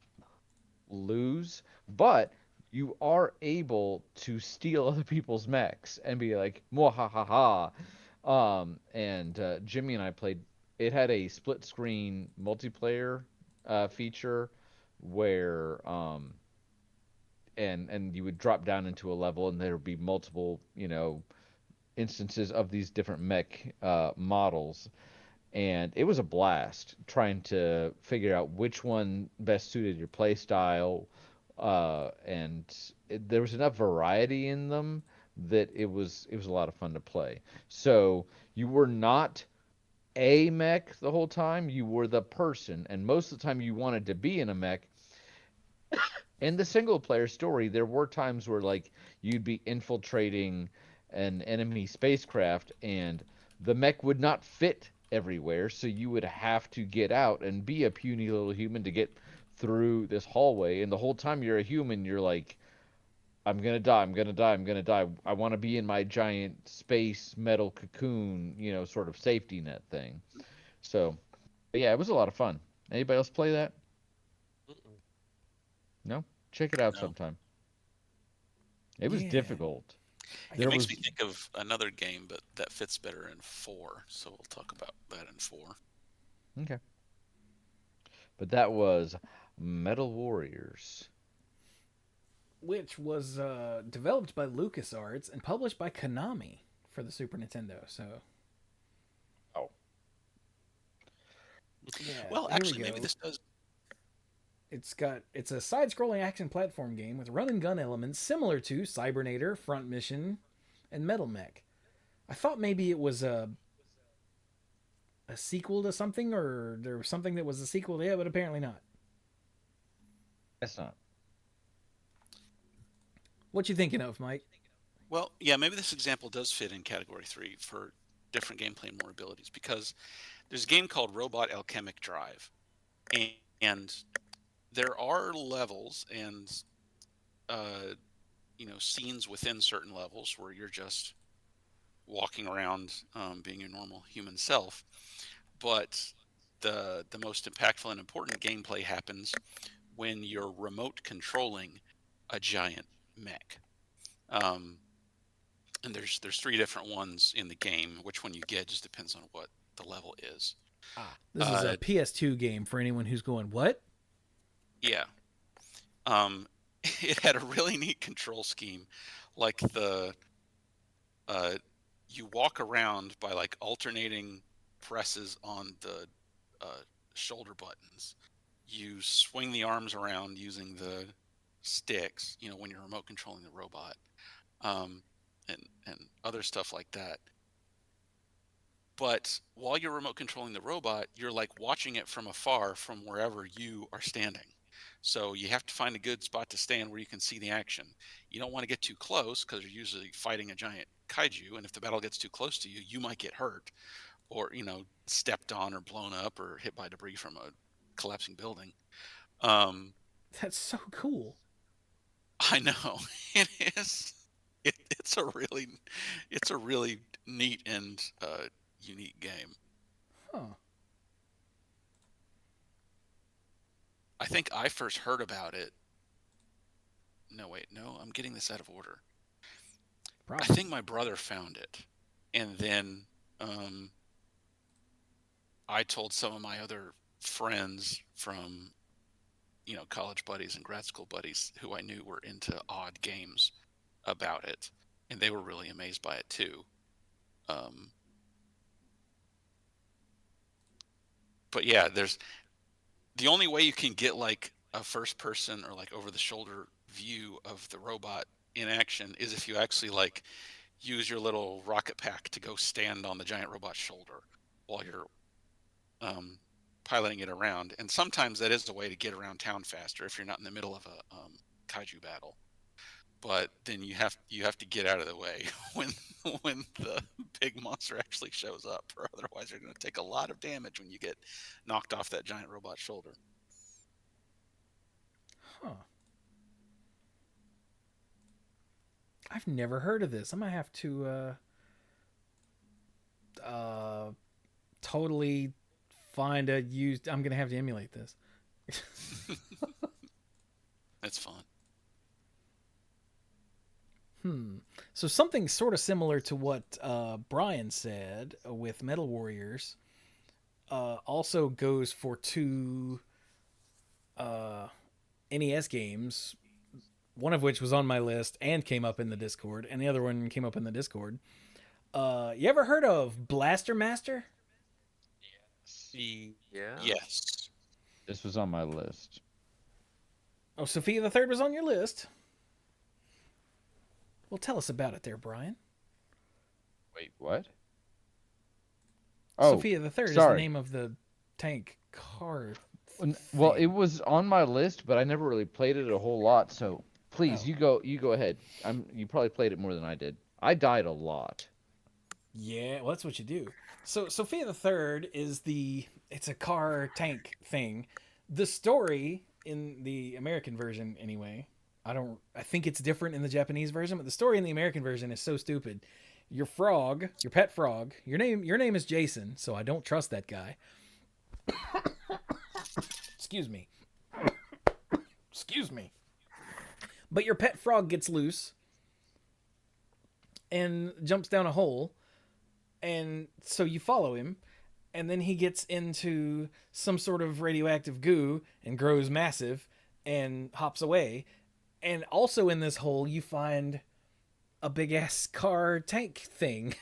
lose. But you are able to steal other people's mechs and be like, "Mwahaha." And Jimmy and I played. It had a split screen multiplayer feature where and you would drop down into a level, and there would be multiple, instances of these different mech models, and it was a blast trying to figure out which one best suited your play style. And there was enough variety in them that it was a lot of fun to play. So you were not a mech the whole time; you were the person, and most of the time you wanted to be in a mech. In the single player story, there were times where like you'd be infiltrating an enemy spacecraft, and the mech would not fit everywhere, so you would have to get out and be a puny little human to get through this hallway. And the whole time you're a human, you're like, I'm gonna die, I'm gonna die, I'm gonna die. I want to be in my giant space metal cocoon, sort of safety net thing. So, but yeah, it was a lot of fun. Anybody else play that? Mm-mm. No? Check it out No, sometime. It was Yeah. difficult. I, it There makes me was think of another game, but that fits better in 4. So we'll talk about that in 4. okay, but that was Metal Warriors. which was developed by LucasArts and published by Konami for the Super Nintendo. So, Oh, yeah, Well, here we actually, maybe go. this does. It's a side-scrolling action platform game with run and gun elements similar to Cybernator, Front Mission, and Metal Mech. I thought maybe it was a a sequel to something, or there was something that was a sequel to it, but apparently not. That's not. What you thinking of, Mike? Well, yeah, maybe this example does fit in category 3 for different gameplay and more abilities, because there's a game called Robot Alchemic Drive, and there are levels and scenes within certain levels where you're just walking around, being your normal human self, but the most impactful and important gameplay happens when you're remote controlling a giant mech. And there's 3 different ones in the game. Which one you get just depends on what the level is. This is a PS2 game for anyone who's going, what? Yeah. It had a really neat control scheme. Like you walk around by like alternating presses on the shoulder buttons. You swing the arms around using the sticks, when you're remote controlling the robot, and other stuff like that. But while you're remote controlling the robot, you're like watching it from afar from wherever you are standing. So you have to find a good spot to stand where you can see the action. You don't want to get too close because you're usually fighting a giant kaiju, and if the battle gets too close to you, you might get hurt, or stepped on or blown up or hit by debris from a collapsing building. That's so cool. I know. It is. It's a really neat and unique game. Huh. I think I first heard about it. No, I'm getting this out of order. Probably. I think my brother found it, and then I told some of my other friends from college buddies and grad school buddies who I knew were into odd games about it, and they were really amazed by it too. But yeah, there's the only way you can get like a first person or like over the shoulder view of the robot in action is if you actually like use your little rocket pack to go stand on the giant robot's shoulder while you're piloting it around. And sometimes that is a way to get around town faster if you're not in the middle of a kaiju battle. But then you have to get out of the way when the big monster actually shows up, or otherwise you're going to take a lot of damage when you get knocked off that giant robot's shoulder. Huh. I've never heard of this. I'm gonna have to totally find a used. I'm gonna have to emulate this. That's fun. So something sort of similar to what Brian said with Metal Warriors also goes for 2 NES games, one of which was on my list and came up in the Discord, and the other one came up in the Discord. You ever heard of Blaster Master? Yeah. Yes. This was on my list. Oh, Sophia the Third was on your list. Well, tell us about it there, Brian. Wait, what? Oh, Sophia the Third is the sorry. name of the tank car. Well, thing. it was on my list, but I never really played it a whole lot. So please, you go ahead. You probably played it more than I did. I died a lot. Yeah, well, that's what you do. So Sophia the Third is it's a car tank thing. The story in the American version, anyway. I think it's different in the Japanese version, but the story in the American version is so stupid. Your frog, your pet frog, your name is Jason, so I don't trust that guy. Excuse me. Excuse me. But your pet frog gets loose and jumps down a hole, and so you follow him, and then he gets into some sort of radioactive goo and grows massive and hops away. And also in this hole, you find a big-ass car tank thing.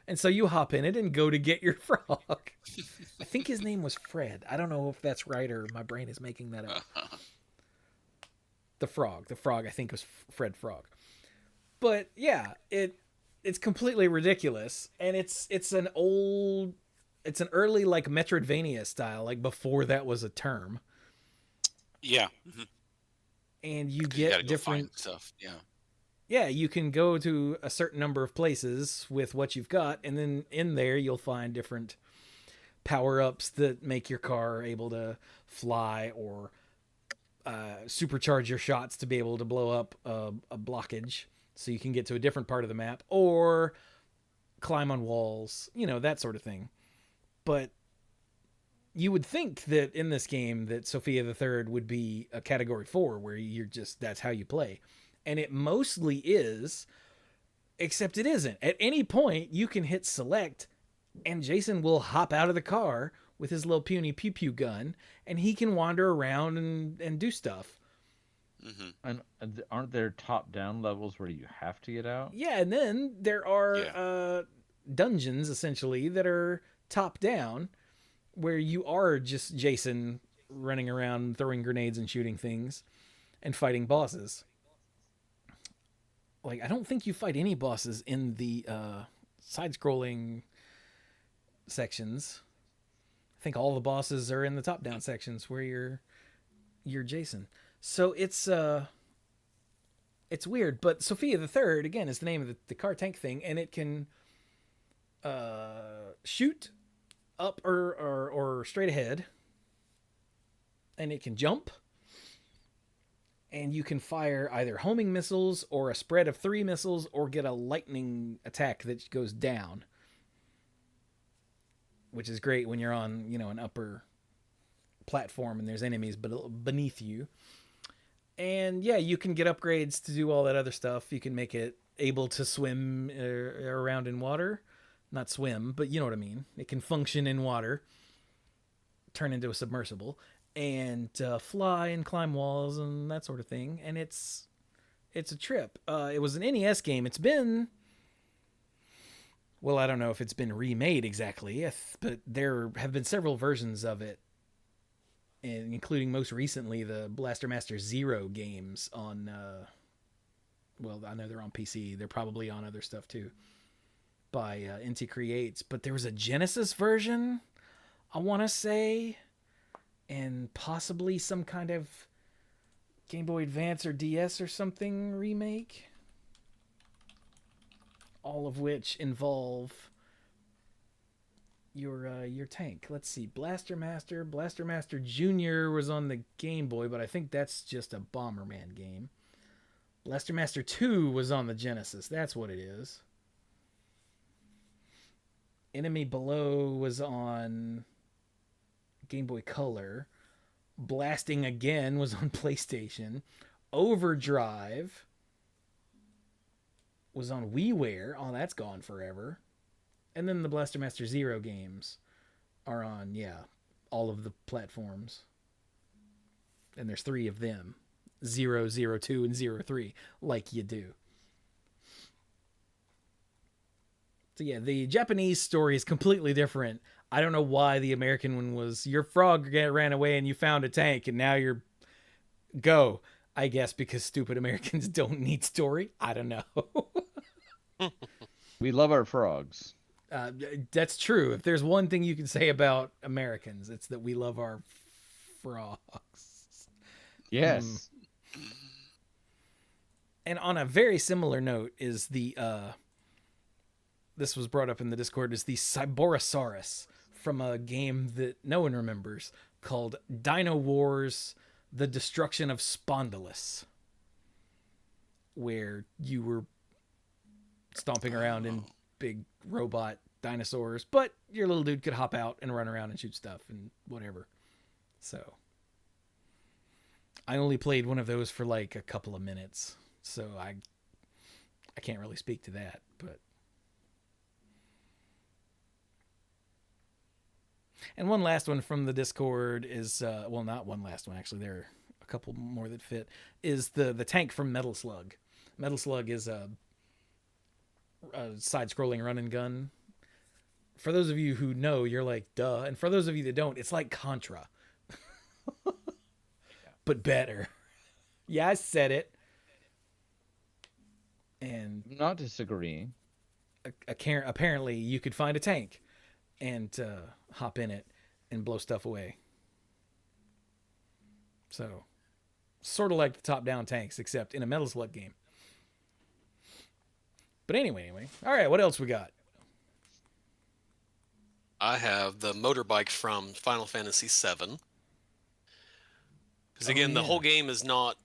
And so you hop in it and go to get your frog. I think his name was Fred. I don't know if that's right or my brain is making that up. The frog, I think, was Fred Frog. But yeah, completely ridiculous, and it's an early like Metroidvania style, like before that was a term. Yeah. Mm-hmm. And you 'Cause you got to get go find different. stuff. Yeah. Yeah, you can go to a certain number of places with what you've got, and then in there you'll find different power-ups that make your car able to fly or supercharge your shots to be able to blow up a blockage so you can get to a different part of the map, or climb on walls, that sort of thing. But you would think that in this game that Sophia the Third would be a category 4 where you're just, that's how you play. And it mostly is, except it isn't. At any point you can hit select and Jason will hop out of the car with his little puny pew pew gun and he can wander around and do stuff. Mm-hmm. And aren't there top-down levels where you have to get out? Yeah, and then there are dungeons essentially that are top down, where you are just Jason running around throwing grenades and shooting things and fighting bosses. Like, I don't think you fight any bosses in the side-scrolling sections. I think all the bosses are in the top-down sections where you're Jason. So it's weird, but Sophia the Third again is the name of the car tank thing, and it can shoot up or straight ahead, and it can jump, and you can fire either homing missiles or a spread of 3 missiles or get a lightning attack that goes down, which is great when you're on an upper platform and there's enemies beneath you. And yeah, you can get upgrades to do all that other stuff. You can make it able to swim around in water. Not swim, but you know what I mean. It can function in water, turn into a submersible, and fly and climb walls and that sort of thing. And it's a trip. It was an NES game. It's been... Well, I don't know if it's been remade exactly, but there have been several versions of it, including most recently the Blaster Master Zero games on... well, I know they're on PC. They're probably on other stuff too, by Inti Creates. But there was a Genesis version, I want to say, and possibly some kind of Game Boy Advance or DS or something remake. All of which involve your tank. Let's see. Blaster Master Jr. was on the Game Boy, but I think that's just a Bomberman game. Blaster Master 2 was on the Genesis. That's what it is. Enemy Below was on Game Boy Color. Blasting Again was on PlayStation. Overdrive was on WiiWare. Oh, that's gone forever. And then the Blaster Master Zero games are on, all of the platforms. And there's 3 of them. 0, 02, and 03, like you do. So yeah, the Japanese story is completely different. I don't know why the American one was, your frog ran away and you found a tank and now you're... Go. I guess because stupid Americans don't need story. I don't know. We love our frogs. That's true. If there's one thing you can say about Americans, it's that we love our frogs. Yes. And on a very similar note is the this was brought up in the Discord, is the Cyborosaurus from a game that no one remembers called Dino Wars: The Destruction of Spondylus, where you were stomping around in big robot dinosaurs, but your little dude could hop out and run around and shoot stuff and whatever. So I only played one of those for like a couple of minutes, so I can't really speak to that. But and one last one from the Discord is well, not one last one actually, there are a couple more that fit, is the tank from Metal Slug. Metal Slug is a side-scrolling run and gun. For those of you who know, you're like, duh. And for those of you that don't, it's like Contra. But better. Yeah, I said it. And Not disagreeing. apparently you could find a tank and hop in it and blow stuff away. So, sort of like the top-down tanks, except in a Metal Slug game. But anyway. All right, what else we got? I have the motorbike from Final Fantasy VII. Because again, the whole game is not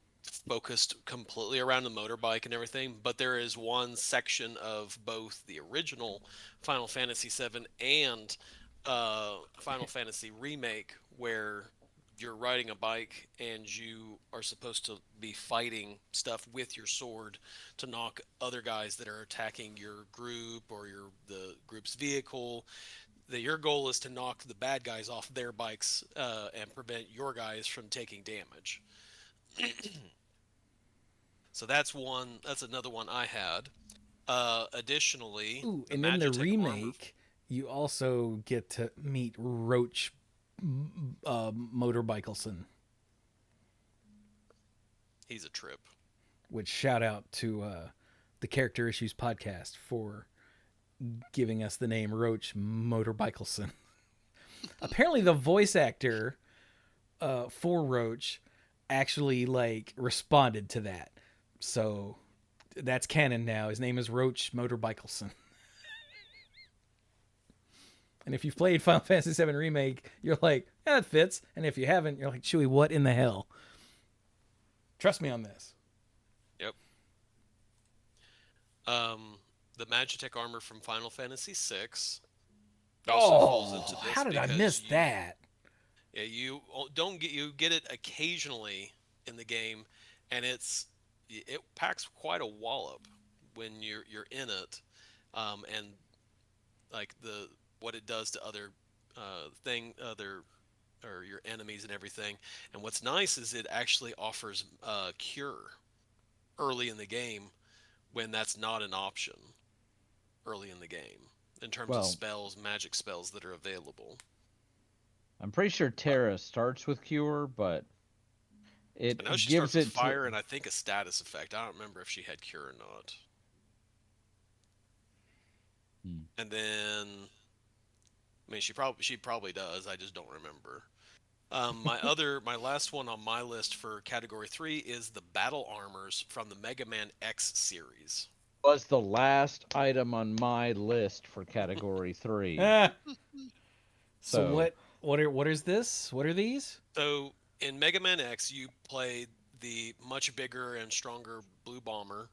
focused completely around the motorbike and everything, but there is one section of both the original Final Fantasy VII and Final Fantasy Remake where you're riding a bike and you are supposed to be fighting stuff with your sword to knock other guys that are attacking your group or the group's vehicle. Your goal is to knock the bad guys off their bikes and prevent your guys from taking damage. So that's one. That's another one I had. Additionally, Ooh, and in the remake, you also get to meet Roach Motorbikelson. He's a trip. Which shout out to the Character Issues podcast for giving us the name Roach Motorbikelson. Apparently, the voice actor for Roach actually responded to that, so that's canon now. His name is Roach Motorbikelson. And if you've played Final Fantasy VII Remake, you're like, yeah, that fits. And if you haven't, you're like, Chewie, what in the hell? Trust me on this. Yep. The Magitech armor from Final Fantasy VI also falls into this. How did I miss that? Yeah, you get it occasionally in the game, and it packs quite a wallop when you're in it, and like what it does to other or your enemies and everything. And what's nice is it actually offers cure early in the game when that's not an option early in the game in terms of spells, magic spells that are available. I'm pretty sure Terra starts with cure, but it I know she gives starts with it fire and I think a status effect. I don't remember if she had cure or not. And then, I mean, she probably does. I just don't remember. My last one on my list for category 3 is the battle armors from the Mega Man X series. Was the last item on my list for category 3. So what is this? What are these? So in Mega Man X, you played the much bigger and stronger Blue Bomber.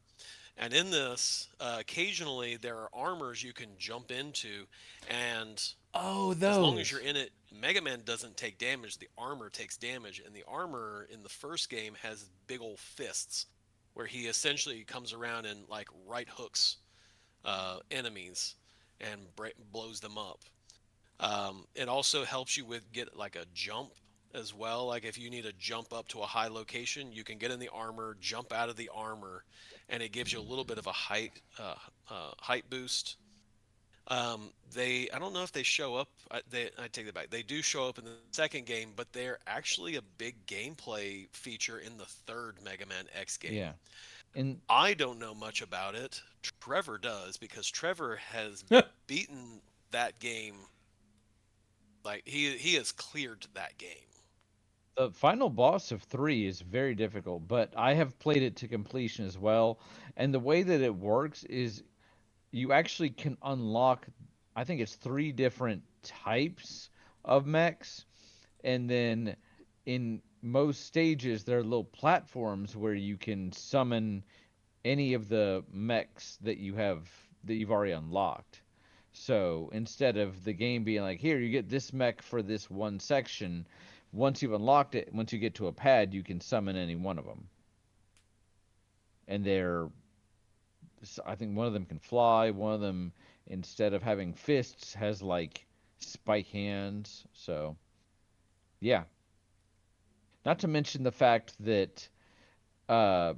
And in this, occasionally there are armors you can jump into, and those. As long as you're in it, Mega Man doesn't take damage. The armor takes damage, and the armor in the first game has big old fists, where he essentially comes around and right hooks enemies and blows them up. It also helps you get a jump as well. Like if you need to jump up to a high location, you can get in the armor, jump out of the armor, and it gives you a little bit of a height boost. I don't know if they show up. I take that back. They do show up in the second game, but they're actually a big gameplay feature in the third Mega Man X game. Yeah. And I don't know much about it. Trevor does, because Trevor has beaten that game. He has cleared that game. The final boss of 3 is very difficult, but I have played it to completion as well. And the way that it works is you actually can unlock, I think it's 3 different types of mechs. And then in most stages, there are little platforms where you can summon any of the mechs that you've already unlocked. So instead of the game being like, here, you get this mech for this one section, once you've unlocked it, once you get to a pad, you can summon any one of them. And I think one of them can fly, one of them, instead of having fists, has spike hands. So, yeah. Not to mention the fact that Vile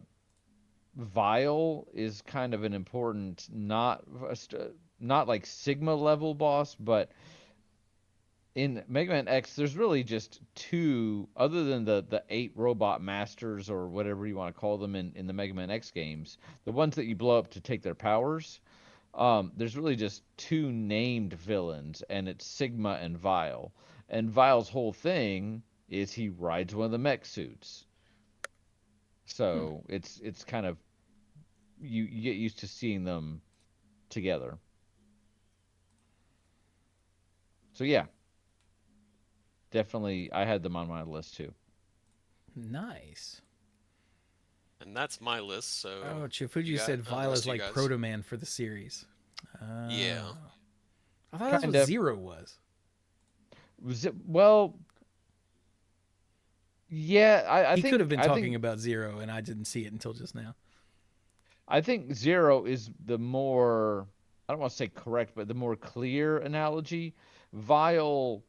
is kind of an important, not like Sigma level boss, but in Mega Man X, there's really just 2, other than the 8 robot masters or whatever you want to call them in the Mega Man X games, the ones that you blow up to take their powers. there's really just two named villains, and it's Sigma and Vile. And Vile's whole thing is he rides one of the mech suits. Hmm. So it's kind of you get used to seeing them together. So yeah, definitely I had them on my list too. Nice. And that's my list. So Oh, you Chifuji got said the Vile rest is of you like guys. Proto Man for the series. Yeah. I thought that's what Kind of. Zero was. Was it well? Yeah, I He could have think been I talking think about Zero, and I didn't see it until just now. I think Zero is the more, I don't want to say correct, but the more clear analogy. Vile,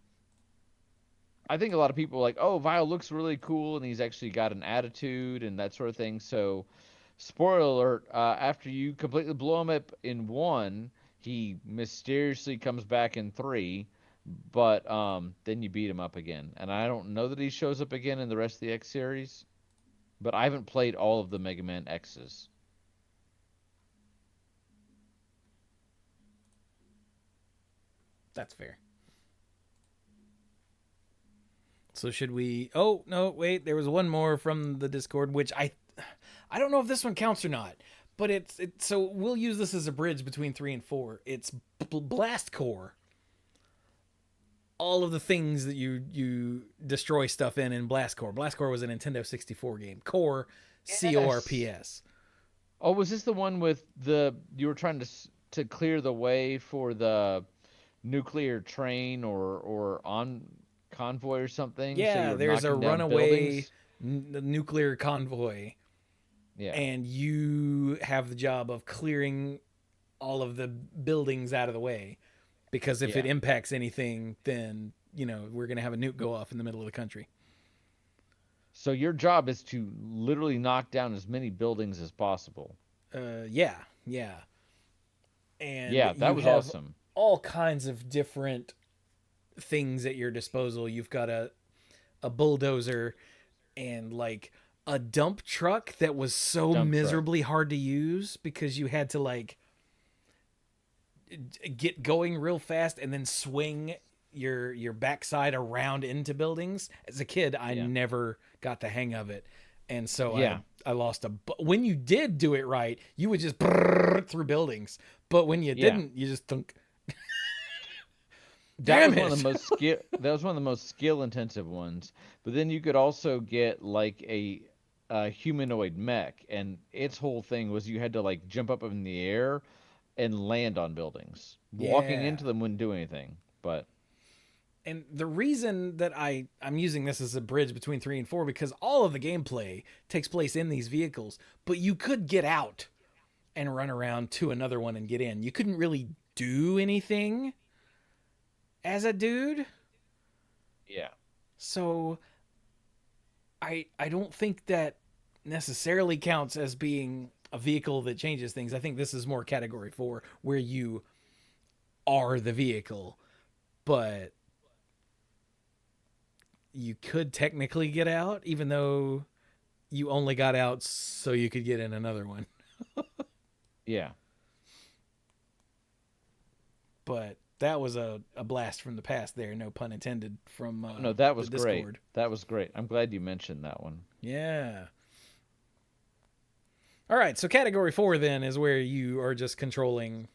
I think a lot of people are like, oh, Vile looks really cool and he's actually got an attitude and that sort of thing. So, spoiler alert, after you completely blow him up in one, he mysteriously comes back in three, but then you beat him up again. And I don't know that he shows up again in the rest of the X series, but I haven't played all of the Mega Man X's. That's fair. So should we? Oh no, wait. There was one more from the Discord, which I don't know if this one counts or not. But so we'll use this as a bridge between 3 and 4. It's Blast Core. All of the things that you destroy stuff in Blast Core. Blast Core was a Nintendo 64 game. Core, Yes. CORPS. Oh, was this the one with the you were trying to clear the way for the nuclear train or on convoy or something? So you Yeah, were there's a knocking down runaway buildings. nuclear convoy, Yeah, and you have the job of clearing all of the buildings out of the way, because if it yeah. impacts anything, then we're gonna have a nuke go off in the middle of the country. So your job is to literally knock down as many buildings as possible. Yeah, yeah, and Yeah, that you was have awesome. all kinds of different things at your disposal. You've got a bulldozer and like a dump truck that was so Dump truck. miserably hard to use because you had to like get going real fast and then swing your backside around into buildings. As a kid, I Yeah, never got the hang of it, and so I yeah. I lost when you did do it right, you would just brrr through buildings, but when you Yeah. didn't, you just thunk. That Damn was one of the it. most skill. That was one of the most skill intensive ones. But then you could also get like a humanoid mech, and its whole thing was you had to like jump up in the air and land on buildings. Walking Yeah. into them wouldn't do anything. But And the reason that I'm using this as a bridge between 3 and 4, because all of the gameplay takes place in these vehicles, but you could get out and run around to another one and get in. You couldn't really do anything as a dude. yeah, So I don't think that necessarily counts as being a vehicle that changes things. I think this is more category 4, where you are the vehicle, but you could technically get out, even though you only got out so you could get in another one. yeah. But that was a blast from the past there, no pun intended, from Oh, no, that the was great. Discord. That was great. I'm glad you mentioned that one. Yeah. All right, so category 4 then is where you are just controlling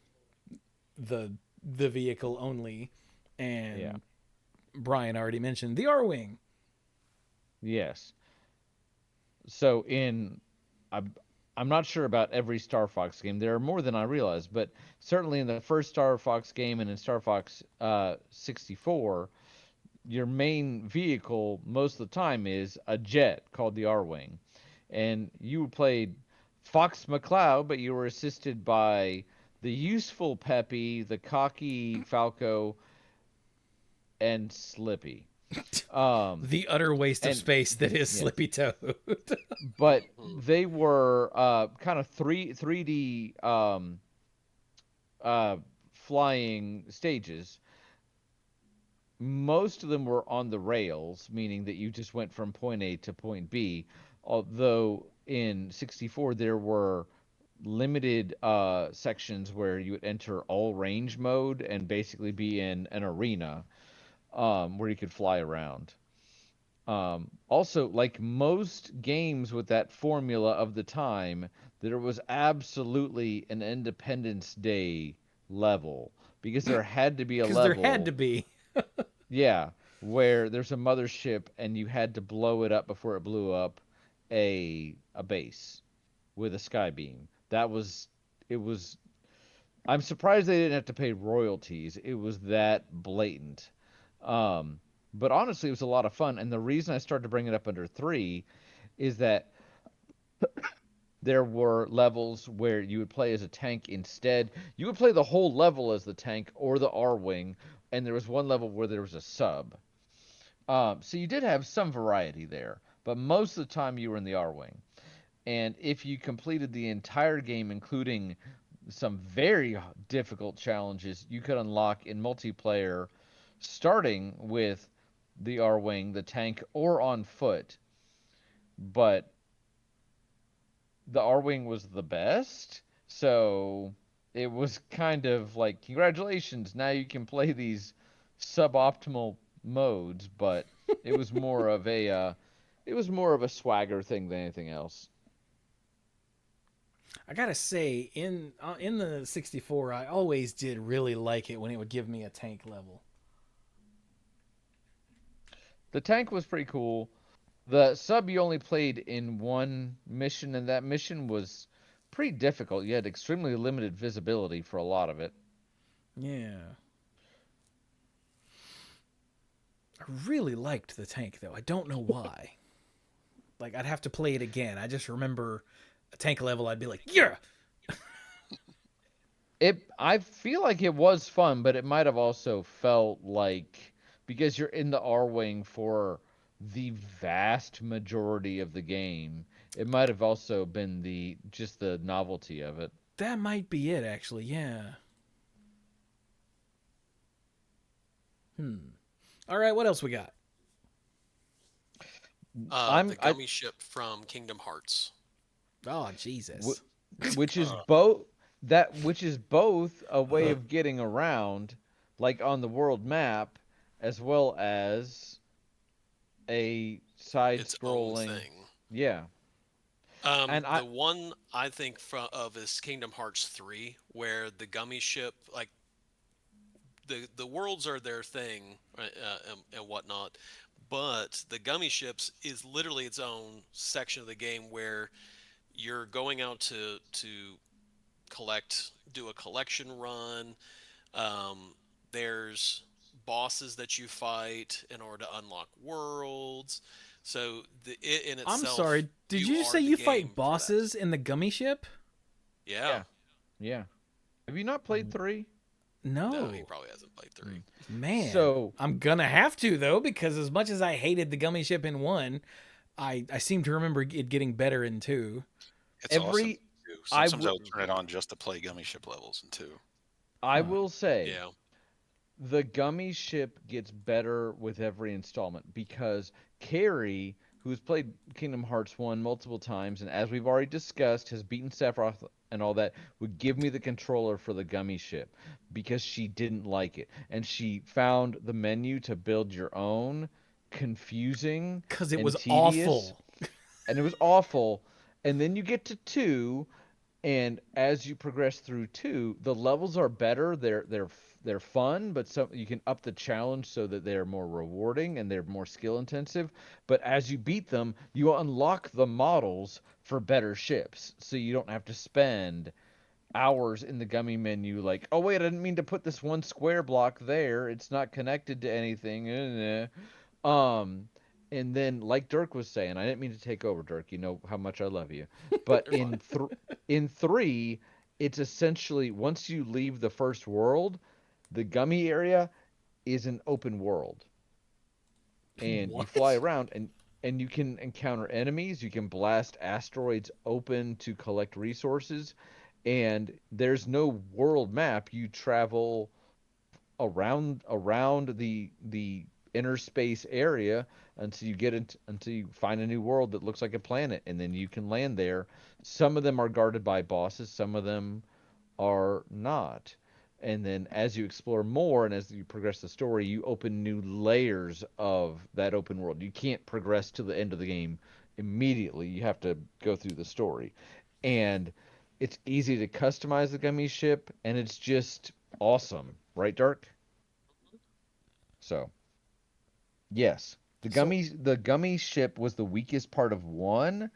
the vehicle only, Yeah. and Brian already mentioned the R-wing. Yes. So in I'm I'm not sure about every Star Fox game. There are more than I realize, but certainly in the first Star Fox game and in Star Fox 64, your main vehicle most of the time is a jet called the R-wing, and you played Fox McCloud, but you were assisted by the useful Peppy, the cocky Falco, and Slippy. Um, The utter waste of and space that is yes, Slippy Toad. but Hmm. they were kind of 3D uh, flying stages. Most of them were on the rails, meaning that you just went from point A to point B. Although in 64 there were limited sections where you would enter all range mode and basically be in an arena where you could fly around. Also, like most games with that formula of the time, there was absolutely an Independence Day level because there had to be a Because there had level, to be. yeah, where there's a mothership and you had to blow it up before it blew up a base with a sky beam. That was it was I'm surprised they didn't have to pay royalties. It was that blatant. Um, but honestly, it was a lot of fun. And the reason I started to bring it up under 3 is that there were levels where you would play as a tank instead. You would play the whole level as the tank or the R Wing, and there was one level where there was a sub. So you did have some variety there, but most of the time you were in the R Wing. And if you completed the entire game, including some very difficult challenges, you could unlock in multiplayer, starting with the R Wing, the tank, or on foot. But the R Wing was the best, so it was kind of like, congratulations, now you can play these suboptimal modes. But it was more of a swagger thing than anything else. I gotta say, in the 64, I always did really like it when it would give me a tank level. The tank was pretty cool. The sub you only played in one mission, and that mission was pretty difficult. You had extremely limited visibility for a lot of it. Yeah. I really liked the tank, though. I don't know why. Like, I'd have to play it again. I just remember a tank level, I'd be like, yeah! I feel like it was fun, but it might have also felt like, because you're in the R wing for the vast majority of the game, it might have also been the novelty of it. That might be it, actually, yeah. All right, what else we got? The gummy ship from Kingdom Hearts. Oh, Jesus. Which is both a way of getting around, like on the world map, as well as a Its own side-scrolling. thing. Yeah, and The one I think of is Kingdom Hearts 3, where the gummy ship, like the worlds are their thing, and whatnot, but the gummy ships is literally its own section of the game where you're going out to do a collection run. There's bosses that you fight in order to unlock worlds. So it in I'm itself, sorry, did you you are say the you fight game for that. bosses in the gummy ship? Yeah. yeah. Have you not played 3? No, he No. probably hasn't played 3. Man. So I'm gonna have to, though, because as much as I hated the gummy ship in 1, I seem to remember it getting better in 2. It's awesome every too. I Sometimes w- I'll turn it on just to play gummy ship levels in 2. I Huh. will say Yeah. the gummy ship gets better with every installment because Carrie, who's played Kingdom Hearts 1 multiple times, and as we've already discussed, has beaten Sephiroth and all that, would give me the controller for the gummy ship because she didn't like it. And she found the menu to build your own confusing Because it and was tedious, awful. and it was awful. And then you get to 2, and as you progress through 2, the levels are better. They're fun, but some you can up the challenge so that they're more rewarding and they're more skill intensive. But as you beat them, you unlock the models for better ships, so you don't have to spend hours in the gummy menu like, oh wait, I didn't mean to put this one square block there. It's not connected to anything. Um, and then, like Dirk was saying, I didn't mean to take over, Dirk. You know how much I love you. But You're fine. in 3, it's essentially, once you leave the first world, the gummy area is an open world, and you fly What? around, and you can encounter enemies. You can blast asteroids open to collect resources, and there's no world map. You travel around the inner space area until you find a new world that looks like a planet, and then you can land there. Some of them are guarded by bosses, some of them are not. And then as you explore more and as you progress the story, you open new layers of that open world. You can't progress to the end of the game immediately. You have to go through the story. And it's easy to customize the gummy ship, and it's just awesome. Right, Dark? So, yes. So The gummy ship was the weakest part of 1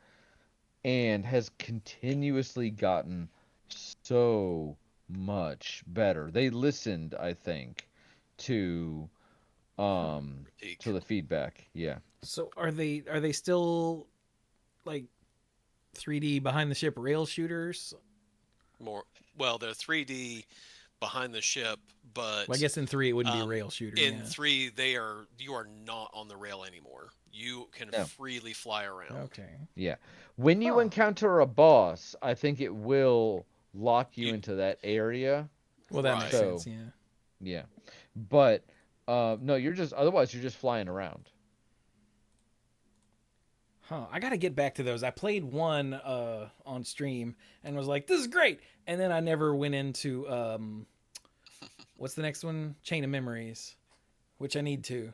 and has continuously gotten so much better. They listened, I think, to Critique. to the feedback. Yeah. so are they still like 3D behind the ship rail shooters? More well, they're 3D behind the ship, Well, I but guess in 3 it wouldn't be a um, rail shooter. in Yeah. 3 you are not on the rail anymore. You can No. freely fly around. Okay. Yeah. When you Huh. encounter a boss, I think it will lock you You, into that area. Well, that makes right. sense. So, Yeah. yeah. But no, you're just flying around. Huh. I gotta get back to those. I played one on stream and was like, "This is great," and then I never went into what's the next one? Chain of Memories, which I need to. You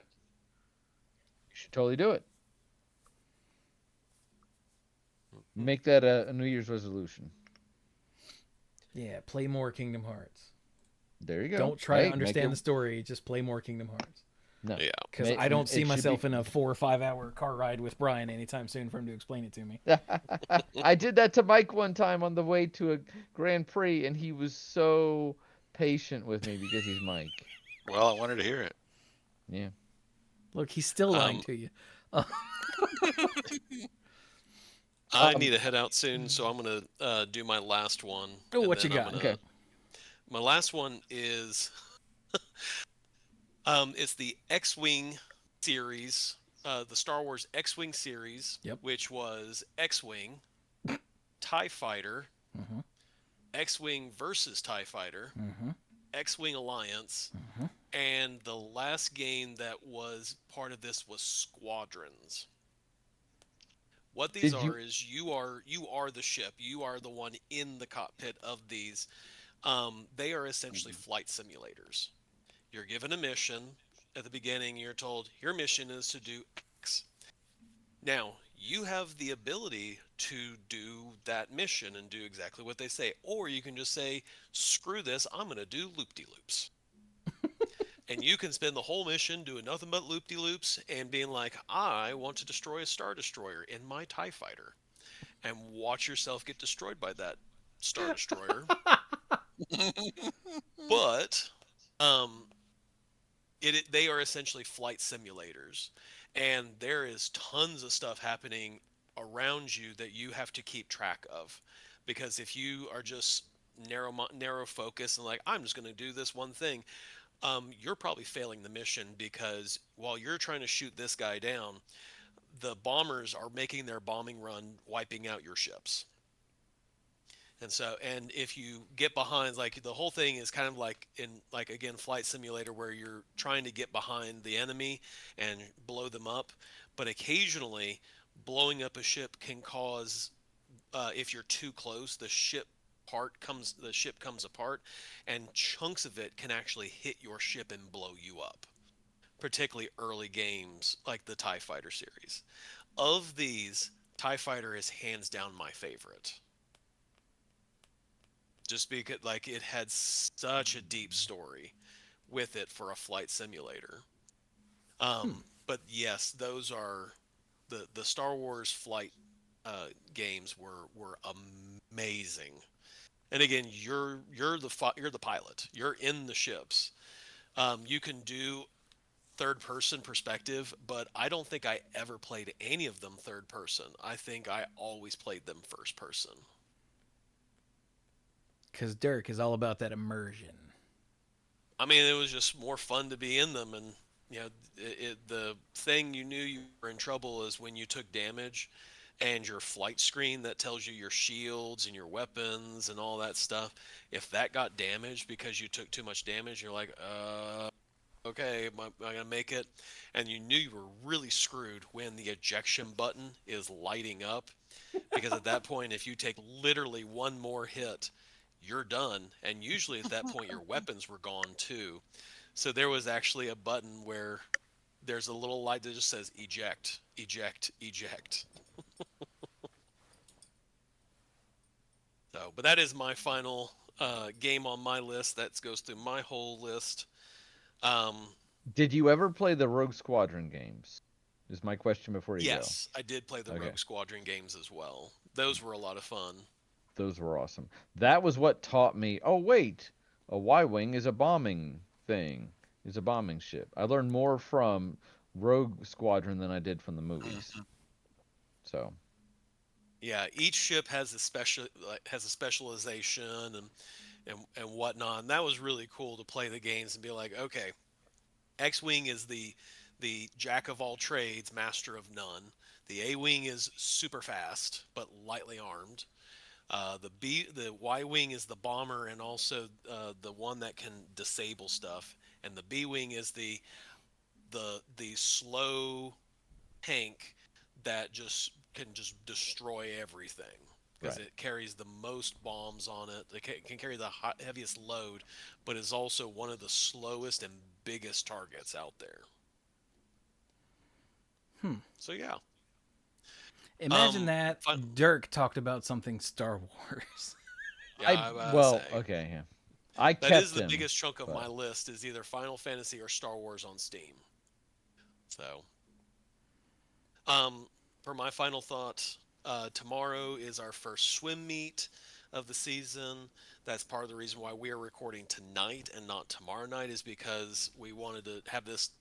should totally do it. Make that a New Year's resolution. Yeah, play more Kingdom Hearts. There you go. Don't try to Hey, make understand it the story. Just play more Kingdom Hearts. no. Yeah. Because I don't see It should myself be. in a 4 or 5 hour car ride with Brian anytime soon for him to explain it to me. I did that to Mike one time on the way to a Grand Prix, and he was so patient with me because he's Mike. Well, I wanted to hear it. Yeah. Look, he's still lying Um, to you. I Um. need to head out soon, so I'm gonna do my last one, Oh, and what you then I'm got? Okay. gonna. My last one is it's the X-wing series, the Star Wars X-wing series, Yep. which was X-wing, TIE Fighter, Mm-hmm. X-wing versus TIE Fighter, Mm-hmm. X-wing Alliance, Mm-hmm. and the last game that was part of this was Squadrons. What these Did you? are is you are the ship. You are the one in the cockpit of these. They are essentially flight simulators. You're given a mission at the beginning. You're told your mission is to do X. Now you have the ability to do that mission and do exactly what they say, or you can just say, "Screw this! I'm going to do loop-de-loops." And you can spend the whole mission doing nothing but loop-de-loops and being like, "I want to destroy a Star Destroyer in my TIE Fighter," and watch yourself get destroyed by that Star Destroyer. But um, they are essentially flight simulators, and there is tons of stuff happening around you that you have to keep track of, because if you are just narrow focus and like I'm just going to do this one thing, you're probably failing the mission, because while you're trying to shoot this guy down, the bombers are making their bombing run, wiping out your ships. And so, and if you get behind, like the whole thing is kind of like in, like again, Flight Simulator, where you're trying to get behind the enemy and blow them up. But occasionally, blowing up a ship can cause, if you're too close, the ship comes apart, and chunks of it can actually hit your ship and blow you up. Particularly early games like the TIE Fighter series. Of these, TIE Fighter is hands down my favorite, just because like it had such a deep story with it for a flight simulator. But yes, those are the Star Wars flight games were amazing. And again, you're the pilot. You're in the ships. You can do third person perspective, but I don't think I ever played any of them third person. I think I always played them first person. Because Dirk is all about that immersion. I mean, it was just more fun to be in them, and you know, the thing you knew you were in trouble is when you took damage, and your flight screen that tells you your shields and your weapons and all that stuff. If that got damaged because you took too much damage, you're like, okay, am I gonna make it? And you knew you were really screwed when the ejection button is lighting up, because at that point, if you take literally one more hit, you're done. And usually at that point, your weapons were gone too. So there was actually a button where there's a little light that just says eject, eject, eject. So, but that is my final game on my list. That goes through my whole list. Um, Did you ever play the Rogue Squadron games? Is my question before you go. yes, I did play the Okay. Rogue Squadron games as well. Those were a lot of fun. Those were awesome. That was what taught me, oh wait, a Y-wing is a bombing thing. Is a bombing ship. I learned more from Rogue Squadron than I did from the movies. Mhm. So, Yeah, each ship has a specialization and whatnot. And that was really cool to play the games and be like, okay, X-wing is the jack of all trades, master of none. The A-wing is super fast but lightly armed. The Y-wing is the bomber and also the one that can disable stuff. And the B-wing is the slow tank that just can just destroy everything because right. it carries the most bombs on it. It can carry the heaviest load, but is also one of the slowest and biggest targets out there. So yeah. Imagine that Fun. Dirk talked about something Star Wars. Yeah, I was about to well, say. okay, yeah. I That kept is the him, biggest chunk of but my list is either Final Fantasy or Star Wars on Steam. So, for my final thought, tomorrow is our first swim meet of the season. That's part of the reason why we are recording tonight and not tomorrow night is because we wanted to have this,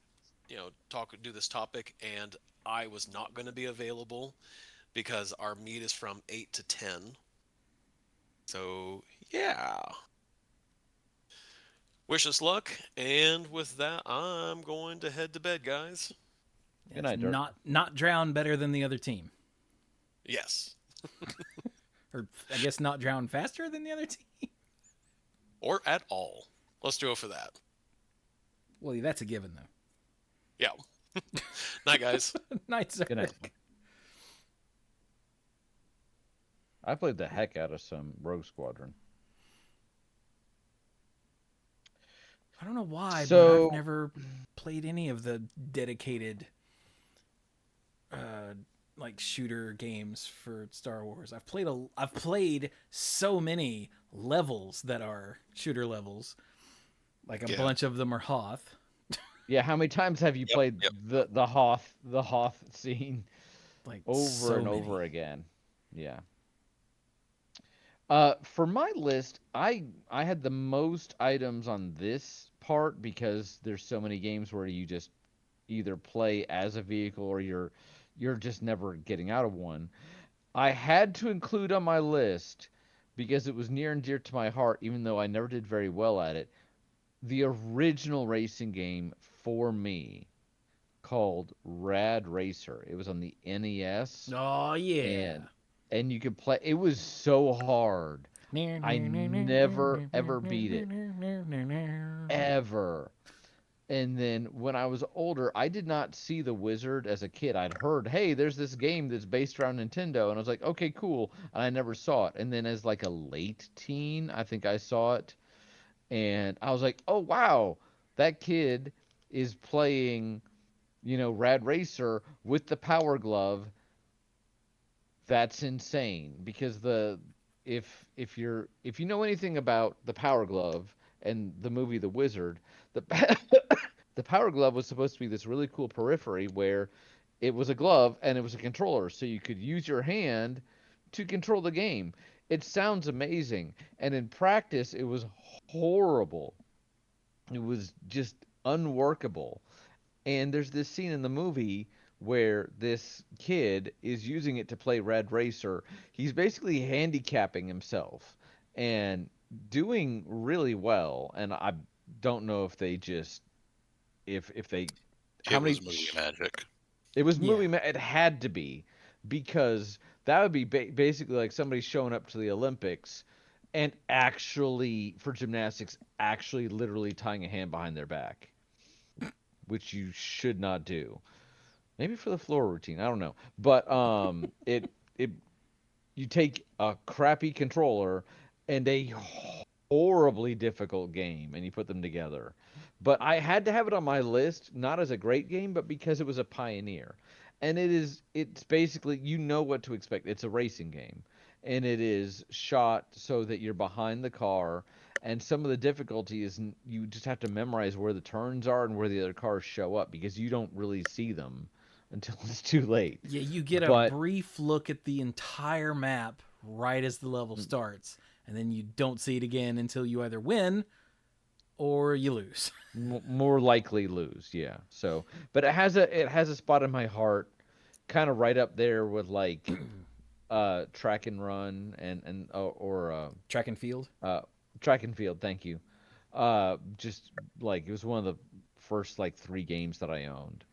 do this topic, and I was not going to be available because our meet is from 8 to 10. So, yeah. Wish us luck, and with that, I'm going to head to bed, guys. good Yes, night, Dirk. not drown better than the other team, Yes. or I guess not drown faster than the other team. Or at all. Let's do it for that. Well, that's a given though. Yeah. Night, guys. Night, Good night. Zurich. I played the heck out of some Rogue Squadron. I don't know why, but So- I've never played any of the dedicated like shooter games for Star Wars. I've played so many levels that are shooter levels. Like a Yeah. bunch of them are Hoth. Yeah, how many times have you Yep, played yep. the Hoth scene Like over so and many. over again? Yeah. For my list, I had the most items on this part because there's so many games where you just either play as a vehicle or you're just never getting out of one. I had to include on my list because it was near and dear to my heart, even though I never did very well at it. The original racing game for me called Rad Racer. It was on the NES. Oh yeah. And you could play. It was so hard. I never ever beat it. Ever. And then when I was older, I did not see The Wizard as a kid. I'd heard, hey, there's this game that's based around Nintendo. And I was like, okay, cool. And I never saw it. And then as like a late teen, I think I saw it. And I was like, oh, wow, that kid is playing, Rad Racer with the Power Glove. That's insane because if you know anything about the Power Glove and the movie The Wizard, the the Power Glove was supposed to be this really cool periphery where it was a glove and it was a controller, so you could use your hand to control the game. It sounds amazing, and in practice, it was horrible. It was just unworkable. And there's this scene in the movie where this kid is using it to play Red Racer. He's basically handicapping himself and doing really well. And I don't know if they just if they how It many was movie magic. it was Yeah. it had to be because that would be basically like somebody showing up to the Olympics and actually for gymnastics actually literally tying a hand behind their back. which you should not do. Maybe for the floor routine, I don't know. But it you take a crappy controller and a horribly difficult game and you put them together. But I had to have it on my list, not as a great game, but because it was a pioneer. And it's basically, you know what to expect. It's a racing game. And it is shot so that you're behind the car. And some of the difficulty is you just have to memorize where the turns are and where the other cars show up because you don't really see them until it's too late. Yeah, you get a But brief look at the entire map right as the level starts, and then you don't see it again until you either win or you lose. more likely lose, yeah. So, but it has a spot in my heart, kind of right up there with like track and run or Track and field. track and field. Thank you. Just like it was one of the first like 3 games that I owned.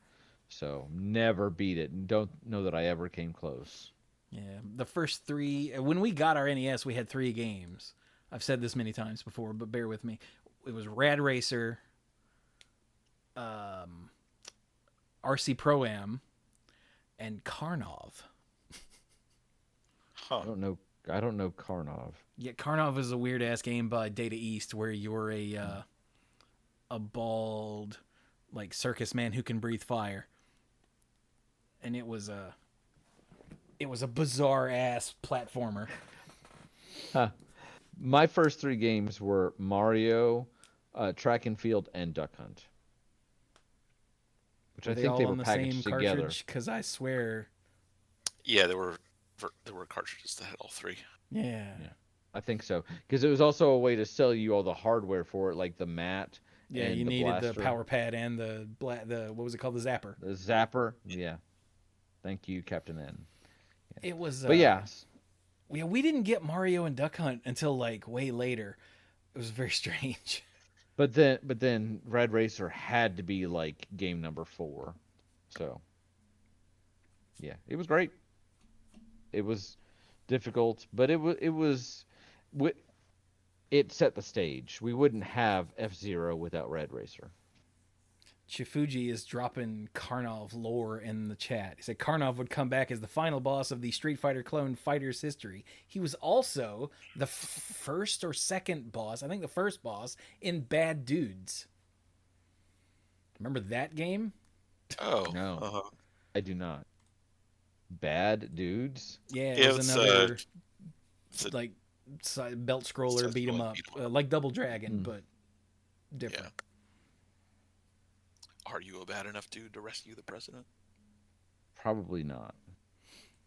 So never beat it, and don't know that I ever came close. Yeah, the first 3. When we got our NES, we had 3 games. I've said this many times before, but bear with me. It was Rad Racer, RC Pro Am, and Karnov. Huh. I don't know Karnov. Yeah, Karnov is a weird ass game by Data East where you're a bald like circus man who can breathe fire, and it was a bizarre ass platformer. My first 3 games were Mario, Track and Field, and Duck Hunt, which Were I they think all they on were the packaged same together. cartridge? Because I swear, Yeah, there were cartridges that had all 3. yeah. I think so, because it was also a way to sell you all the hardware for it, like the mat. Yeah, and you the needed blaster, the power pad and the what was it called, the zapper. the zapper. Yeah, thank you, Captain N. It was. But yeah, Yeah, we didn't get Mario and Duck Hunt until like way later. It was very strange. but then Red Racer had to be like game number 4. So yeah, it was great. It was difficult, but it set the stage. We wouldn't have F-Zero without Red Racer. Chifuji is dropping Karnov lore in the chat. He said Karnov would come back as the final boss of the Street Fighter clone Fighter's history. He was also the first or second boss, I think the first boss, in Bad Dudes. Remember that game? Oh. No. Uh-huh. I do not. Bad Dudes? Yeah, it Yeah, was it's, another it's a- like belt scroller Side-scrolling beat 'em up, beat 'em up. like Double Dragon, but different. Are you a bad enough dude to rescue the president? Probably not.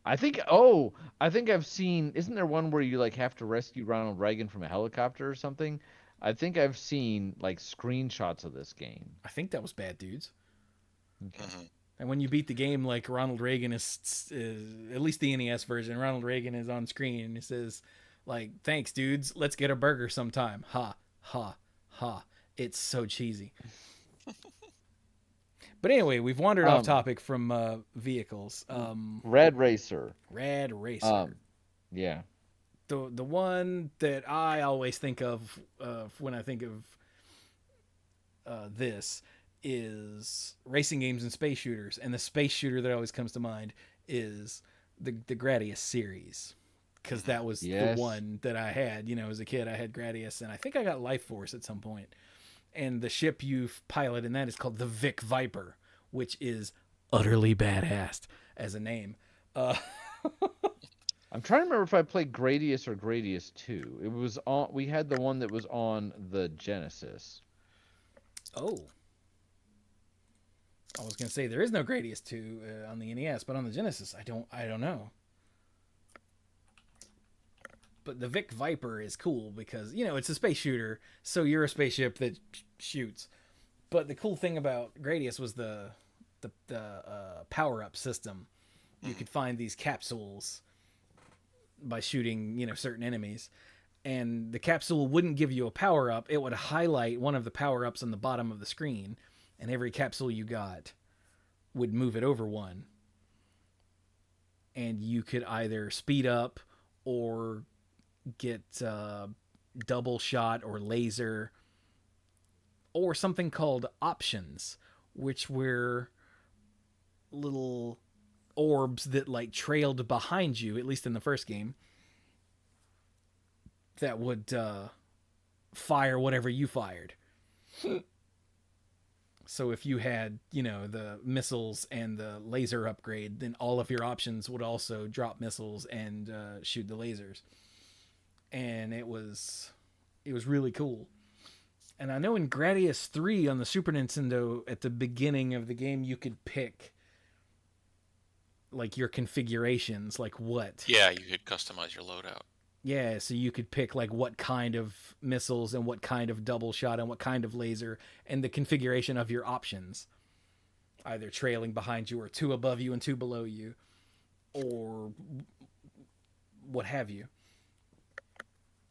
I think I've seen, isn't there one where you like have to rescue Ronald Reagan from a helicopter or something? I think I've seen like screenshots of this game. I think that was Bad Dudes. Okay. Mm-hmm. And when you beat the game, like Ronald Reagan is at least the NES version, Ronald Reagan is on screen and he says, like, "Thanks, dudes. Let's get a burger sometime." Ha, ha, ha. It's so cheesy. But anyway, we've wandered off topic from vehicles. Red Racer. Rad Racer. Yeah. The one that I always think of when I think of this is racing games and space shooters, and the space shooter that always comes to mind is the Gradius series, because that was the one that I had. You know, as a kid, I had Gradius, and I think I got Life Force at some point. And the ship you pilot in that is called the Vic Viper, which is utterly badass as a name. I'm trying to remember if I played Gradius or Gradius 2. It was on. We had the one that was on the Genesis. Oh. I was gonna say there is no Gradius 2 on the NES, but on the Genesis, I don't know. But the Vic Viper is cool because, you know, it's a space shooter, so you're a spaceship that shoots. But the cool thing about Gradius was the power-up system. You could find these capsules by shooting, you know, certain enemies. And the capsule wouldn't give you a power-up. It would highlight one of the power-ups on the bottom of the screen. And every capsule you got would move it over one. And you could either speed up or get double shot or laser or something called options, which were little orbs that like trailed behind you, at least in the first game, that would fire whatever you fired. So if you had, the missiles and the laser upgrade, then all of your options would also drop missiles and shoot the lasers. And it was really cool. And I know in Gradius 3 on the Super Nintendo, at the beginning of the game, you could pick like your configurations, like what. Yeah, you could customize your loadout. Yeah, so you could pick like what kind of missiles and what kind of double shot and what kind of laser and the configuration of your options. Either trailing behind you or two above you and two below you, or what have you.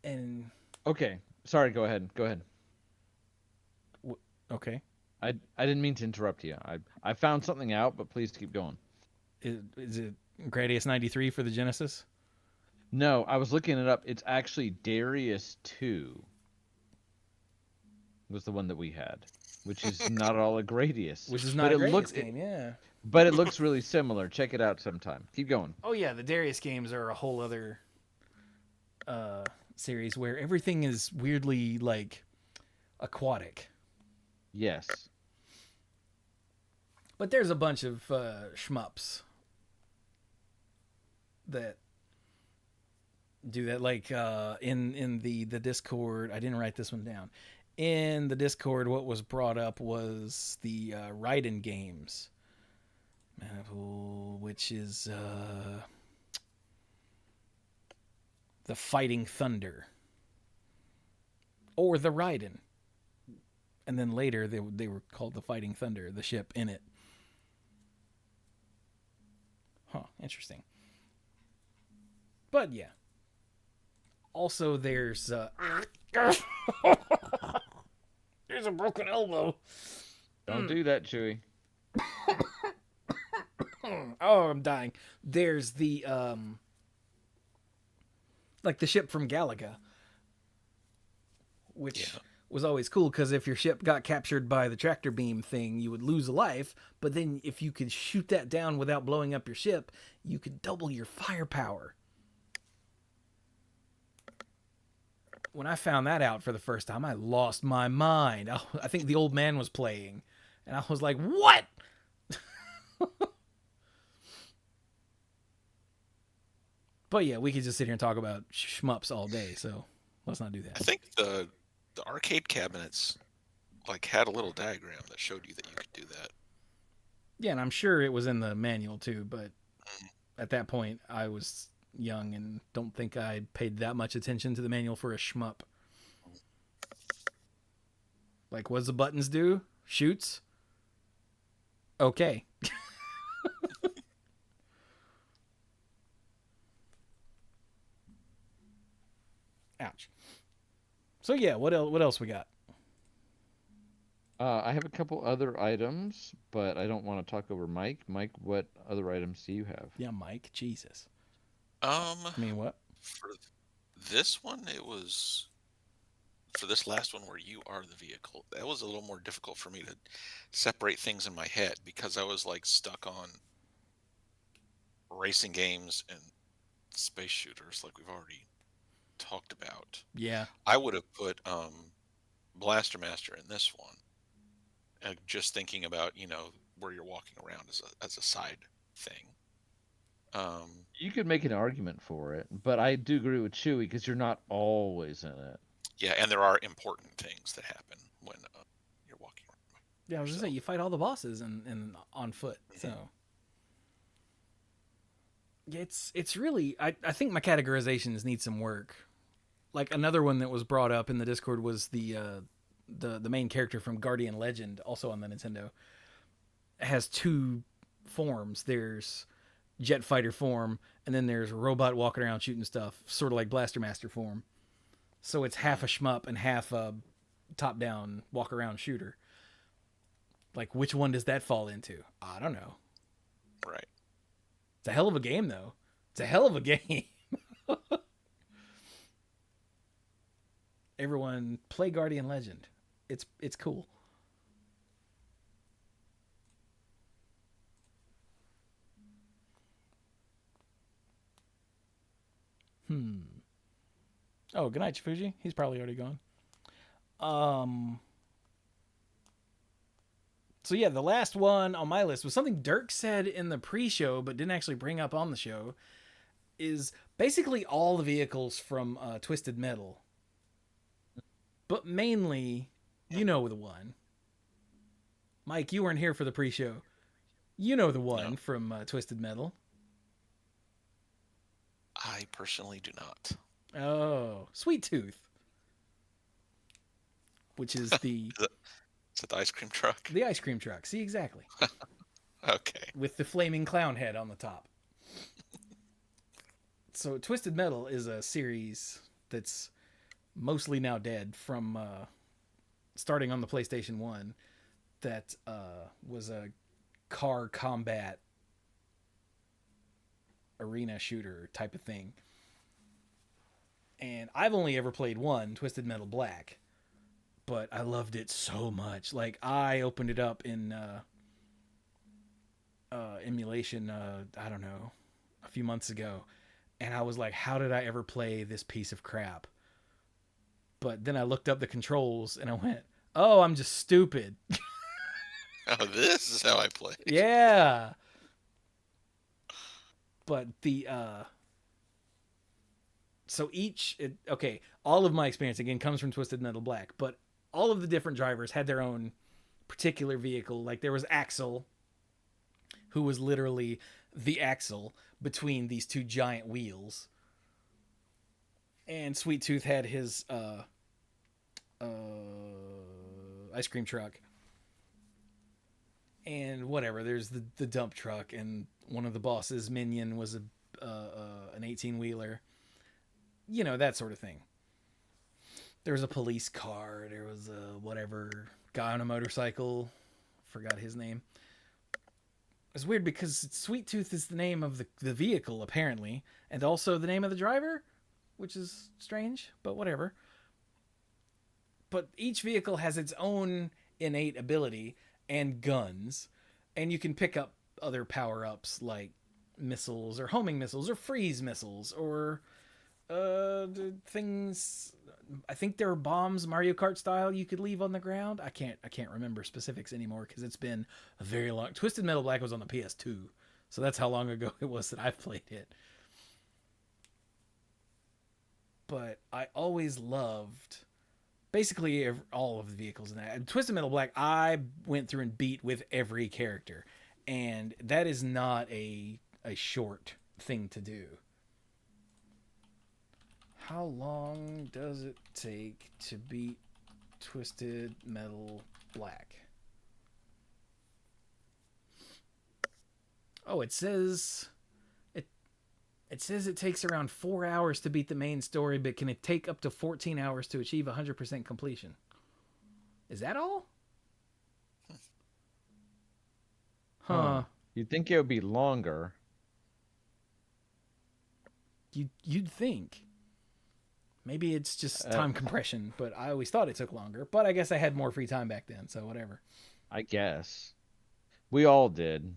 And Okay, sorry. Go ahead. okay, I didn't mean to interrupt you. I found something out, but please keep going. is it Gradius 93 for the Genesis? No, I was looking it up. It's actually Darius 2 was the one that we had, which is not at all a Gradius. Which is not but a it Gradius looks, game, yeah. But it looks really similar. Check it out sometime. Keep going. Oh yeah, the Darius games are a whole other series where everything is weirdly like aquatic. Yes. But there's a bunch of shmups that do that. Like in the Discord, I didn't write this one down. In the Discord, what was brought up was the Raiden games, which is the Fighting Thunder or the Raiden. And then later they were called the Fighting Thunder, the ship in it. Huh, interesting. But yeah. Also there's there's a broken elbow. Don't do that, Chewy. Oh, I'm dying. There's the like the ship from Galaga, which was always cool because if your ship got captured by the tractor beam thing, you would lose a life. But then if you could shoot that down without blowing up your ship, you could double your firepower. When I found that out for the first time, I lost my mind. I think the old man was playing, and I was like, what? But yeah, we could just sit here and talk about shmups all day, so let's not do that. I think the arcade cabinets like had a little diagram that showed you that you could do that. Yeah, and I'm sure it was in the manual too, but at that point I was young and don't think I paid that much attention to the manual for a shmup. Like, what's the buttons do? Shoots? Okay. Ouch. So yeah, what else we got? I have a couple other items, but I don't want to talk over Mike. Mike, what other items do you have? Yeah, Mike, Jesus. I mean, what? For this one, it was for this last one where you are the vehicle. That was a little more difficult for me to separate things in my head because I was like stuck on racing games and space shooters, like we've already talked about. Yeah. I would have put Blaster Master in this one. Just thinking about, where you're walking around as a side thing. You could make an argument for it, but I do agree with Chewy because you're not always in it. Yeah, and there are important things that happen when you're walking around. Yeah, I was just saying, you fight all the bosses and on foot, so... It's really... I think my categorizations need some work. Like, another one that was brought up in the Discord was the main character from Guardian Legend, also on the Nintendo. It has two forms. There's jet fighter form, and then there's robot walking around shooting stuff, sort of like Blaster Master form. So it's half a shmup and half a top-down walk-around shooter. Like, which one does that fall into? I don't know. Right. It's a hell of a game, though. It's a hell of a game. Everyone, play Guardian Legend. It's cool. Oh, good night, Chifuji. He's probably already gone. So yeah, the last one on my list was something Dirk said in the pre-show, but didn't actually bring up on the show. Is basically all the vehicles from Twisted Metal, but mainly, you know the one. Mike, you weren't here for the pre-show. You know the one from Twisted Metal. I personally do not. Oh, Sweet Tooth, which is the Is it the ice cream truck? the ice cream truck. See, exactly. Okay. With the flaming clown head on the top. So Twisted Metal is a series that's mostly now dead from starting on the PlayStation 1 that was a car combat arena shooter type of thing. And I've only ever played one, Twisted Metal Black, but I loved it so much. Like, I opened it up in emulation, I don't know, a few months ago, and I was like, how did I ever play this piece of crap? But then I looked up the controls and I went, oh, I'm just stupid. Oh, this is how I play. Yeah. But the so all of my experience again comes from Twisted Metal Black, but all of the different drivers had their own particular vehicle. Like there was Axel, who was literally the axle between these two giant wheels. And Sweet Tooth had his ice cream truck. And whatever, there's the dump truck, and one of the bosses, Minion, was an 18-wheeler. You know, that sort of thing. There was a police car. There was a whatever guy on a motorcycle. Forgot his name. It's weird because Sweet Tooth is the name of the vehicle, apparently, and also the name of the driver, which is strange, but whatever. But each vehicle has its own innate ability and guns, and you can pick up other power-ups like missiles or homing missiles or freeze missiles or things. I think there are bombs, Mario Kart style, you could leave on the ground. I can't remember specifics anymore because it's been a very long. Twisted Metal Black was on the PS2, so that's how long ago it was that I played it. But I always loved basically all of the vehicles in that. And Twisted Metal Black, I went through and beat with every character, and that is not a short thing to do. How long does it take to beat Twisted Metal Black? Oh, it says it takes around 4 hours to beat the main story, but can it take up to 14 hours to achieve 100% completion? Is that all? Huh. You'd think it would be longer. You'd think. Maybe it's just time compression, but I always thought it took longer. But I guess I had more free time back then, so whatever. I guess. We all did.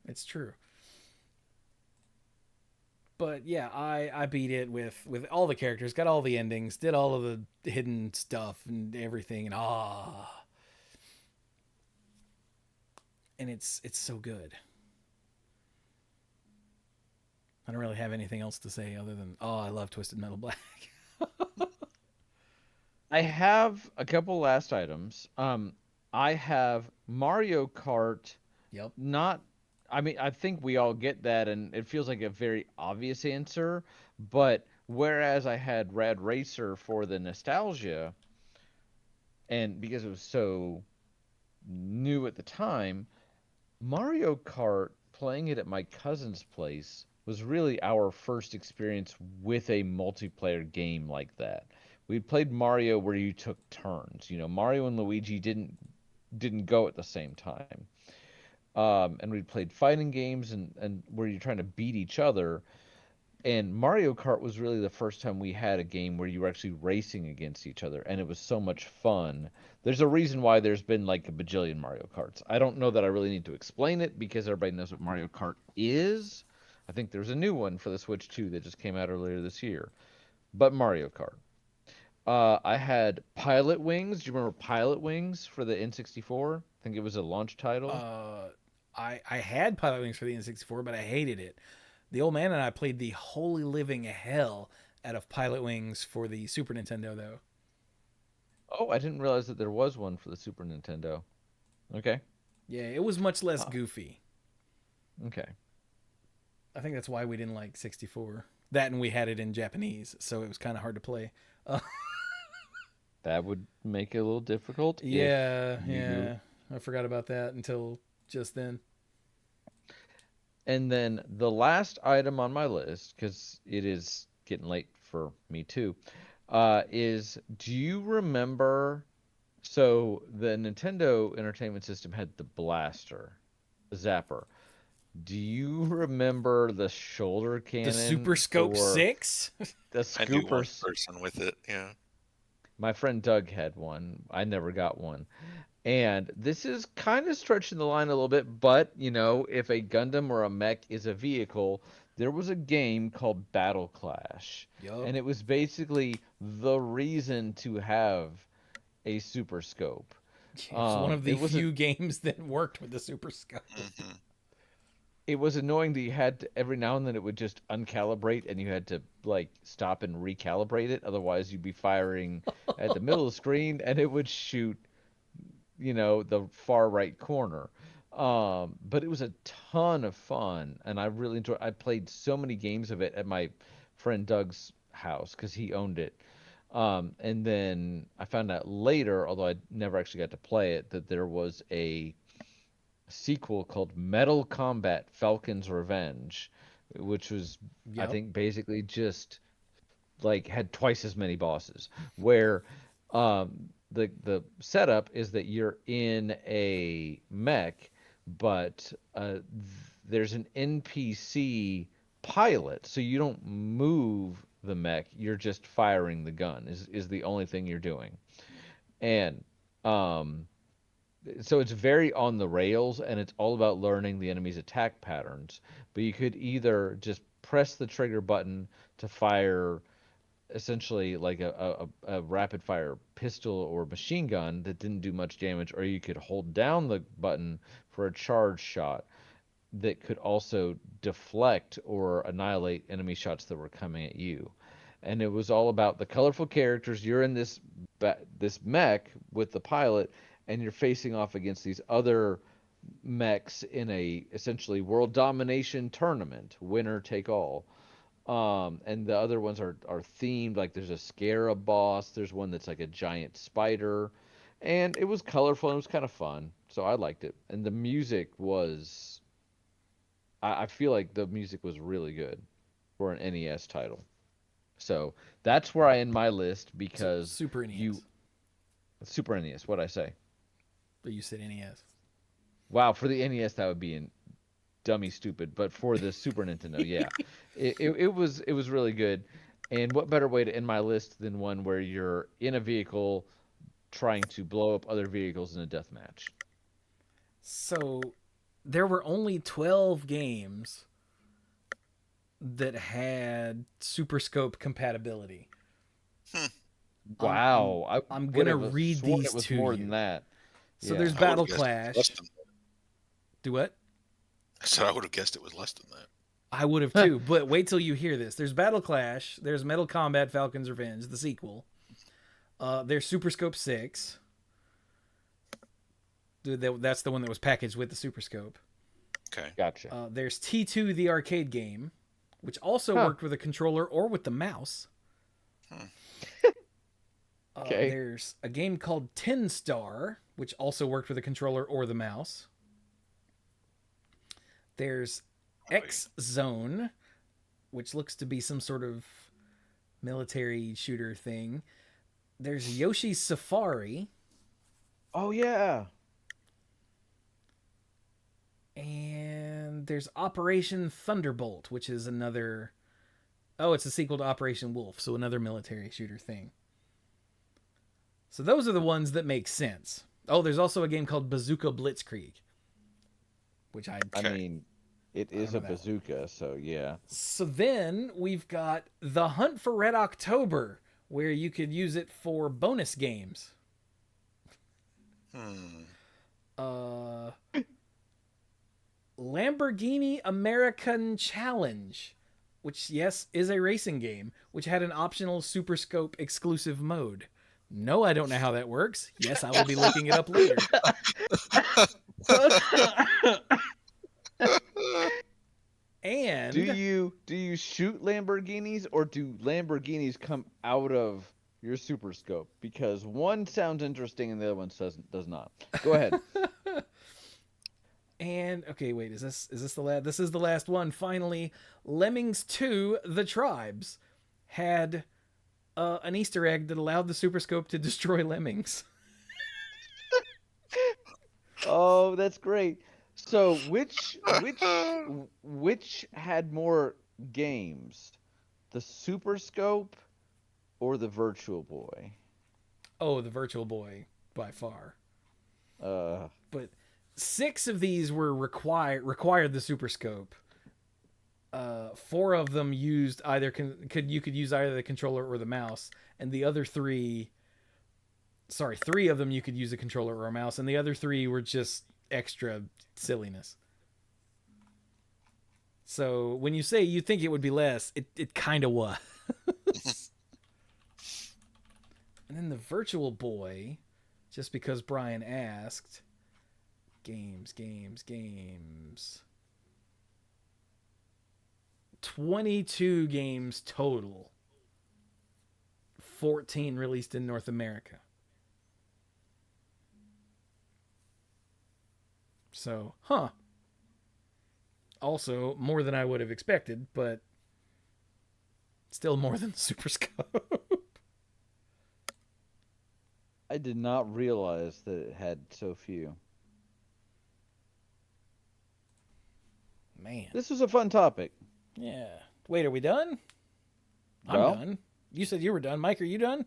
It's true. But yeah, I beat it with all the characters, got all the endings, did all of the hidden stuff and everything, and and it's so good. I don't really have anything else to say other than I love Twisted Metal Black. I have a couple last items. I have Mario Kart. Yep. I think we all get that, and it feels like a very obvious answer. But whereas I had Rad Racer for the nostalgia, and because it was so new at the time, Mario Kart, playing it at my cousin's place, was really our first experience with a multiplayer game like that. We played Mario where you took turns. You know, Mario and Luigi didn't go at the same time. And we played fighting games and where you're trying to beat each other. And Mario Kart was really the first time we had a game where you were actually racing against each other, and it was so much fun. There's a reason why there's been like a bajillion Mario Karts. I don't know that I really need to explain it because everybody knows what Mario Kart is. I think there's a new one for the Switch too that just came out earlier this year. But Mario Kart. I had Pilot Wings. Do you remember Pilot Wings for the N64? I think it was a launch title. I had Pilot Wings for the N64, but I hated it. The old man and I played the holy living hell out of Pilot Wings for the Super Nintendo, though. Oh, I didn't realize that there was one for the Super Nintendo. Okay. Yeah, it was much less Oh, goofy. okay. I think that's why we didn't like 64. That and we had it in Japanese, so it was kind of hard to play. That would make it a little difficult Yeah, if you... yeah. I forgot about that until just then. And then the last item on my list, because it is getting late for me too, is do you remember? So the Nintendo Entertainment System had the blaster, the zapper. Do you remember the shoulder The cannon Super Scope for 6? the I knew one scoopers? person with it. Yeah. My friend Doug had one. I never got one. And this is kind of stretching the line a little bit, but you know, if a Gundam or a mech is a vehicle, there was a game called Battle Clash, Yup. and it was basically the reason to have a super scope. It was one of the It was a, few games that worked with the Super Scope. Hmm. it was annoying that you had to, every now and then it would just uncalibrate and you had to like stop and recalibrate it, otherwise you'd be firing at the middle of the screen and it would shoot, you know, the far right corner. But it was a ton of fun, and I really enjoyed. I played so many games of it at my friend Doug's house because he owned it. And then I found out later, although I never actually got to play it, that there was a sequel called Metal Combat Falcon's Revenge, which was, I Yep. think, basically just like had twice as many bosses where the setup is that you're in a mech but there's an NPC pilot, so you don't move the mech, you're just firing the gun is the only thing you're doing. And um so it's very on the rails and it's all about learning the enemy's attack patterns, but you could either just press the trigger button to fire essentially like a rapid fire pistol or machine gun that didn't do much damage, or you could hold down the button for a charge shot that could also deflect or annihilate enemy shots that were coming at you. And it was all about the colorful characters. You're in this mech with the pilot, and you're facing off against these other mechs in a essentially world domination tournament, winner take all. And the other ones are themed. Like there's a scarab boss. There's one that's like a giant spider, and it was colorful and it was kind of fun. So I liked it. And the music was, I feel like the music was really good for an NES title. So that's where I end my list because Super NES. you Super NES. What'd I say? But you said NES. Wow, for the NES that would be in dummy stupid, but for the Super Nintendo, yeah, it was really good. And what better way to end my list than one where you're in a vehicle trying to blow up other vehicles in a death match? So there were only 12 games that had Super Scope compatibility. Wow, I'm would gonna have read sworn these it was to more you. than that. So Yeah. there's I Battle would've guessed it was less Clash. than that. Do what? I said I would have guessed it was less than that. I would have too, but wait till you hear this. There's Battle Clash. There's Metal Combat Falcon's Revenge, the sequel. There's Super Scope 6. That's the one that was packaged with the Super Scope. Okay. Gotcha. There's T2, the arcade game, which also Huh. worked with a controller or with the mouse. Okay. There's a game called Tin Star, which also worked with a controller or the mouse. There's X Zone, which looks to be some sort of military shooter thing. There's Yoshi's Safari. Oh yeah. And there's Operation Thunderbolt, which is another... Oh, it's a sequel to Operation Wolf, so another military shooter thing. So those are the ones that make sense. Oh, there's also a game called Bazooka Blitzkrieg, which I Okay. mean, It I don't is know a that one. bazooka, so yeah. So then we've got the Hunt for Red October, where you could use it for bonus games. Uh, Lamborghini American Challenge, which, yes, is a racing game, which had an optional Super Scope exclusive mode. No, I don't know how that works. Yes, I will be looking it up later. Do And you shoot Lamborghinis, or do Lamborghinis come out of your Super Scope? Because one sounds interesting and the other one does not. Go ahead. okay, wait, is this the last? This is the last one. Finally, Lemmings 2: The Tribes had an Easter egg that allowed the Super Scope to destroy lemmings. Oh, that's great. So which had more games? The Super Scope or the Virtual Boy? Oh, the Virtual Boy by far. Uh, But 6 of these were required the Super Scope. 4 of them used either you could use either the controller or the mouse, and the other 3 of them you could use a controller or a mouse, and the other 3 were just extra silliness. So when you say you think it would be less, it kind of was. And then the Virtual Boy, just because Brian asked, games. 22 games total. 14 released in North America. So, also more than I would have expected, but still more than the Super Scope. I did not realize that it had so few. Man. This was a fun topic. Yeah. Wait, are we done? Well, I'm done. You said you were done. Mike, are you done?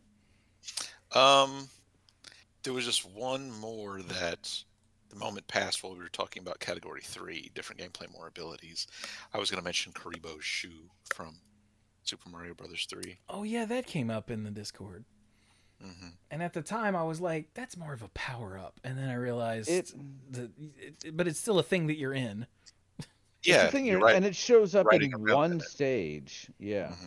There was just one more that the moment passed while we were talking about category 3, different gameplay, more abilities. I was going to mention Karibo's shoe from Super Mario Brothers 3. Oh, yeah, that came up in the Discord. Mm-hmm. And at the time, I was like, that's more of a power-up. And then I realized, but it's still a thing that you're in. Yeah, it's a thing, you're right. and it shows up Riding in around one in it. stage. Yeah. Mm-hmm.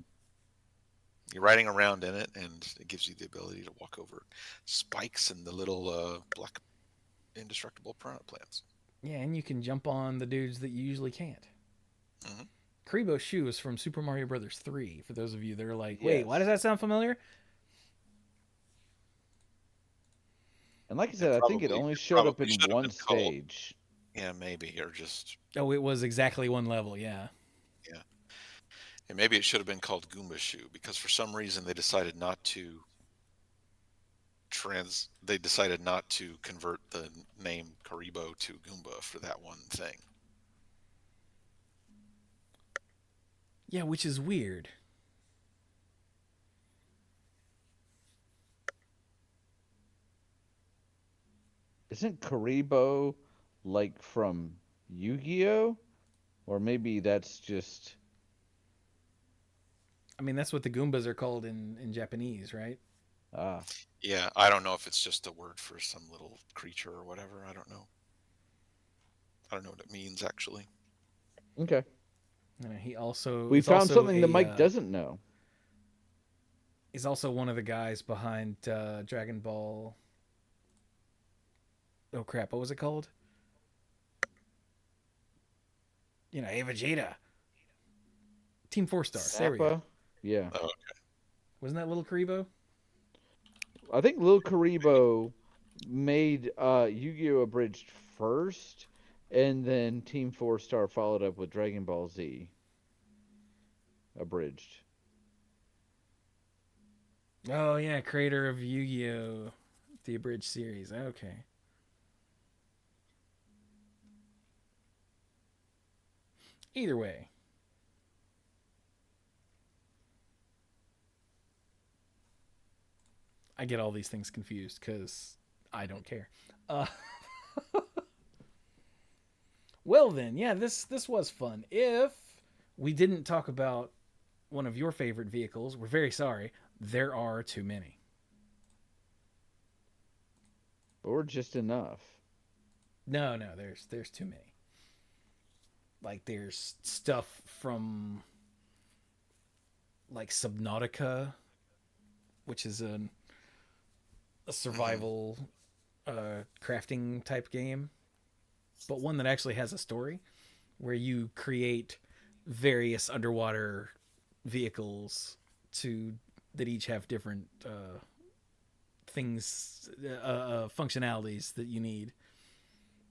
You're riding around in it, and it gives you the ability to walk over spikes and the little black indestructible piranha plants. Yeah, and you can jump on the dudes that you usually can't. Mm-hmm. Karibo's shoe is from Super Mario Brothers 3, for those of you that are like, Yes. wait, why does that sound familiar? And like I said, I think it only showed up in one stage. Yeah, maybe, or just... Oh, it was exactly one level, yeah. Yeah. And maybe it should have been called Goomba Shoe, because for some reason they decided not to convert the name Karibo to Goomba for that one thing. Yeah, which is weird. Isn't Karibo like from Yu-Gi-Oh? Or maybe that's just... I mean, that's what the Goombas are called in Japanese, right? Yeah, I don't know if it's just a word for some little creature or whatever. I don't know. I don't know what it means, actually. Okay. He also... We found something that Mike doesn't know. He's also one of the guys behind Dragon Ball... Oh, crap. What was it called? Hey, Vegeta. Team 4-Star. There we go. Yeah. Oh, okay. Wasn't that Little Karibo? I think Lil Karibo made Yu-Gi-Oh! Abridged first, and then Team 4-Star followed up with Dragon Ball Z Abridged. Oh, yeah. Creator of Yu-Gi-Oh! The Abridged series. Okay. Either way. I get all these things confused because I don't care. Well then, yeah, this was fun. If we didn't talk about one of your favorite vehicles, we're very sorry. There are too many. Or just enough. No, there's too many. Like there's stuff from like Subnautica, which is a survival crafting type game, but one that actually has a story where you create various underwater vehicles that each have different things, functionalities that you need.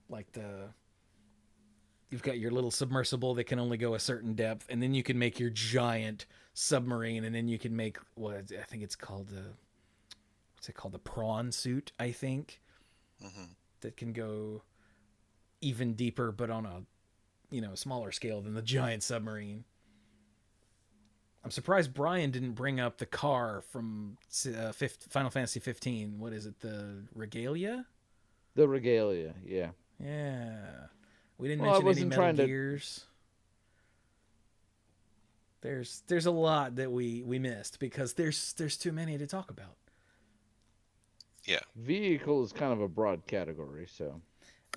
Like you've got your little submersible that can only go a certain depth, and then you can make your giant submarine, and then you can make what I think it's called what's it called, the prawn suit, I think, that can go even deeper, but on a smaller scale than the giant submarine. I'm surprised Brian didn't bring up the car from Final Fantasy 15. What is it? The Regalia? The Regalia, yeah. Yeah. We didn't Well, I mention any wasn't Metal Gears. There's a lot that we missed because there's too many to talk about. Yeah. Vehicle is kind of a broad category, so.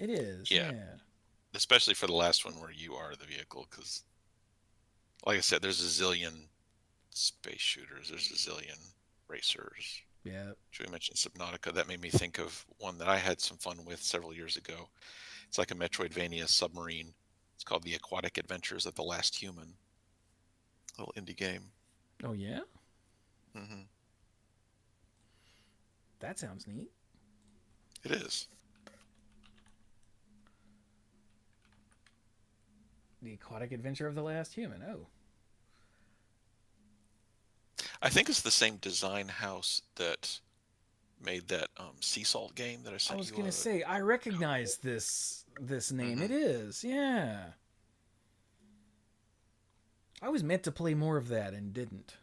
It is, Yeah. yeah. Especially for the last one where you are the vehicle, because, like I said, there's a zillion space shooters. There's a zillion racers. Yeah. Should we mention Subnautica? That made me think of one that I had some fun with several years ago. It's like a Metroidvania submarine. It's called The Aquatic Adventures of the Last Human. Little indie game. Oh, yeah? Mm-hmm. That sounds neat. It is. The Aquatic Adventure of the Last Human. Oh. I think it's the same design house that made that sea salt game that I sent you. I was going to say, I recognize this name. It is, yeah. I was meant to play more of that and didn't.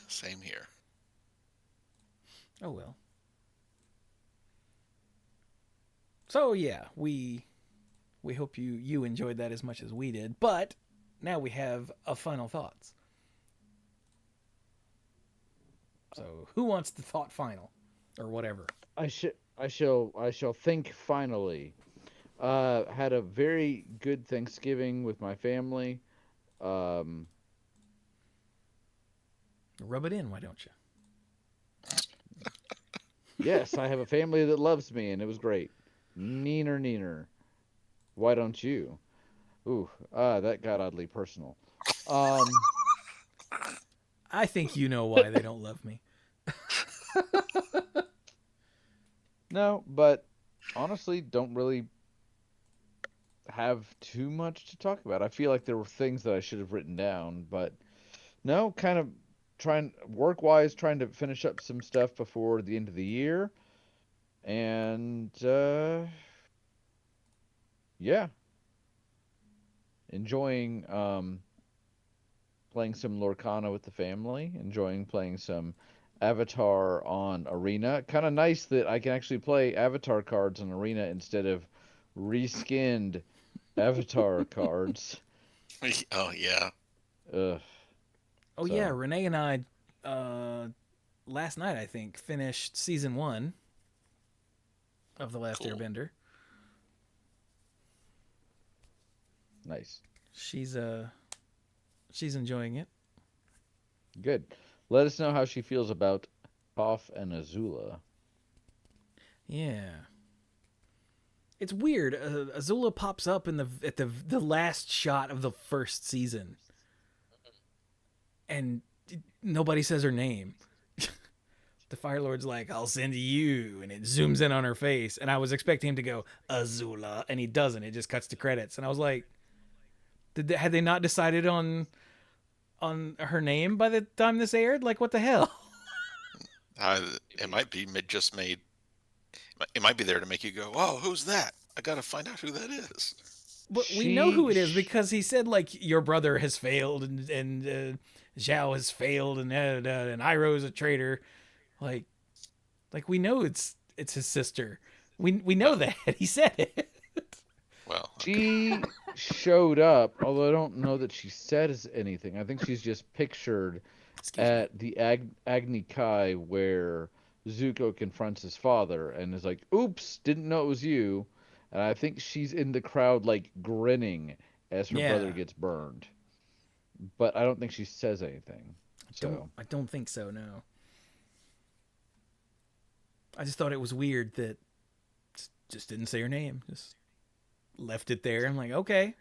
Same here. Oh, well. So, yeah, we hope you enjoyed that as much as we did. But now we have a final thoughts. So, who wants the thought final, or whatever? I shall think finally. Had a very good Thanksgiving with my family. Rub it in, why don't you? Yes, I have a family that loves me, and it was great. Neener. Why don't you? Ooh, that got oddly personal. I think you know why they don't love me. No, but honestly, don't really have too much to talk about. I feel like there were things that I should have written down, but no, kind of trying to finish up some stuff before the end of the year. And yeah. Enjoying playing some Lorcana with the family, enjoying playing some Avatar on Arena. Kind of nice that I can actually play Avatar cards on Arena instead of reskinned Avatar cards. Oh, yeah. Ugh. Oh, yeah, Renee and I, last night, I think, finished Season 1 of The Last Airbender. Nice. She's enjoying it. Good. Let us know how she feels about Toph and Azula. Yeah. It's weird. Azula pops up in at the last shot of the first season, and nobody says her name. The Fire Lord's like, "I'll send you," and it zooms in on her face. And I was expecting him to go Azula, and he doesn't. It just cuts to credits, and I was like, had they not decided on her name by the time this aired? Like, what the hell? It might be just made. It might be there to make you go, "Oh, who's that? I gotta find out who that is." But we know who it is because he said, like, your brother has failed and Zhao has failed and Iroh's a traitor. Like we know it's his sister. We know that. He said it. She showed up, although I don't know that she says anything. I think she's just pictured Excuse me. at the Agni Kai where Zuko confronts his father and is like, "Oops, didn't know it was you." And I think she's in the crowd like grinning as her brother Yeah. gets burned. But I don't think she says anything. Don't So I don't think so, no. I just thought it was weird that just didn't say her name. Just left it there. I'm like, okay.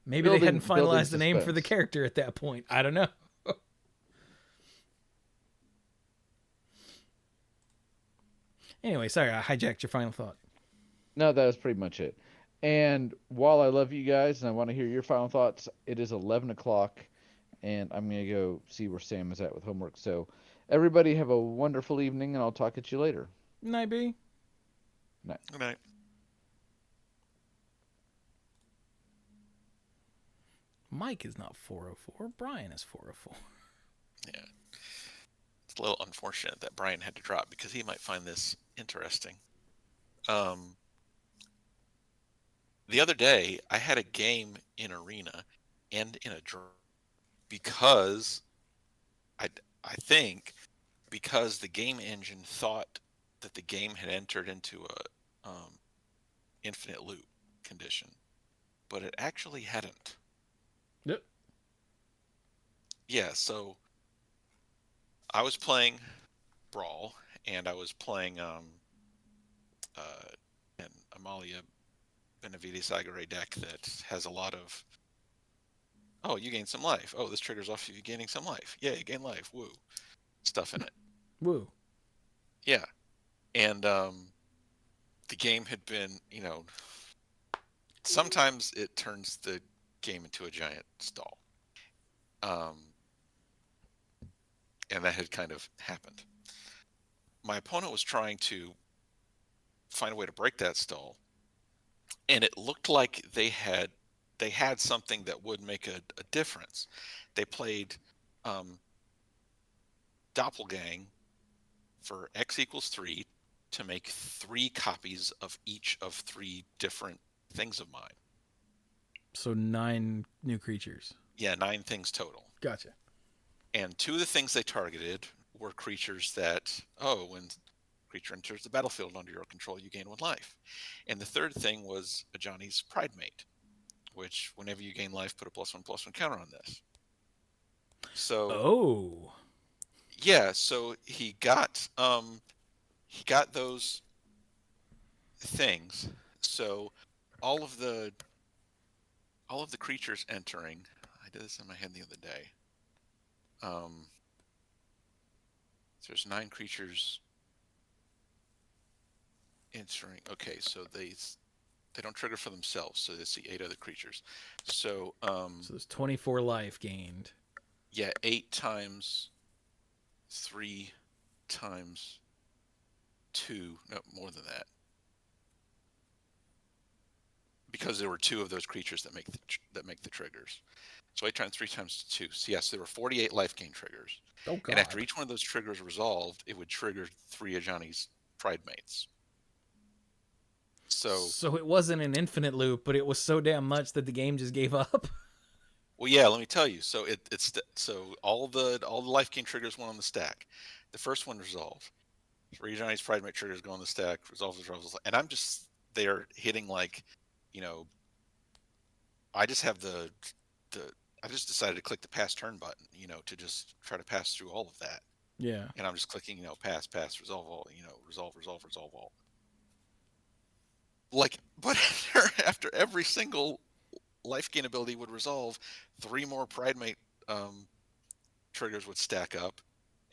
Maybe they hadn't building finalized the name for the suspense. character at that point. I don't know. Anyway, sorry, I hijacked your final thought. No, that was pretty much it. And while I love you guys and I want to hear your final thoughts, it is 11 o'clock and I'm going to go see where Sam is at with homework. So, everybody have a wonderful evening and I'll talk at you later. Night B. Night. Good night. Mike is not 404. Brian is 404. Yeah. It's a little unfortunate that Brian had to drop because he might find this interesting. The other day, I had a game in Arena and in a draw because I think because the game engine thought that the game had entered into a infinite loop condition, but it actually hadn't. Yep. Yeah, so I was playing Brawl and I was playing an Amalia Benavides Agare deck that has a lot of, oh, you gain some life. Oh, this triggers off you gaining some life. Yeah, you gain life. Woo. Stuff in it. Woo. Yeah. And the game had been, sometimes it turns the game into a giant stall. And that had kind of happened. My opponent was trying to find a way to break that stall, and it looked like they had something that would make a difference. They played Doppelgang for x equals 3 to make 3 copies of each of 3 different things of mine. So 9 new creatures. Yeah, 9 things total. Gotcha. And 2 of the things they targeted were creatures that, when creature enters the battlefield under your control, you gain 1 life. And the third thing was a Johnny's Pride Mate, which whenever you gain life, put a +1/+1 counter on this. So yeah, so he got those things. So all of the creatures entering, I did this in my head the other day. There's 9 creatures entering. Okay, so they don't trigger for themselves, so they see 8 other creatures. So there's 24 life gained. Yeah, 8 times 3 times 2. No, more than that. Because there were 2 of those creatures that make the triggers. So 8 times 3 times 2. So yes, there were 48 life gain triggers. Oh, God. And after each one of those triggers resolved, it would trigger 3 of Johnny's Pride Mates. So it wasn't an infinite loop, but it was so damn much that the game just gave up. Well, yeah, let me tell you. So so all the life gain triggers went on the stack. The first one resolved. 3 Johnny's Pride Mate triggers go on the stack. Resolves. And I'm just there hitting like, I just have I just decided to click the pass turn button, to just try to pass through all of that. Yeah. And I'm just clicking, pass, resolve all, resolve all. Like, but after every single life gain ability would resolve, 3 more Pride Mate triggers would stack up,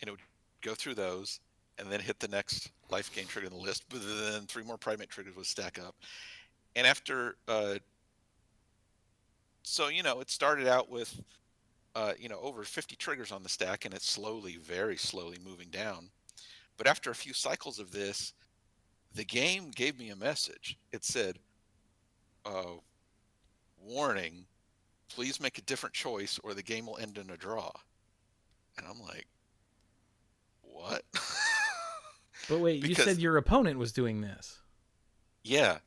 and it would go through those, and then hit the next life gain trigger in the list. But then 3 more Pride Mate triggers would stack up, and after, so it started out with, over 50 triggers on the stack, and it's slowly, very slowly moving down. But after a few cycles of this, the game gave me a message. It said, warning, please make a different choice or the game will end in a draw. And I'm like, what? But wait, you said your opponent was doing this. Yeah.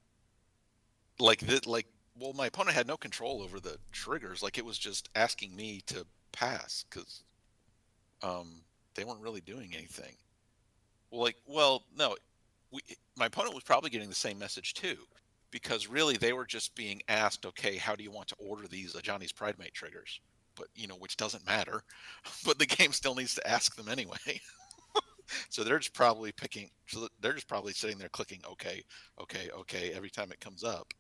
well, my opponent had no control over the triggers. Like, it was just asking me to pass because they weren't really doing anything. Well, no, my opponent was probably getting the same message too, because really they were just being asked, okay, how do you want to order these Johnny's Pride Mate triggers? But which doesn't matter, but the game still needs to ask them anyway. So they're just probably sitting there clicking okay, okay, okay every time it comes up.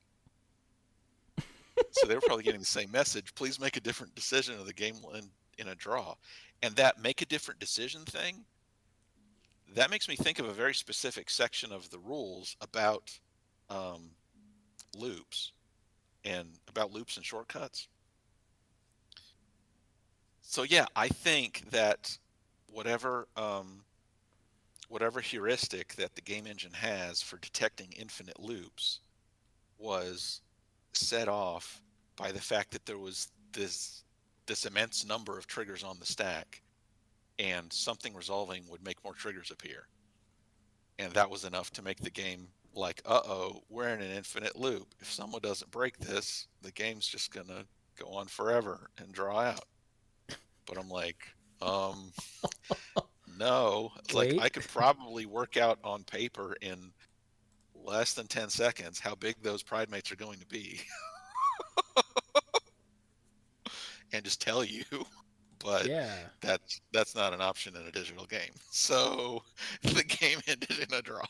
So they were probably getting the same message. Please make a different decision, or the game will end in a draw. And that make a different decision thing, that makes me think of a very specific section of the rules about loops and shortcuts. So yeah, I think that whatever heuristic that the game engine has for detecting infinite loops was set off by the fact that there was this immense number of triggers on the stack, and something resolving would make more triggers appear. And that was enough to make the game like, uh-oh, we're in an infinite loop. If someone doesn't break this, the game's just gonna go on forever and draw out. But I'm like, no. It's like, Wait. I could probably work out on paper in less than 10 seconds how big those Pride Mates are going to be. And just tell you. But Yeah. that's not an option in a digital game. So the game ended in a draw.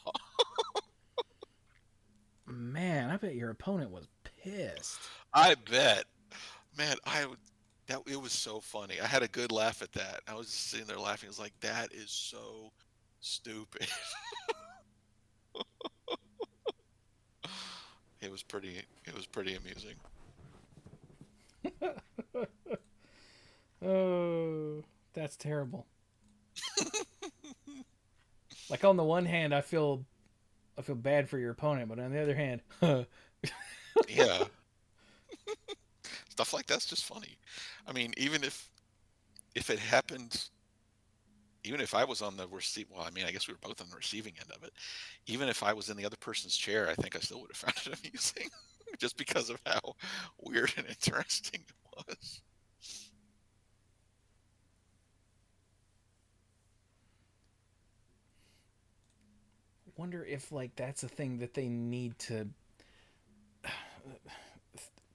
Man, I bet your opponent was pissed. I bet. Man, it was so funny. I had a good laugh at that. I was just sitting there laughing. I was like, that is so stupid. It was pretty amusing. Oh, that's terrible. Like, on the one hand, I feel bad for your opponent, but on the other hand, Yeah. Stuff like that's just funny. I mean, even if it happened, even if I was on the well, I mean, I guess we were both on the receiving end of it. Even if I was in the other person's chair, I think I still would have found it amusing, just because of how weird and interesting it was. wonder if like that's a thing that they need to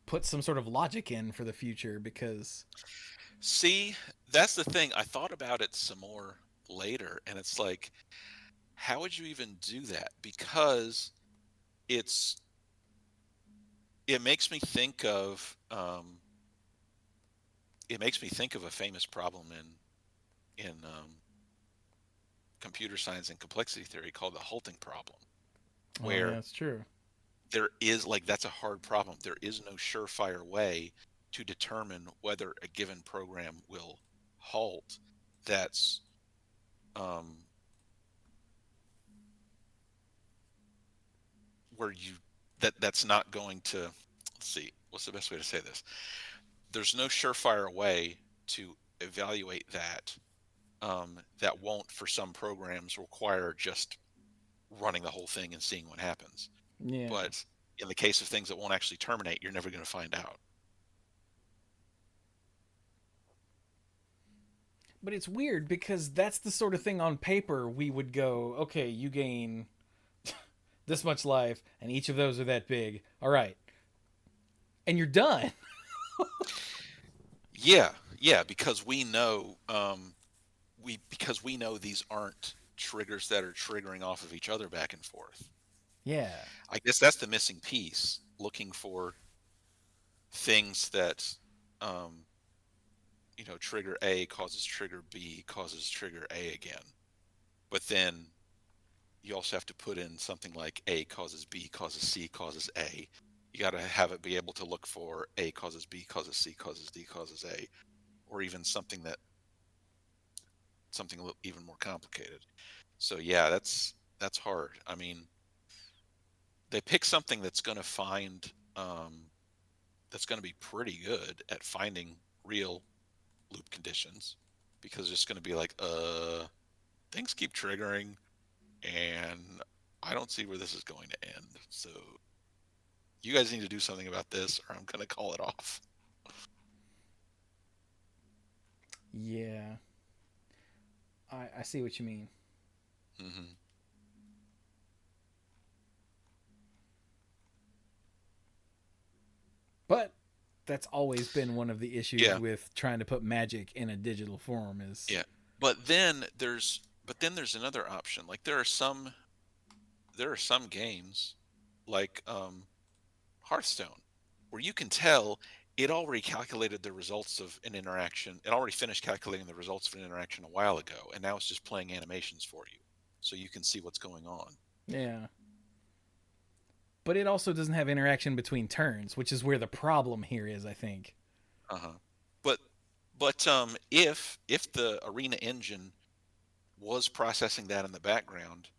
put some sort of logic in for the future, because See, that's the thing. I thought about it some more later, and it's like, how would you even do that? Because it's it makes me think of a famous problem in computer science and complexity theory called the halting problem, oh yeah, where that's true. there is, like, that's a hard problem. There is no surefire way to determine whether a given program will halt. That's um, where that's not going to, let's see, what's the best way to say this? There's no surefire way to evaluate that that won't, for some programs, require just running the whole thing and seeing what happens. Yeah. But in the case of things that won't actually terminate, you're never going to find out. But it's weird because that's the sort of thing on paper we would go, okay, you gain this much life, and each of those are that big. All right. And you're done. Yeah, because we know these aren't triggers that are triggering off of each other back and forth. Yeah. I guess that's the missing piece, looking for things that trigger A causes trigger B causes trigger A again. But then you also have to put in something like A causes B causes C causes A. You got to have it be able to look for A causes B causes C causes D causes A, or even something a little even more complicated. So yeah, that's hard. I mean, they pick something that's going to find that's going to be pretty good at finding real loop conditions, because it's just going to be like, things keep triggering, and I don't see where this is going to end. So You guys need to do something about this, or I'm gonna call it off. Yeah. I see what you mean. Mm-hmm. But that's always been one of the issues Yeah. with trying to put magic in a digital form is Yeah. But then there's another option. Like there are some games like Hearthstone where you can tell it already calculated the results of an interaction. It already finished calculating the results of an interaction a while ago, and now it's just playing animations for you, so you can see what's going on. Yeah. But it also doesn't have interaction between turns, which is where the problem here is, I think. Uh-huh. But if the arena engine was processing that in the background,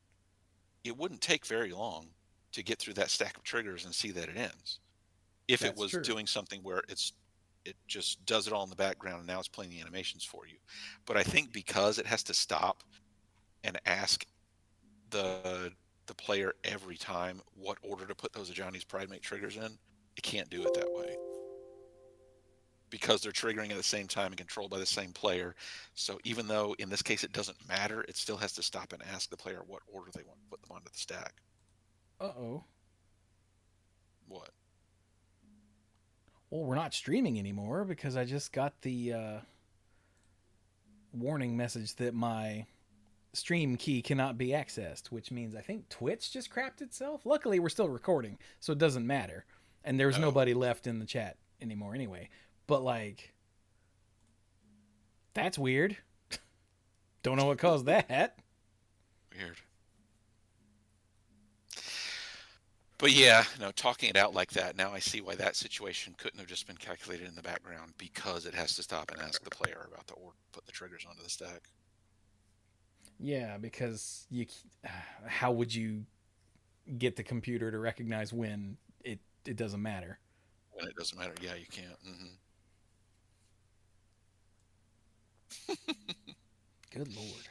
it wouldn't take very long to get through that stack of triggers and see that it ends. If it That's was true. doing something where it just does it all in the background and now it's playing the animations for you. But I think because it has to stop and ask the player every time what order to put those Ajani's Pride Mate triggers in, it can't do it that way. Because they're triggering at the same time and controlled by the same player. So even though in this case it doesn't matter, it still has to stop and ask the player what order they want to put them onto the stack. Uh-oh. What? Well, we're not streaming anymore because I just got the warning message that my stream key cannot be accessed, which means I think Twitch just crapped itself. Luckily, we're still recording, so it doesn't matter. And there's nobody left in the chat anymore anyway. But, like, that's weird. Don't know what caused that. Weird. But yeah, talking it out like that, now I see why that situation couldn't have just been calculated in the background, because it has to stop and ask the player about the order to put the triggers onto the stack. Yeah, because how would you get the computer to recognize when it doesn't matter? When it doesn't matter, yeah, you can't. Good Lord.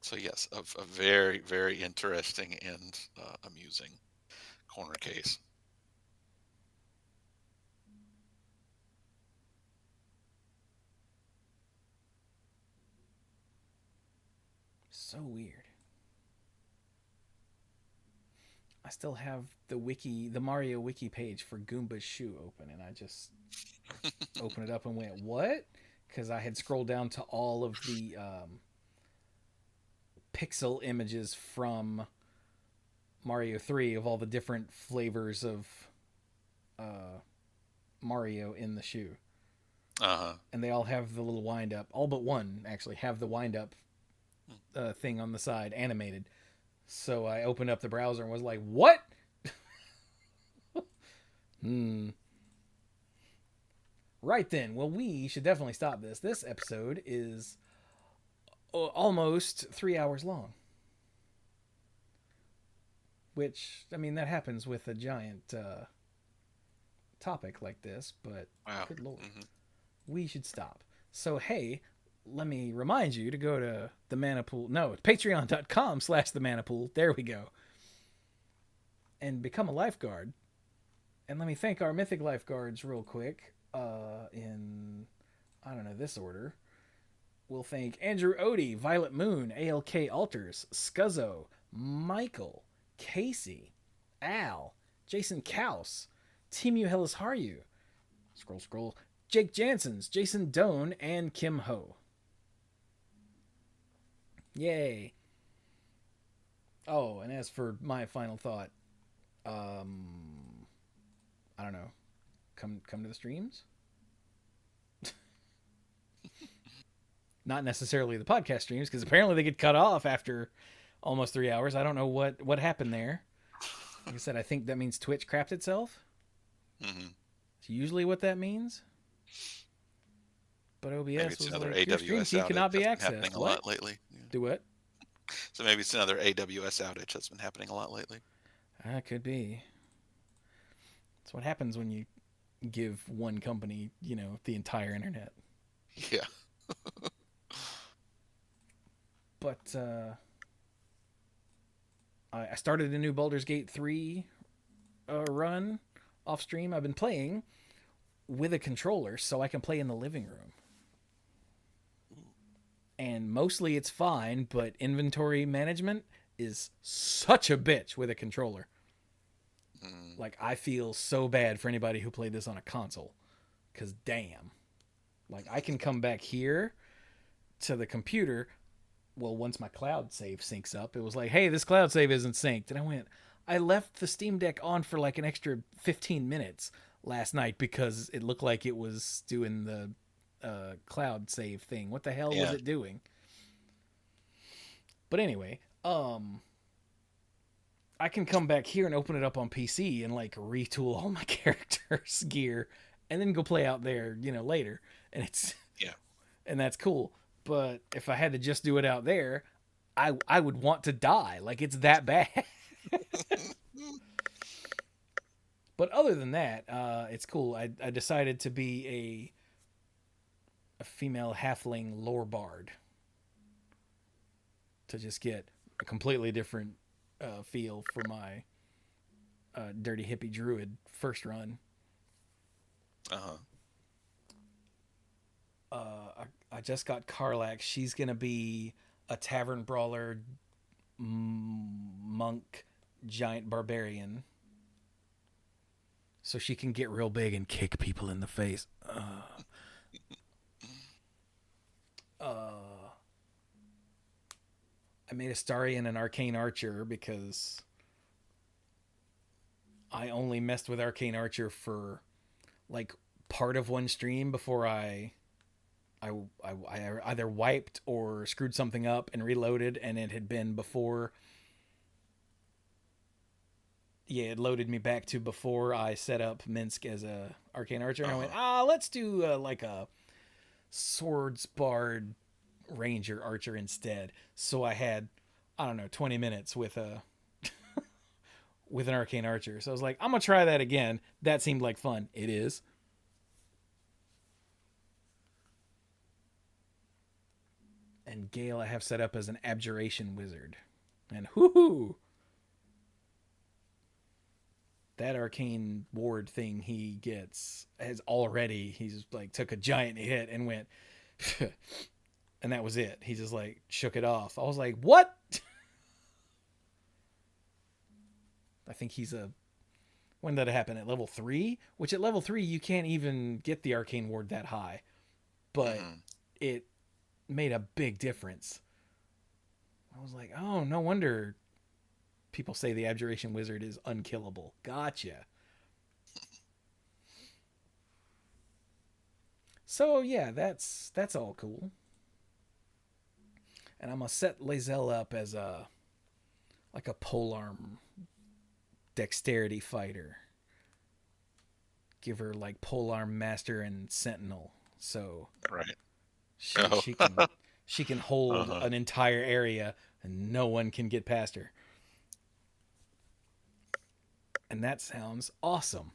So yes, a very, very interesting and amusing corner case. So weird. I still have the Mario wiki page for Goomba's shoe open, and I just opened it up and went, what? Because I had scrolled down to all of the pixel images from Mario 3 of all the different flavors of Mario in the shoe. Uh-huh. And they all have the little wind up. All but one actually have the wind up thing on the side animated. So I opened up the browser and was like, what? Right then. Well, we should definitely stop this. This episode is almost 3 hours long. Which, I mean, that happens with a giant topic like this, but wow. Good Lord. We should stop. So, hey, let me remind you to go to the Manapool. No, it's patreon.com/themanapool. There we go. And become a lifeguard. And let me thank our mythic lifeguards real quick. In, I don't know, this order. We'll thank Andrew Odie, Violet Moon, ALK Alters, Scuzzo, Michael, Casey, Al, Jason Kaus, Timu Hellas Haryu, scroll, Jake Jansons, Jason Doan, and Kim Ho. Yay. Oh, and as for my final thought, I don't know. Come to the streams? Not necessarily the podcast streams, because apparently they get cut off after almost 3 hours. I don't know what happened there. Like I said, I think that means Twitch crapped itself. It's usually what that means. But OBS maybe it's was another like, your stream key cannot be accessed. Happening a lot lately. Yeah. Do what? So maybe it's another AWS outage that's been happening a lot lately. That could be. That's what happens when you give one company, the entire internet. Yeah. But I started a new Baldur's Gate 3 run off stream, I've been playing with a controller so I can play in the living room. And mostly it's fine, but inventory management is such a bitch with a controller. Like, I feel so bad for anybody who played this on a console. Because damn. Like, I can come back here to the computer. Well, once my cloud save syncs up, it was like, hey, this cloud save isn't synced. And I went, I left the Steam Deck on for like an extra 15 minutes last night because it looked like it was doing the cloud save thing. What the hell was it doing? But anyway, I can come back here and open it up on PC and like retool all my characters' gear and then go play out there, later. And it's and that's cool. But if I had to just do it out there, I would want to die. Like, it's that bad. But other than that, it's cool. I decided to be a female halfling lore bard to just get a completely different feel for my dirty hippie druid first run. I just got Karlak. She's gonna be a tavern brawler, monk, giant barbarian, so she can get real big and kick people in the face. I made Astarion an arcane archer because I only messed with arcane archer for like part of one stream before I either wiped or screwed something up and reloaded, and it had been before. Yeah, it loaded me back to before I set up Minsk as a arcane archer. And I went, let's do like a swords bard ranger archer instead. So I had, 20 minutes with with an arcane archer. So I was like, I'm gonna try that again. That seemed like fun. It is. And Gale I have set up as an abjuration wizard. And whoo-hoo! That arcane ward thing he gets he's like took a giant hit and went and that was it. He just like shook it off. I was like, what? I think when did it happen? At level 3? Which at level 3 you can't even get the arcane ward that high. But it made a big difference. I was like, oh, no wonder people say the abjuration wizard is unkillable. Gotcha. So yeah, that's all cool. And I'm gonna set Lazelle up as a polearm dexterity fighter. Give her like polearm master and sentinel. So Right. she can hold an entire area and no one can get past her. And that sounds awesome.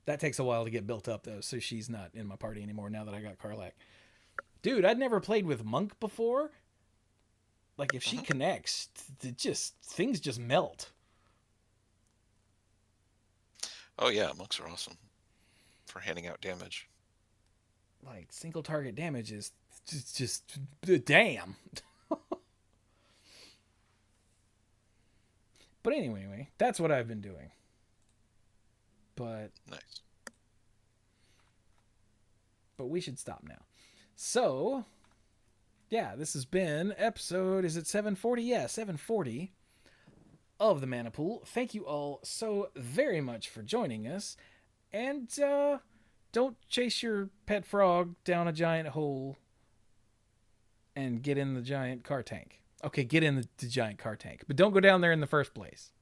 That takes a while to get built up, though, so she's not in my party anymore now that I got Karlak. Dude, I'd never played with Monk before. Like, if she connects, things just melt. Oh, yeah, monks are awesome for handing out damage. Like, single target damage is just damn. But anyway, that's what I've been doing. But nice. But we should stop now. So, yeah, this has been episode, is it 740? Yeah, 740 of the Manapool. Thank you all so very much for joining us. And don't chase your pet frog down a giant hole and get in the giant car tank. Okay, get in the giant car tank. But don't go down there in the first place.